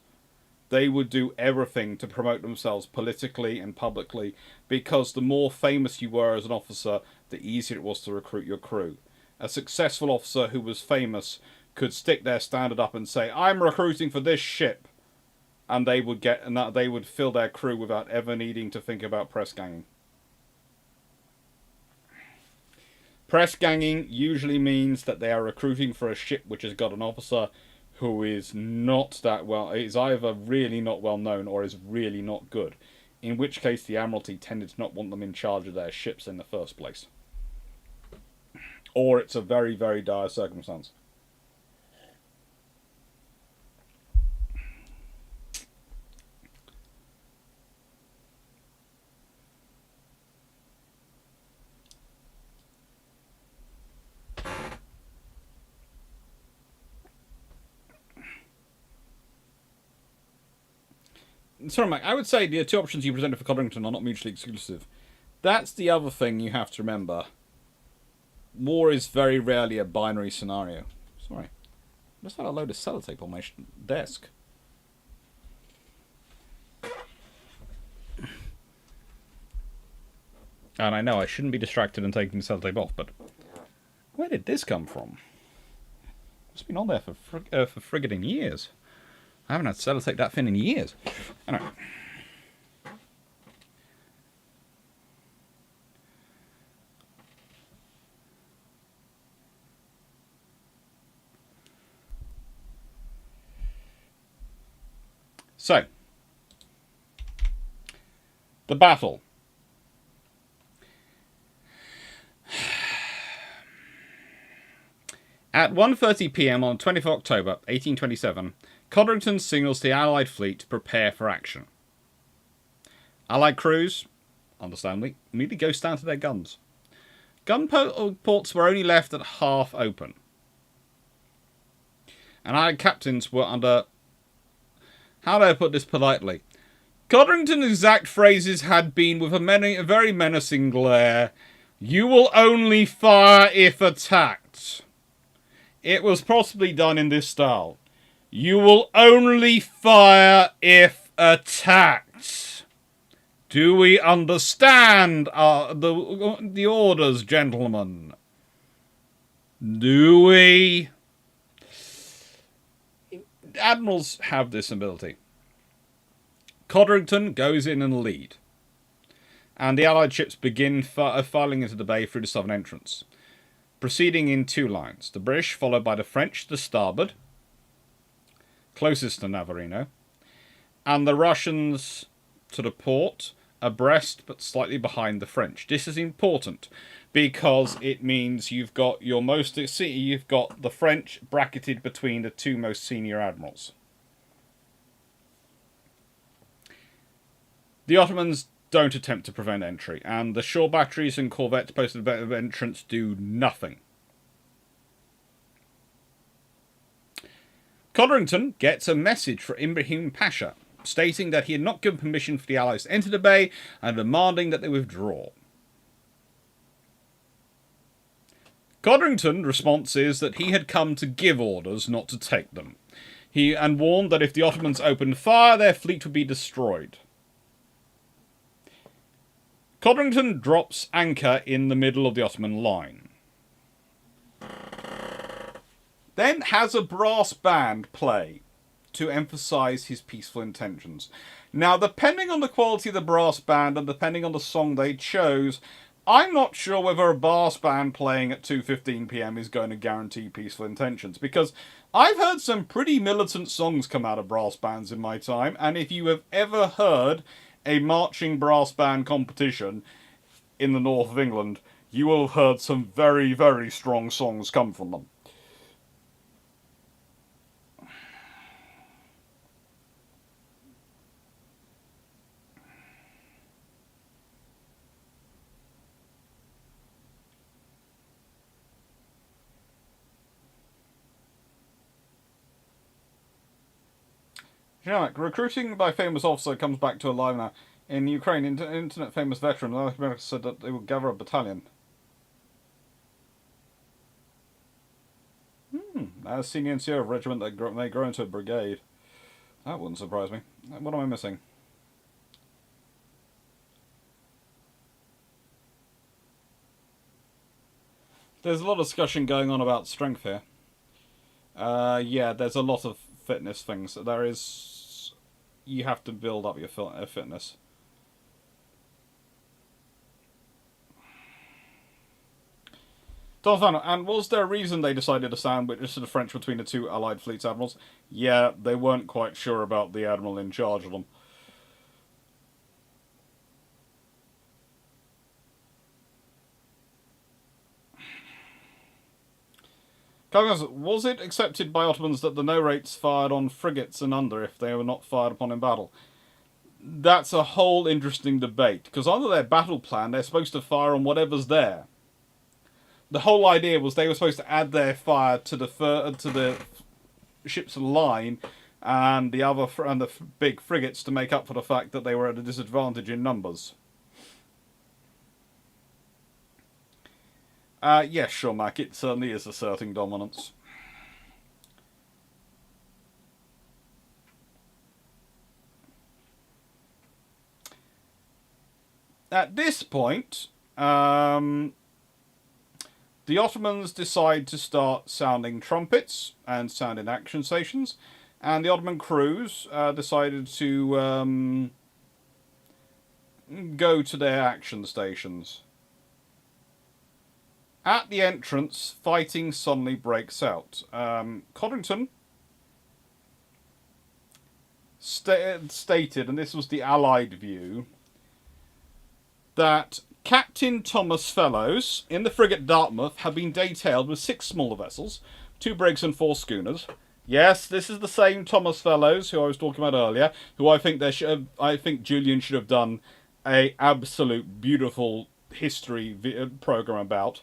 [SPEAKER 1] They would do everything to promote themselves politically and publicly, because the more famous you were as an officer, the easier it was to recruit your crew. A successful officer who was famous could stick their standard up and say, "I'm recruiting for this ship," and they would fill their crew without ever needing to think about press ganging. Press ganging usually means that they are recruiting for a ship which has got an officer who is not that well, is either really not well known or is really not good, in which case the Admiralty tended to not want them in charge of their ships in the first place. Or it's a very, very dire circumstance. Sorry, Mike, I would say the 2 options you presented for Codrington are not mutually exclusive. That's the other thing you have to remember. War is very rarely a binary scenario. Sorry. I just had a load of sellotape on my desk. And I know I shouldn't be distracted and taking the sellotape off, but where did this come from? It's been on there for friggin' years. I haven't had sellotape that thin in years. Anyway. So, the battle. At 1:30 p.m. on 20th October 1827, Codrington signals the Allied fleet to prepare for action. Allied crews, understandably, immediately go stand to their guns. Gun ports were only left at half open. And Allied captains were under... How do I put this politely? Codrington's exact phrases had been, with a very menacing glare, "You will only fire if attacked." It was possibly done in this style. "You will only fire if attacked." Do we understand the orders, gentlemen? Do we? Admirals have this ability. Codrington goes in and lead. and the Allied ships begin filing into the bay through the southern entrance, proceeding in two lines. The British, followed by the French to the starboard, closest to Navarino, and the Russians to the port, abreast but slightly behind the French. This is important because it means you've got the French bracketed between the two most senior admirals. The Ottomans don't attempt to prevent entry, and the shore batteries and corvettes posted at the entrance do nothing. Codrington gets a message for Ibrahim Pasha, stating that he had not given permission for the Allies to enter the bay and demanding that they withdraw. Codrington's response is that he had come to give orders, not to take them. He warned that if the Ottomans opened fire, their fleet would be destroyed. Codrington drops anchor in the middle of the Ottoman line. Then has a brass band play to emphasise his peaceful intentions. Now, depending on the quality of the brass band and depending on the song they chose, I'm not sure whether a brass band playing at 2:15 p.m. is going to guarantee peaceful intentions, because I've heard some pretty militant songs come out of brass bands in my time, and if you have ever heard a marching brass band competition in the north of England, you will have heard some very, very strong songs come from them. Janek, recruiting by famous officer comes back to alive now. In Ukraine, internet famous veteran America said that they would gather a battalion. As senior NCO of a regiment that may grow into a brigade. That wouldn't surprise me. What am I missing? There's a lot of discussion going on about strength here. Yeah, there's a lot of fitness things. There is... You have to build up your fitness. And was there a reason they decided to sandwich the French between the two Allied fleet's admirals? Yeah, they weren't quite sure about the admiral in charge of them. Was it accepted by Ottomans that the no rates fired on frigates and under if they were not fired upon in battle? That's a whole interesting debate, because under their battle plan they're supposed to fire on whatever's there. The whole idea was they were supposed to add their fire to the ship's line and the big frigates to make up for the fact that they were at a disadvantage in numbers. Yes, sure, Mac. It certainly is asserting dominance. At this point, the Ottomans decide to start sounding trumpets and sounding action stations, and the Ottoman crews decided to go to their action stations. At the entrance, fighting suddenly breaks out. Codrington stated, and this was the Allied view, that Captain Thomas Fellows in the frigate Dartmouth had been detailed with 6 smaller vessels, 2 brigs and 4 schooners. Yes, this is the same Thomas Fellows who I was talking about earlier, who I think Julian should have done a absolute beautiful history program about.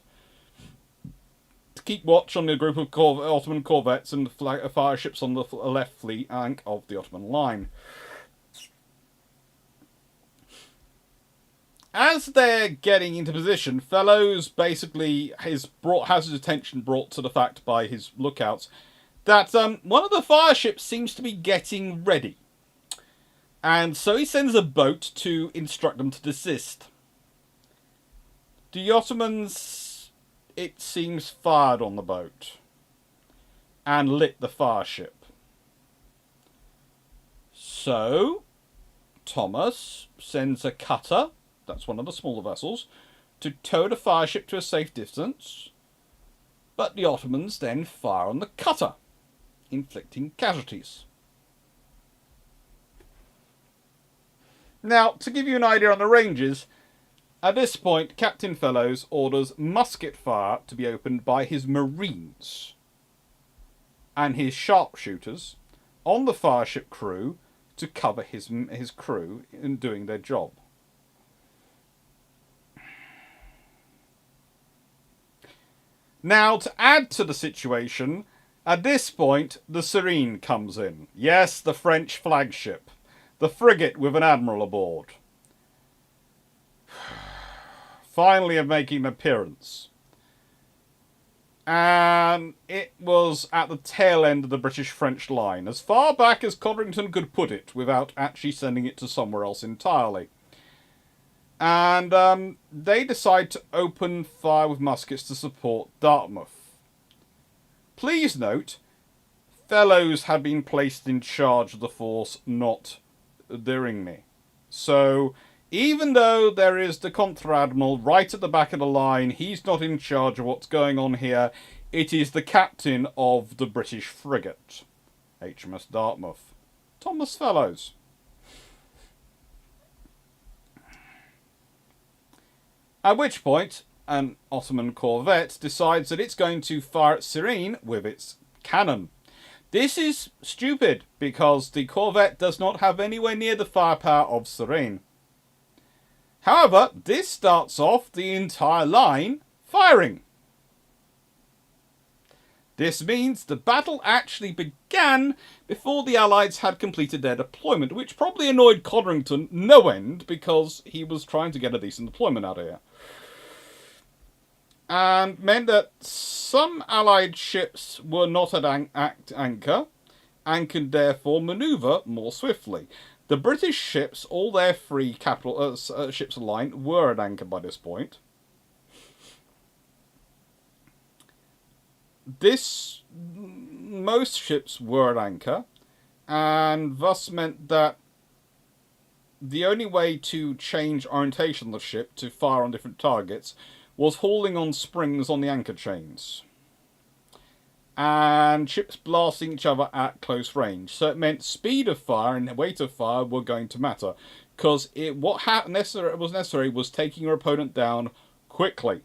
[SPEAKER 1] To keep watch on the group of Ottoman corvettes and fire ships on the left flank of the Ottoman line. As they're getting into position, Fellows basically has his attention brought to the fact by his lookouts that one of the fire ships seems to be getting ready. And so he sends a boat to instruct them to desist. The Ottomans, it seems, fired on the boat and lit the fire ship. So Thomas sends a cutter that's one of the smaller vessels, to tow the fireship to a safe distance, but the Ottomans then fire on the cutter, inflicting casualties. Now, to give you an idea on the ranges, at this point, Captain Fellows orders musket fire to be opened by his Marines and his sharpshooters on the fireship crew to cover his crew in doing their job. Now, to add to the situation, at this point, the Serene comes in. Yes, the French flagship. The frigate with an admiral aboard. Finally making an appearance. And it was at the tail end of the British-French line, as far back as Codrington could put it, without actually sending it to somewhere else entirely. And they decide to open fire with muskets to support Dartmouth. Please note, Fellows had been placed in charge of the force, not Dirigny. So, even though there is the Contra-Admiral right at the back of the line, he's not in charge of what's going on here. It is the captain of the British frigate, HMS Dartmouth, Thomas Fellows. At which point, an Ottoman corvette decides that it's going to fire at Serene with its cannon. This is stupid, because the corvette does not have anywhere near the firepower of Serene. However, this starts off the entire line firing. This means the battle actually began before the Allies had completed their deployment, which probably annoyed Codrington no end, because he was trying to get a decent deployment out of here. And meant that some Allied ships were not at anchor and could therefore manoeuvre more swiftly. The British ships, all their three capital ships of the line, were at anchor by this point. Most ships were at anchor, and thus meant that the only way to change orientation of the ship to fire on different targets was hauling on springs on the anchor chains. And ships blasting each other at close range. So it meant speed of fire and weight of fire were going to matter. Because what was necessary was taking your opponent down quickly.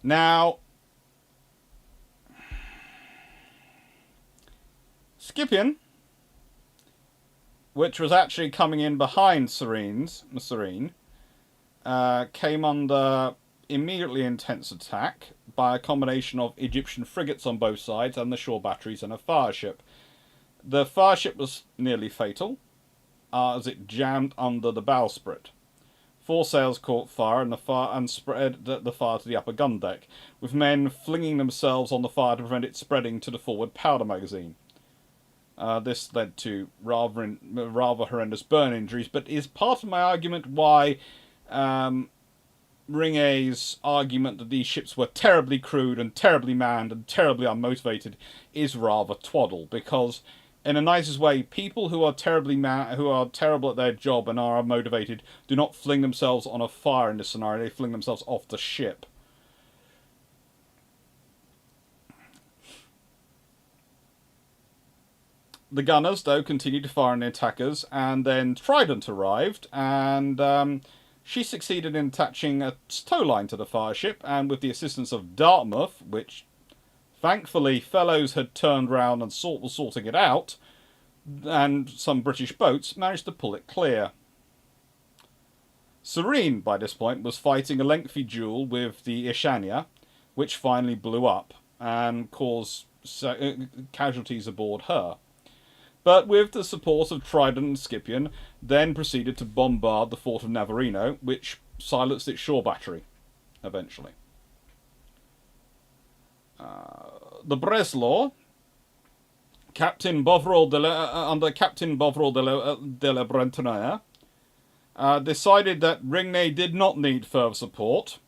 [SPEAKER 1] Now, Scipio, which was actually coming in behind Serene, came under immediately intense attack by a combination of Egyptian frigates on both sides and the shore batteries and a fireship. The fireship was nearly fatal, as it jammed under the bowsprit. 4 sails caught fire and spread the fire to the upper gun deck, with men flinging themselves on the fire to prevent it spreading to the forward powder magazine. This led to rather horrendous burn injuries, but is part of my argument why Ringet's argument that these ships were terribly crewed and terribly manned and terribly unmotivated is rather twaddle, because in the nicest way, people who are terrible at their job and are unmotivated do not fling themselves on a fire in this scenario, they fling themselves off the ship. The gunners, though, continued to fire on the attackers, and then Trident arrived, and she succeeded in attaching a tow line to the fireship, and with the assistance of Dartmouth, which thankfully Fellows had turned round and was sorting it out, and some British boats, managed to pull it clear. Serene, by this point, was fighting a lengthy duel with the Ishania, which finally blew up and caused casualties aboard her. But with the support of Trident and Scipio, then proceeded to bombard the fort of Navarino, which silenced its shore battery, eventually. The Breslau, Captain Bovril under Captain Bovril de la Bretonnière, decided that Ringnet did not need further support,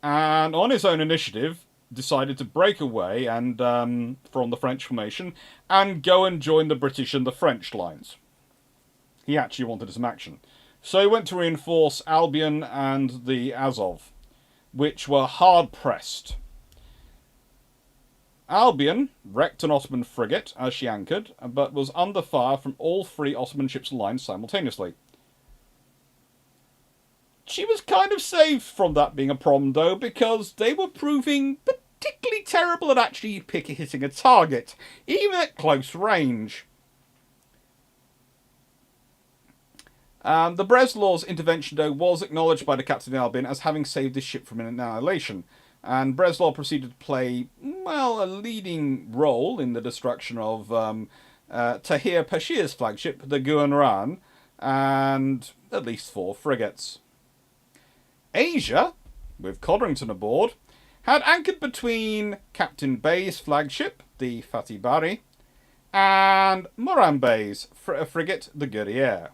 [SPEAKER 1] and on his own initiative, decided to break away and from the French formation and go and join the British and the French lines. He actually wanted some action. So he went to reinforce Albion and the Azov, which were hard pressed. Albion wrecked an Ottoman frigate as she anchored, but was under fire from all three Ottoman ships' lines simultaneously. She was kind of saved from that being a problem, though, because they were proving particularly terrible at actually hitting a target, even at close range. The Breslau's intervention, though, was acknowledged by the captain of Albion as having saved his ship from annihilation, and Breslau proceeded to play, well, a leading role in the destruction of Tahir Pasha's flagship, the Guanran, and at least 4 frigates. Asia, with Codrington aboard, had anchored between Captain Bay's flagship, the Fatih Bari, and Moran Bay's frigate, the Guerriere.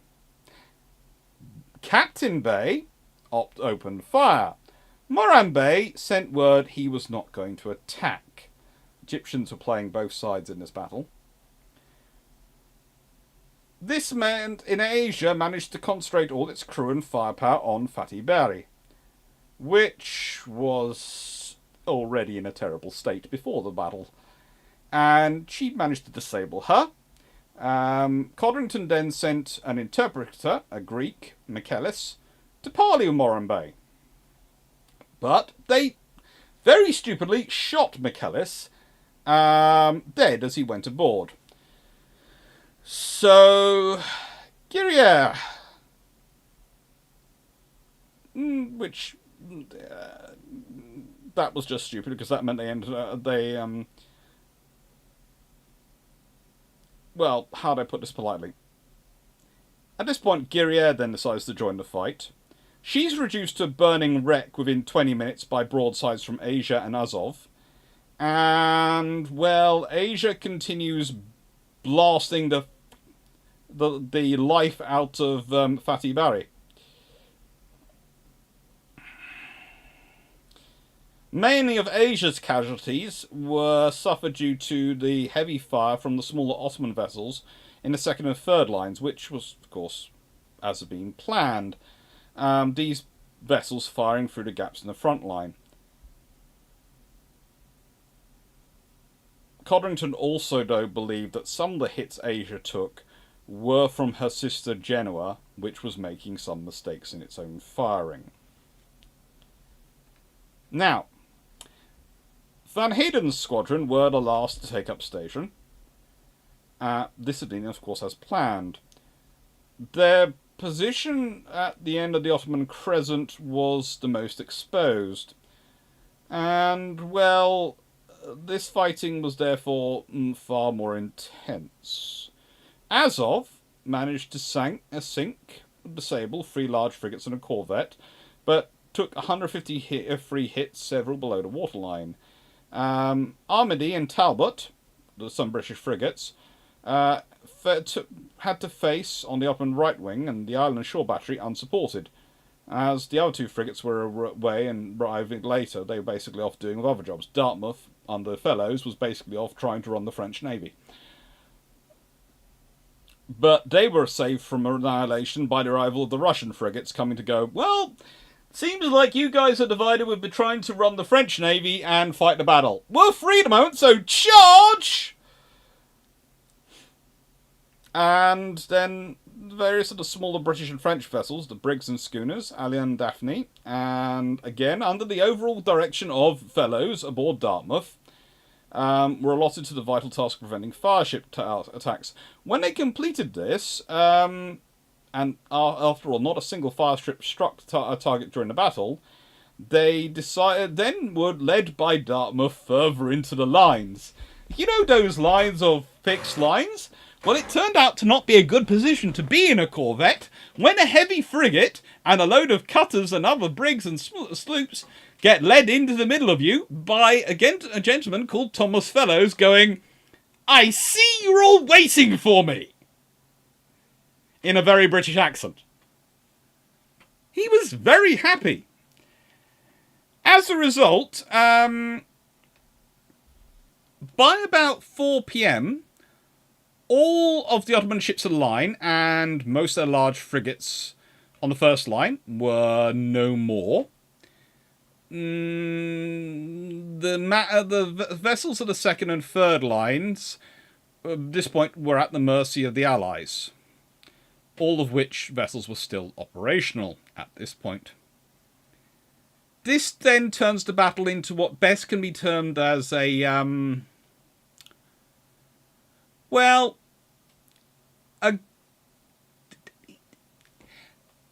[SPEAKER 1] Captain Bay opened fire. Moran Bay sent word he was not going to attack. Egyptians were playing both sides in this battle. This meant in Asia managed to concentrate all its crew and firepower on Fatih Bari, which was already in a terrible state before the battle, and she managed to disable her. Codrington then sent an interpreter, a Greek, Michaelis, to parley with Moran Bay. But they very stupidly shot Michaelis dead as he went aboard. So, Guerriere, which that was just stupid because that meant well, how do I put this politely? At this point, Guerriere then decides to join the fight. She's reduced to burning wreck within 20 minutes by broadsides from Asia and Azov. And, well, Asia continues blasting the life out of Fatih Bari. Many of Asia's casualties were suffered due to the heavy fire from the smaller Ottoman vessels in the second and third lines, which was, of course, as had been planned. These vessels firing through the gaps in the front line. Codrington also, though, believed that some of the hits Asia took were from her sister Genoa, which was making some mistakes in its own firing. Now, Van Hayden's squadron were the last to take up station. This had been, of course, as planned. Their position at the end of the Ottoman crescent was the most exposed. And, well, this fighting was therefore far more intense. Azov managed to sink, disable 3 large frigates and a corvette, but took 150 free hits, several below the waterline. Armady and Talbot, some British frigates, had to face on the Ottoman right wing and the island shore battery unsupported. As the other 2 frigates were away and arriving later, they were basically off doing other jobs. Dartmouth, under Fellows, was basically off trying to run the French Navy. But they were saved from annihilation by the arrival of the Russian frigates coming to go, well, seems like you guys are divided with trying to run the French Navy and fight the battle. We're free at the moment, so charge! And then various of the smaller British and French vessels, the brigs and schooners, Alien and Daphne, and again, under the overall direction of Fellows aboard Dartmouth, were allotted to the vital task of preventing fireship attacks. When they completed this, and after all, not a single fireship struck a target during the battle, they decided then were led by Dartmouth further into the lines. You know those lines of fixed lines? Well, it turned out to not be a good position to be in a corvette when a heavy frigate and a load of cutters and other brigs and sloops get led into the middle of you by, again, a gentleman called Thomas Fellows going, "I see you're all waiting for me," in a very British accent. He was very happy. As a result, By about 4 p.m., all of the Ottoman ships of the line and most of their large frigates on the first line were no more. The vessels of the second and third lines at this point were at the mercy of the Allies, all of which vessels were still operational at this point. This then turns the battle into what best can be termed as a,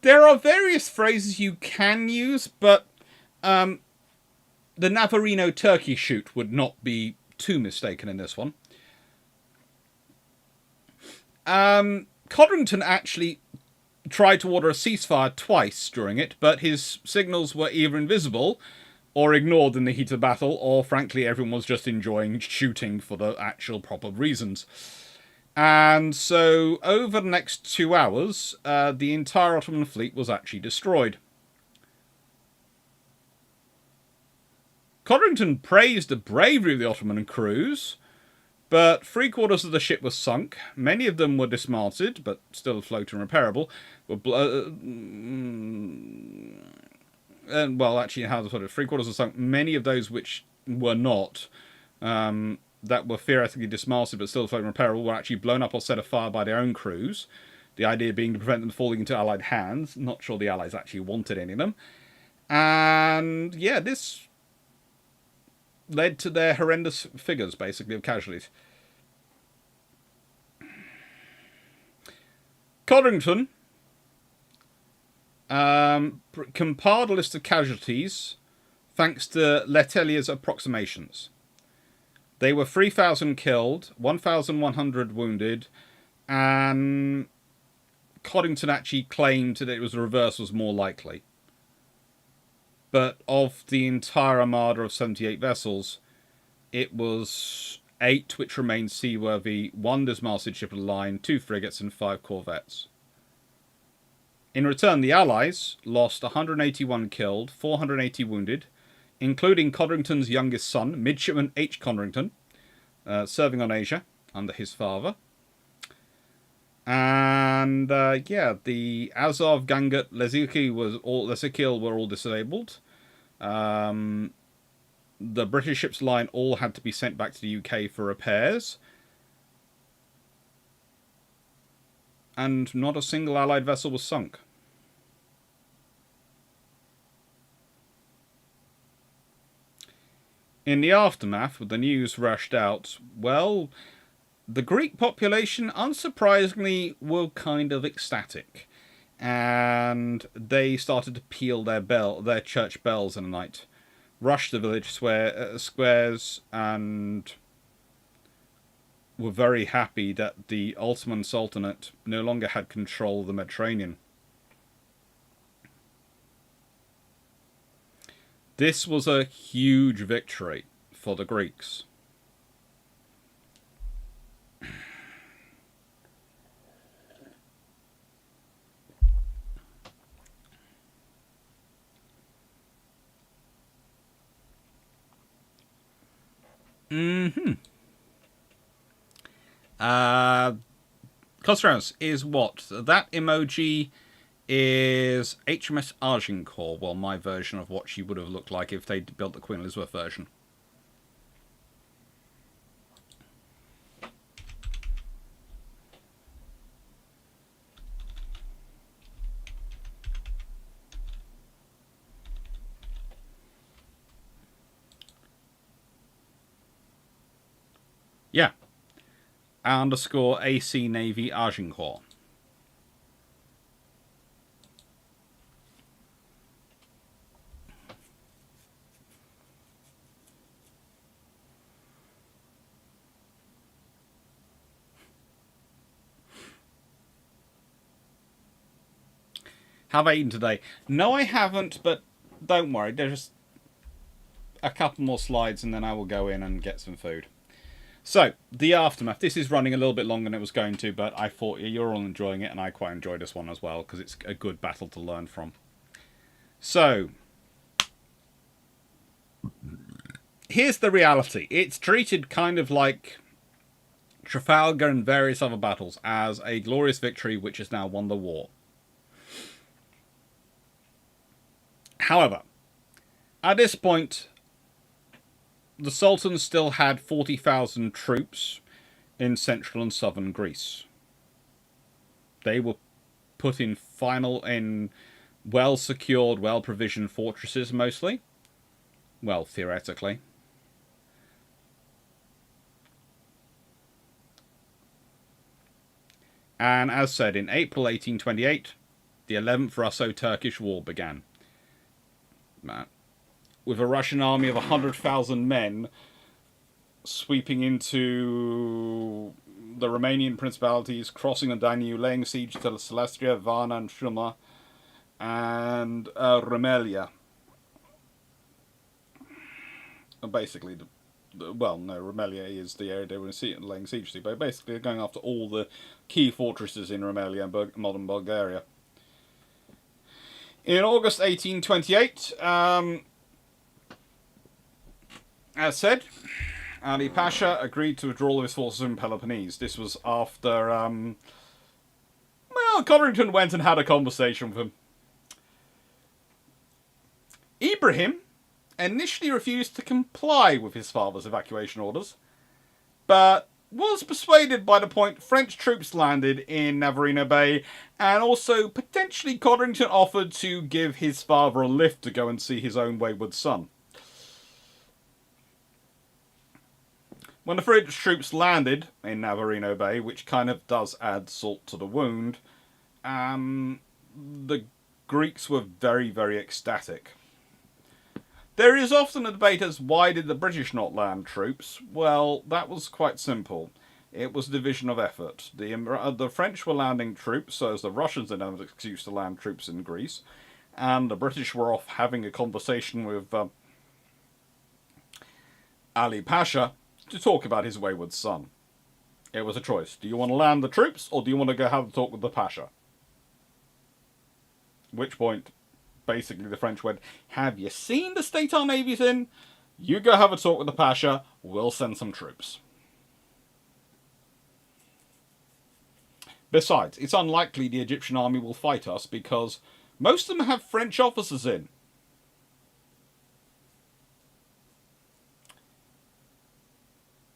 [SPEAKER 1] there are various phrases you can use, but the Navarino turkey shoot would not be too mistaken in this one. Codrington actually tried to order a ceasefire twice during it, but his signals were either invisible or ignored in the heat of battle, or frankly everyone was just enjoying shooting for the actual proper reasons. And so over the next 2 hours, the entire Ottoman fleet was actually destroyed. Codrington praised the bravery of the Ottoman crews, but 3/4 of the ship was sunk. Many of them were dismounted, but still afloat and repairable. Well, actually, how to put it, 3/4 were sunk. Many of those which were not, that were theoretically dismasted but still afloat and repairable, were actually blown up or set afire by their own crews. The idea being to prevent them falling into Allied hands. Not sure the Allies actually wanted any of them. And yeah, this led to their horrendous figures, basically, of casualties. Codrington compiled a list of casualties thanks to Letellier's approximations. They were 3,000 killed, 1,100 wounded, and Codrington actually claimed that it was the reverse was more likely. But of the entire armada of 78 vessels, it was 8 which remained seaworthy, 1 dismasted ship of the line, 2 frigates, and 5 corvettes. In return, the Allies lost 181 killed, 480 wounded, including Codrington's youngest son, Midshipman H. Codrington, serving on Asia under his father. And the Azov, Gangat, Lesikil were all disabled. The British ships line all had to be sent back to the UK for repairs. And not a single Allied vessel was sunk. In the aftermath, with the news rushed out, well, the Greek population, unsurprisingly, were kind of ecstatic. And they started to peal their church bells in the night, rushed the village squares, and were very happy that the Ottoman Sultanate no longer had control of the Mediterranean. This was a huge victory for the Greeks. Cosmos is what? That emoji is HMS Agincourt. Well, my version of what she would have looked like if they'd built the Queen Elizabeth version. Yeah. _ AC Navy Agincourt. Have I eaten today? No, I haven't, but don't worry. There's just a couple more slides and then I will go in and get some food. So, the aftermath. This is running a little bit longer than it was going to, but I thought you're all enjoying it, and I quite enjoyed this one as well, because it's a good battle to learn from. So, here's the reality. It's treated kind of like Trafalgar and various other battles as a glorious victory which has now won the war. However, at this point, the Sultan still had 40,000 troops in central and southern Greece. They were put in well-secured, well-provisioned fortresses mostly. Well, theoretically. And as said, in April 1828, the 11th Russo-Turkish War began. With a Russian army of 100,000 men sweeping into the Romanian principalities, crossing the Danube, laying siege to Celestria, Varna, and Shuma, and Rumelia. Basically, Rumelia is the area they were laying siege to, but basically they're going after all the key fortresses in Rumelia and modern Bulgaria. In August 1828, as said, Ali Pasha agreed to withdraw his forces from Peloponnese. This was after, Codrington went and had a conversation with him. Ibrahim initially refused to comply with his father's evacuation orders, but was persuaded by the point French troops landed in Navarino Bay, and also potentially Codrington offered to give his father a lift to go and see his own wayward son. When the French troops landed in Navarino Bay, which kind of does add salt to the wound, the Greeks were very, very ecstatic. There is often a debate as why did the British not land troops? Well, that was quite simple. It was division of effort. The French were landing troops, so as the Russians didn't have an excuse to land troops in Greece, and the British were off having a conversation with Ali Pasha to talk about his wayward son. It was a choice. Do you want to land the troops, or do you want to go have a talk with the Pasha? At which point, basically the French went, have you seen the state our navy's in? You go have a talk with the Pasha, we'll send some troops. Besides, it's unlikely the Egyptian army will fight us because most of them have French officers in.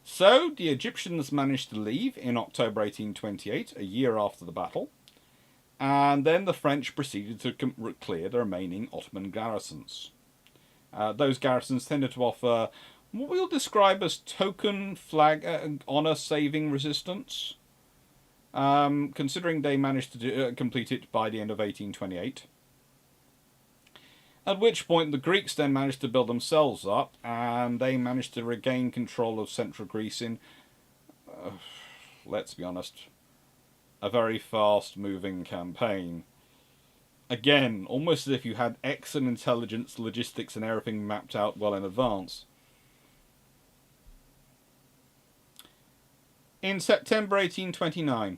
[SPEAKER 1] So, the Egyptians managed to leave in October 1828, a year after the battle, and then the French proceeded to clear the remaining Ottoman garrisons. Those garrisons tended to offer what we'll describe as token flag honour-saving resistance, considering they managed to complete it by the end of 1828. At which point the Greeks then managed to build themselves up, and they managed to regain control of central Greece in, let's be honest, a very fast-moving campaign. Again, almost as if you had excellent intelligence, logistics, and everything mapped out well in advance. In September 1829,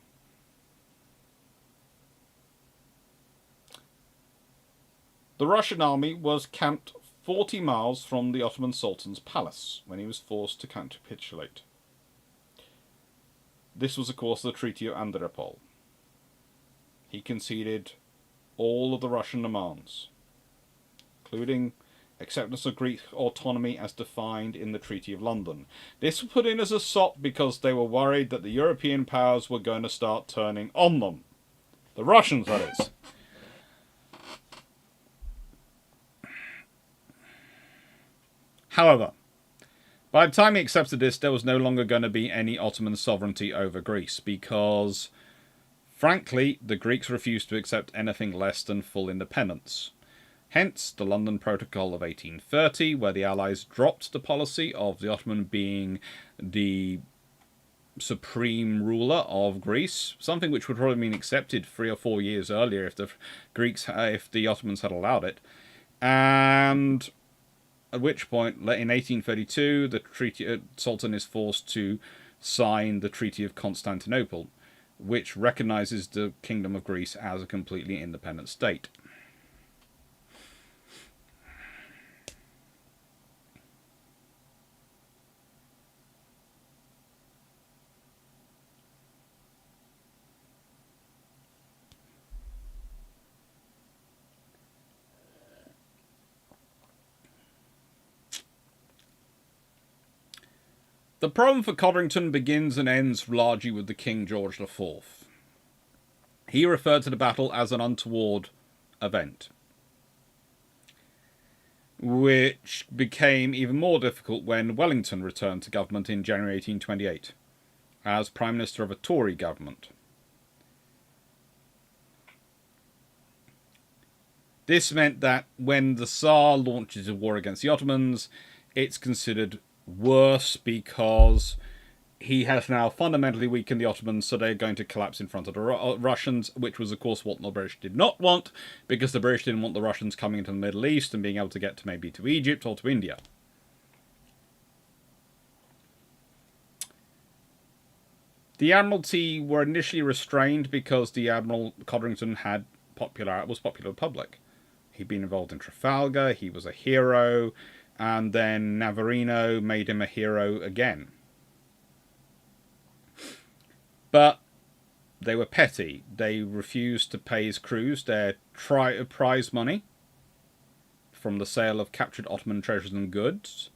[SPEAKER 1] the Russian army was camped 40 miles from the Ottoman Sultan's palace when he was forced to capitulate. This was, of course, the Treaty of Andropol. He conceded all of the Russian demands, including acceptance of Greek autonomy as defined in the Treaty of London. This was put in as a sop because they were worried that the European powers were going to start turning on them. The Russians, that is. However, by the time he accepted this, there was no longer going to be any Ottoman sovereignty over Greece because, frankly, the Greeks refused to accept anything less than full independence. Hence, the London Protocol of 1830, where the Allies dropped the policy of the Ottoman being the supreme ruler of Greece, something which would probably have been accepted 3 or 4 years earlier if the Ottomans had allowed it, and at which point, in 1832, the Sultan is forced to sign the Treaty of Constantinople, which recognises the Kingdom of Greece as a completely independent state. The problem for Codrington begins and ends largely with the King George IV. He referred to the battle as an untoward event, which became even more difficult when Wellington returned to government in January 1828 as Prime Minister of a Tory government. This meant that when the Tsar launches a war against the Ottomans, it's considered worse because he has now fundamentally weakened the Ottomans, so they're going to collapse in front of the Russians, which was, of course, what the British did not want, because the British didn't want the Russians coming into the Middle East and being able to get to maybe to Egypt or to India. The Admiralty were initially restrained because the Admiral Codrington was popular with the public. He'd been involved in Trafalgar, he was a hero, and then Navarino made him a hero again. But they were petty. They refused to pay his crews their prize money from the sale of captured Ottoman treasures and goods.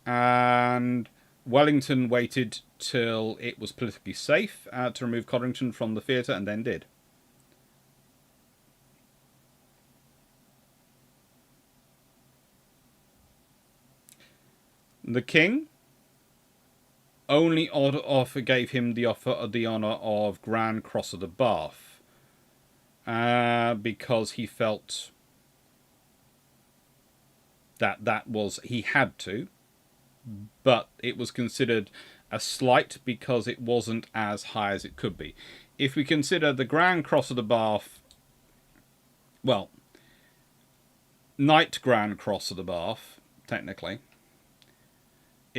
[SPEAKER 1] And Wellington waited till it was politically safe to remove Codrington from the theatre, and then did. The king only gave him the honour of Grand Cross of the Bath because he felt that he had to, but it was considered a slight because it wasn't as high as it could be. If we consider the Grand Cross of the Bath, well, Knight Grand Cross of the Bath, technically,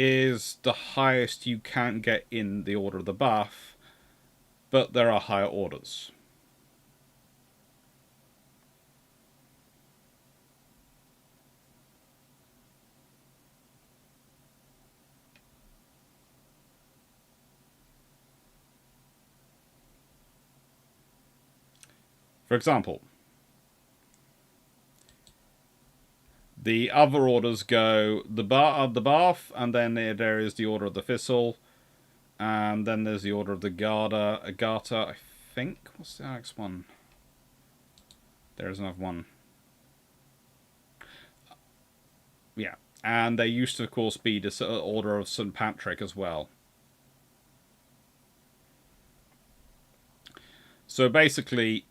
[SPEAKER 1] is the highest you can get in the Order of the Bath, but there are higher orders. For example, the other orders go the Bath, and then there is the Order of the Thistle, and then there's the Order of the Garter, I think. What's the next one? There's another one. Yeah, and there used to, of course, be the Order of St. Patrick as well. So basically,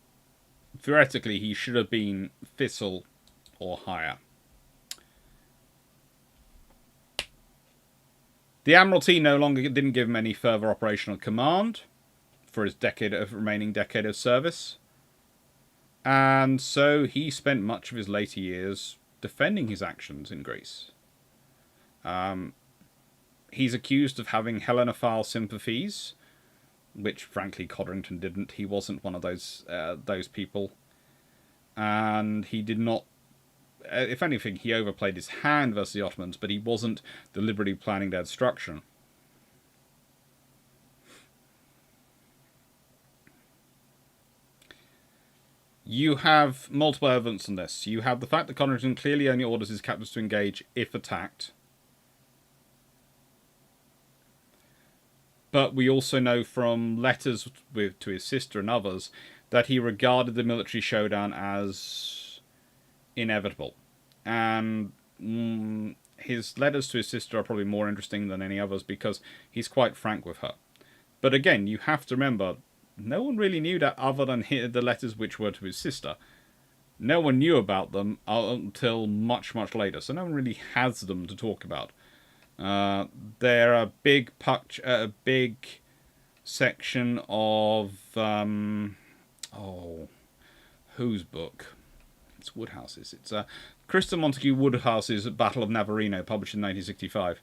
[SPEAKER 1] theoretically, he should have been Thistle or higher. The Admiralty no longer didn't give him any further operational command for his remaining decade of service, and so he spent much of his later years defending his actions in Greece. He's accused of having Hellenophile sympathies, which frankly Codrington didn't. He wasn't one of those people, and he did not. If anything, he overplayed his hand versus the Ottomans, but he wasn't deliberately planning their destruction. You have multiple evidence on this. You have the fact that Codrington clearly only orders his captors to engage if attacked. But we also know from letters to his sister and others that he regarded the military showdown as inevitable. And his letters to his sister are probably more interesting than any others because he's quite frank with her. But again, you have to remember, no one really knew that other than the letters which were to his sister. No one knew about them until much, much later, so no one really has them to talk about. They're a big section of whose book? It's Woodhouse's. It's Kristen Montague Woodhouse's Battle of Navarino, published in 1965.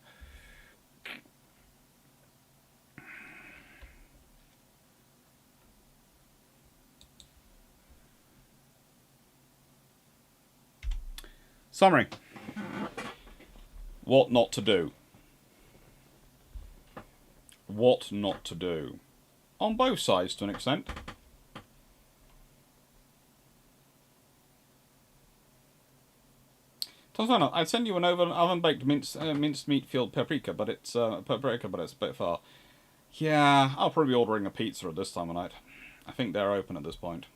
[SPEAKER 1] Summary. What not to do. What not to do. On both sides, to an extent. Tanzana, I'd send you an oven-baked minced meat filled paprika, but it's a bit far. Yeah, I'll probably be ordering a pizza at this time of night. I think they're open at this point.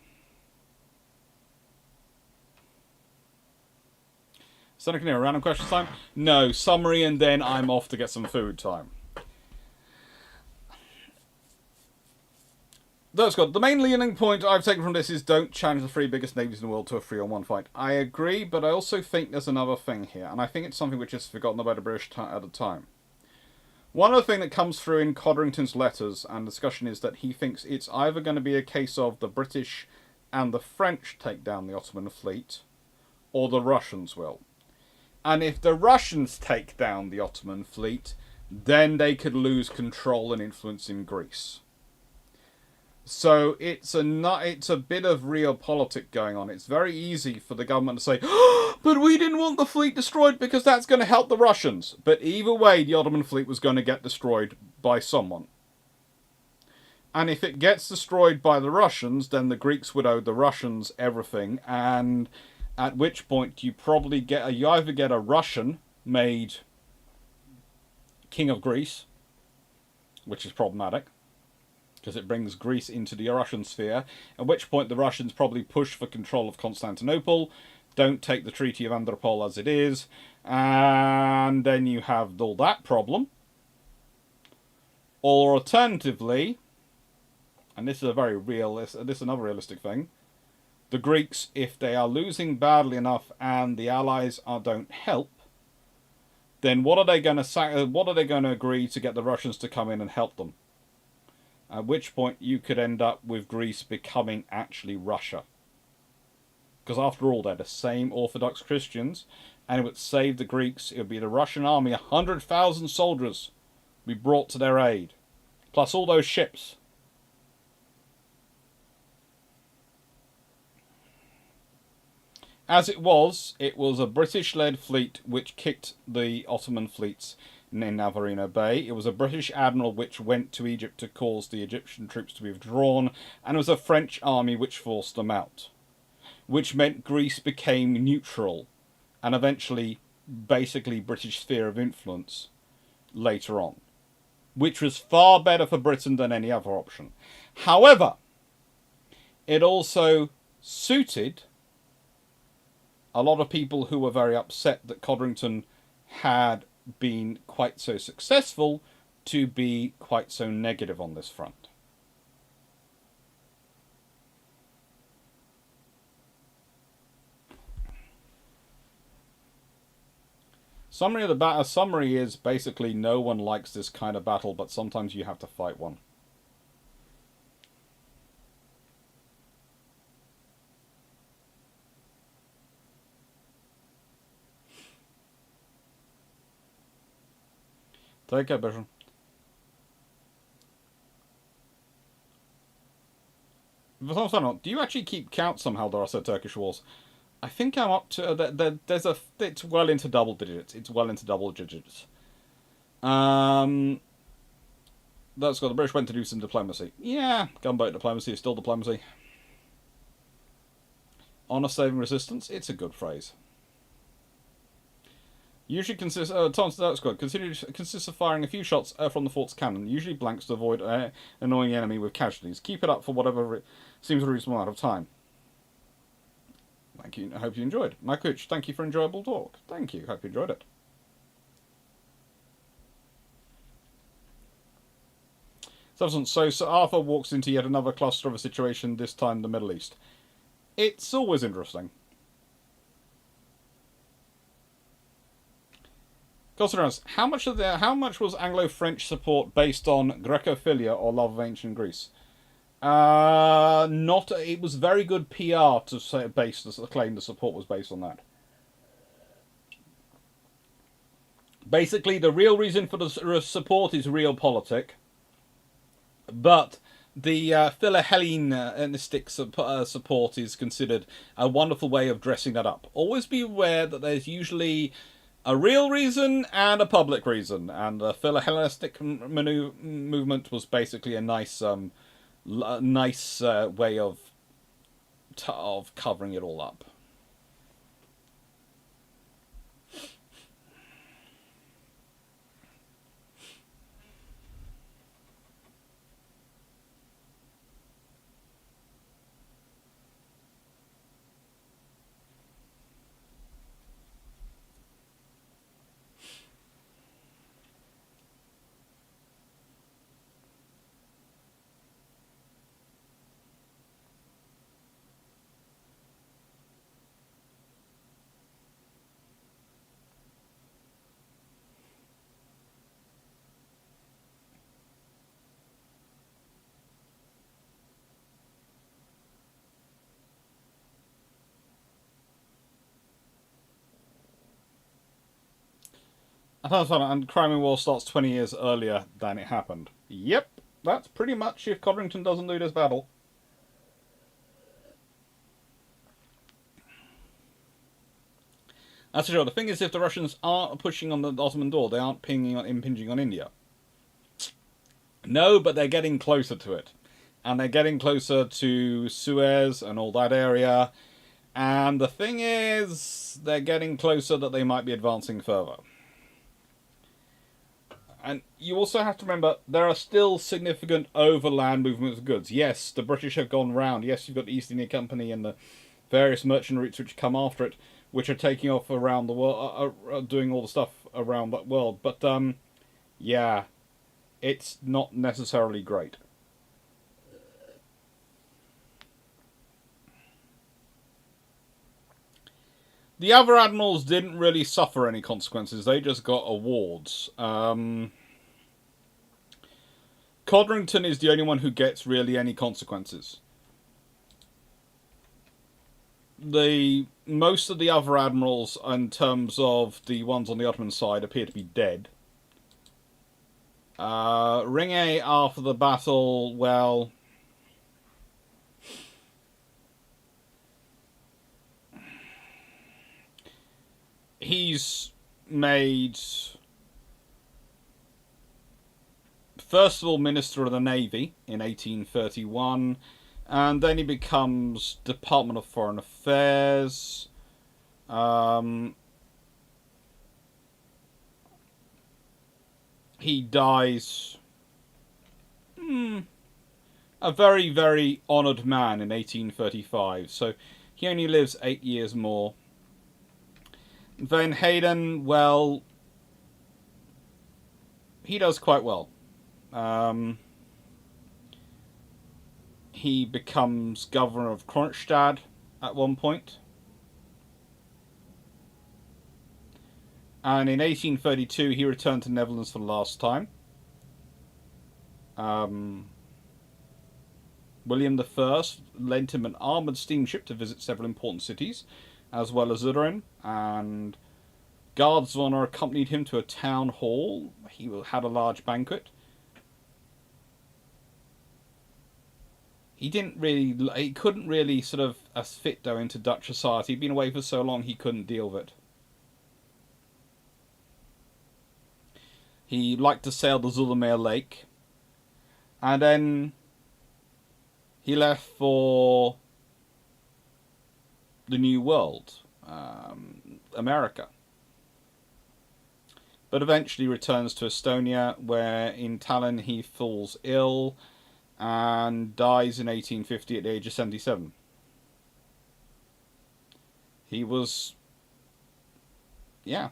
[SPEAKER 1] Seneca, random question time? No, summary and then I'm off to get some food time. That's good. The main leaning point I've taken from this is don't challenge the three biggest navies in the world to a 3-on-1 fight. I agree, but I also think there's another thing here, and I think it's something which is forgotten by the British at the time. One other thing that comes through in Codrington's letters and discussion is that he thinks it's either going to be a case of the British and the French take down the Ottoman fleet, or the Russians will. And if the Russians take down the Ottoman fleet, then they could lose control and influence in Greece. So it's a bit of realpolitik going on. It's very easy for the government to say, oh, but we didn't want the fleet destroyed because that's going to help the Russians. But either way, the Ottoman fleet was going to get destroyed by someone. And if it gets destroyed by the Russians, then the Greeks would owe the Russians everything. And at which point you either get a Russian made king of Greece, which is problematic, because it brings Greece into the Russian sphere, at which point the Russians probably push for control of Constantinople, don't take the Treaty of Andropol as it is, and then you have all that problem. Or alternatively, and this is another realistic thing, the Greeks, if they are losing badly enough and the Allies don't help, then what are they going to agree to get the Russians to come in and help them? At which point you could end up with Greece becoming actually Russia. Because after all, they're the same Orthodox Christians, and it would save the Greeks. It would be the Russian army, 100,000 soldiers be brought to their aid. Plus all those ships. As it was a British-led fleet which kicked the Ottoman fleets in Navarino Bay. It was a British admiral which went to Egypt to cause the Egyptian troops to be withdrawn, and it was a French army which forced them out. Which meant Greece became neutral, and eventually basically British sphere of influence later on. Which was far better for Britain than any other option. However, it also suited a lot of people who were very upset that Codrington had been quite so successful to be quite so negative on this front. Summary of the battle. Summary is basically no one likes this kind of battle, but sometimes you have to fight one. Take care, Bishop. Do you actually keep count somehow, the Russo-Turkish wars? I think I'm up to... it's well into double digits. That's got the British went to do some diplomacy. Yeah, gunboat diplomacy is still diplomacy. Honor-saving resistance, it's a good phrase. Usually consists of firing a few shots from the fort's cannon, usually blanks to avoid annoying the enemy with casualties. Keep it up for whatever seems a reasonable amount of time. Thank you. I hope you enjoyed. My coach, thank you for enjoyable talk. Thank you. Hope you enjoyed it. So Arthur walks into yet another cluster of a situation, this time the Middle East. It's always interesting. How much was Anglo-French support based on Grecophilia or love of ancient Greece? It was very good PR to claim the support was based on that. Basically, the real reason for the support is realpolitik, but the Philhellenistic support is considered a wonderful way of dressing that up. Always be aware that there's usually a real reason and a public reason, and the Philhellenistic movement was basically a nice way of covering it all up. And Crimean War starts 20 years earlier than it happened. Yep, that's pretty much if Codrington doesn't lose this battle. That's for sure. The thing is, if the Russians aren't pushing on the Ottoman door, they aren't impinging on India. No, but they're getting closer to it. And they're getting closer to Suez and all that area. And the thing is, they're getting closer that they might be advancing further. And you also have to remember, there are still significant overland movements of goods. Yes, the British have gone round. Yes, you've got the East India Company and the various merchant routes which come after it, which are taking off around the world, doing all the stuff around that world. But, yeah, it's not necessarily great. The other admirals didn't really suffer any consequences. They just got awards. Codrington is the only one who gets really any consequences. Most of the other admirals, in terms of the ones on the Ottoman side, appear to be dead. Ringe, after the battle, well, he's made, first of all, Minister of the Navy in 1831, and then he becomes Department of Foreign Affairs. He dies a very, very honoured man in 1835, so he only lives 8 years more. Then Hayden, well, he does quite well. He becomes governor of Kronstadt at one point. And in 1832, he returned to Netherlands for the last time. William I lent him an armoured steamship to visit several important cities, as well as Utrecht, and guards of honour accompanied him to a town hall. He had a large banquet. He couldn't really sort of fit though into Dutch society. He'd been away for so long he couldn't deal with it. He liked to sail the Zoetermeer Lake. And then he left for the New World, America. But eventually returns to Estonia, where in Tallinn he falls ill and dies in 1850 at the age of 77. He was, yeah.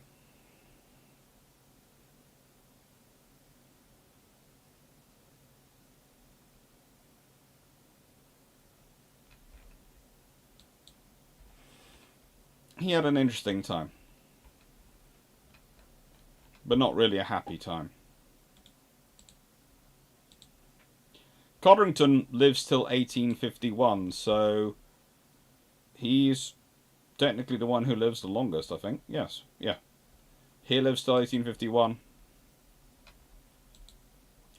[SPEAKER 1] He had an interesting time. But not really a happy time. Codrington lives till 1851, so he's technically the one who lives the longest, I think. Yes, yeah. He lives till 1851.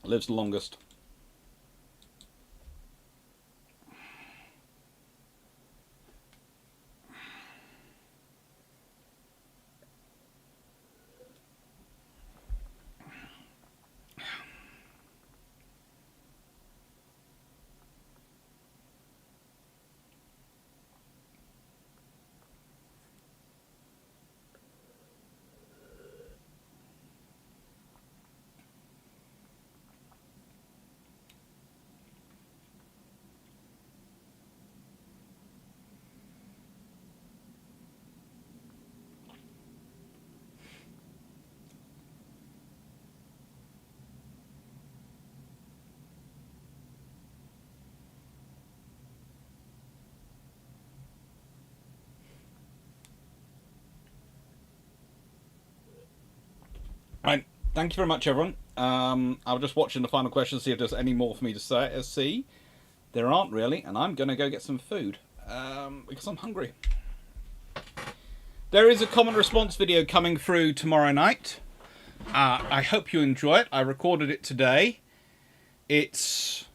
[SPEAKER 1] Lives the longest. Right, thank you very much, everyone. I'm just watching the final question to see if there's any more for me to see. There aren't really, and I'm going to go get some food because I'm hungry. There is a common response video coming through tomorrow night. I hope you enjoy it. I recorded it today. It's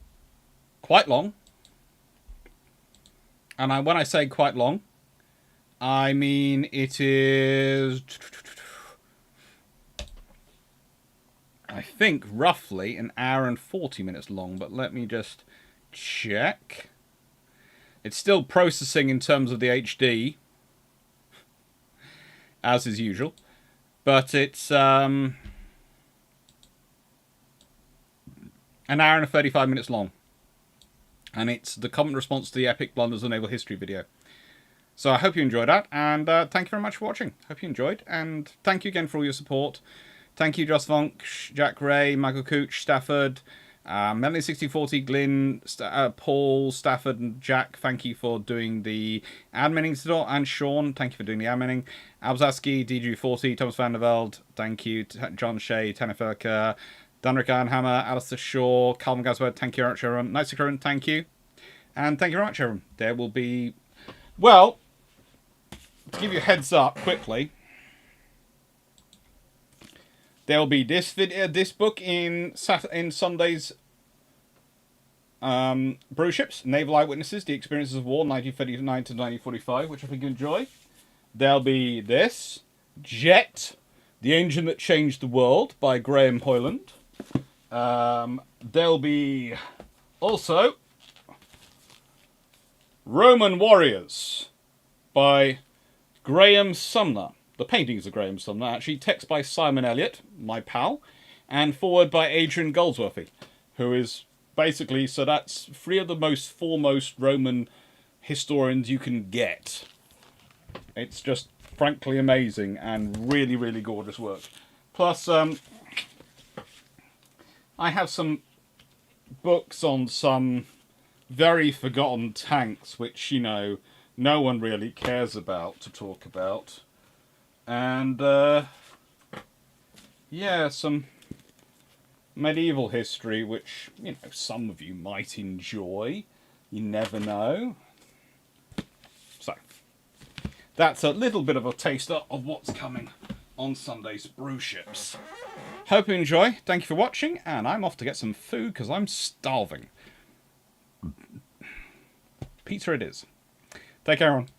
[SPEAKER 1] quite long. And when I say quite long, I mean it is, I think, roughly an hour and 40 minutes long. But let me just check. It's still processing in terms of the HD, as is usual. But it's an hour and 35 minutes long. And it's the common response to the Epic Blunders of Naval History video. So I hope you enjoyed that, and thank you very much for watching. Hope you enjoyed, and thank you again for all your support. Thank you, Joss Vonk, Jack Ray, Michael Cooch, Stafford, Melanie 6040, Glyn, Paul, Stafford, and Jack. Thank you for doing the adminning today, and Sean, thank you for doing the adminning. Alzaski, DG40, Thomas van der Velde, thank you. John Shea, Tennefelka, Dunrick Ironhammer, Alistair Shaw, Calvin Gaswell, thank you very much, everyone. Nice current, thank you. And thank you very much, everyone. There will be, well, to give you a heads up quickly, there will be this video, this book in Sunday's brew ships, Naval Eyewitnesses, The Experiences of War, 1939 to 1945, which I think you enjoy. There'll be this, Jet, The Engine That Changed the World, by Graham Hoyland. There'll be also Roman Warriors by Graham Sumner. The paintings of Graham Sumner, actually. Text by Simon Elliott, my pal. And forward by Adrian Goldsworthy, who is basically, so that's three of the most foremost Roman historians you can get. It's just frankly amazing and really, really gorgeous work. Plus, I have some books on some very forgotten tanks, which, you know, no one really cares about to talk about. And, yeah, some medieval history, which, you know, some of you might enjoy. You never know. So, that's a little bit of a taster of what's coming on Sunday's brew ships. Hope you enjoy. Thank you for watching, and I'm off to get some food because I'm starving. Pizza it is. Take care, everyone.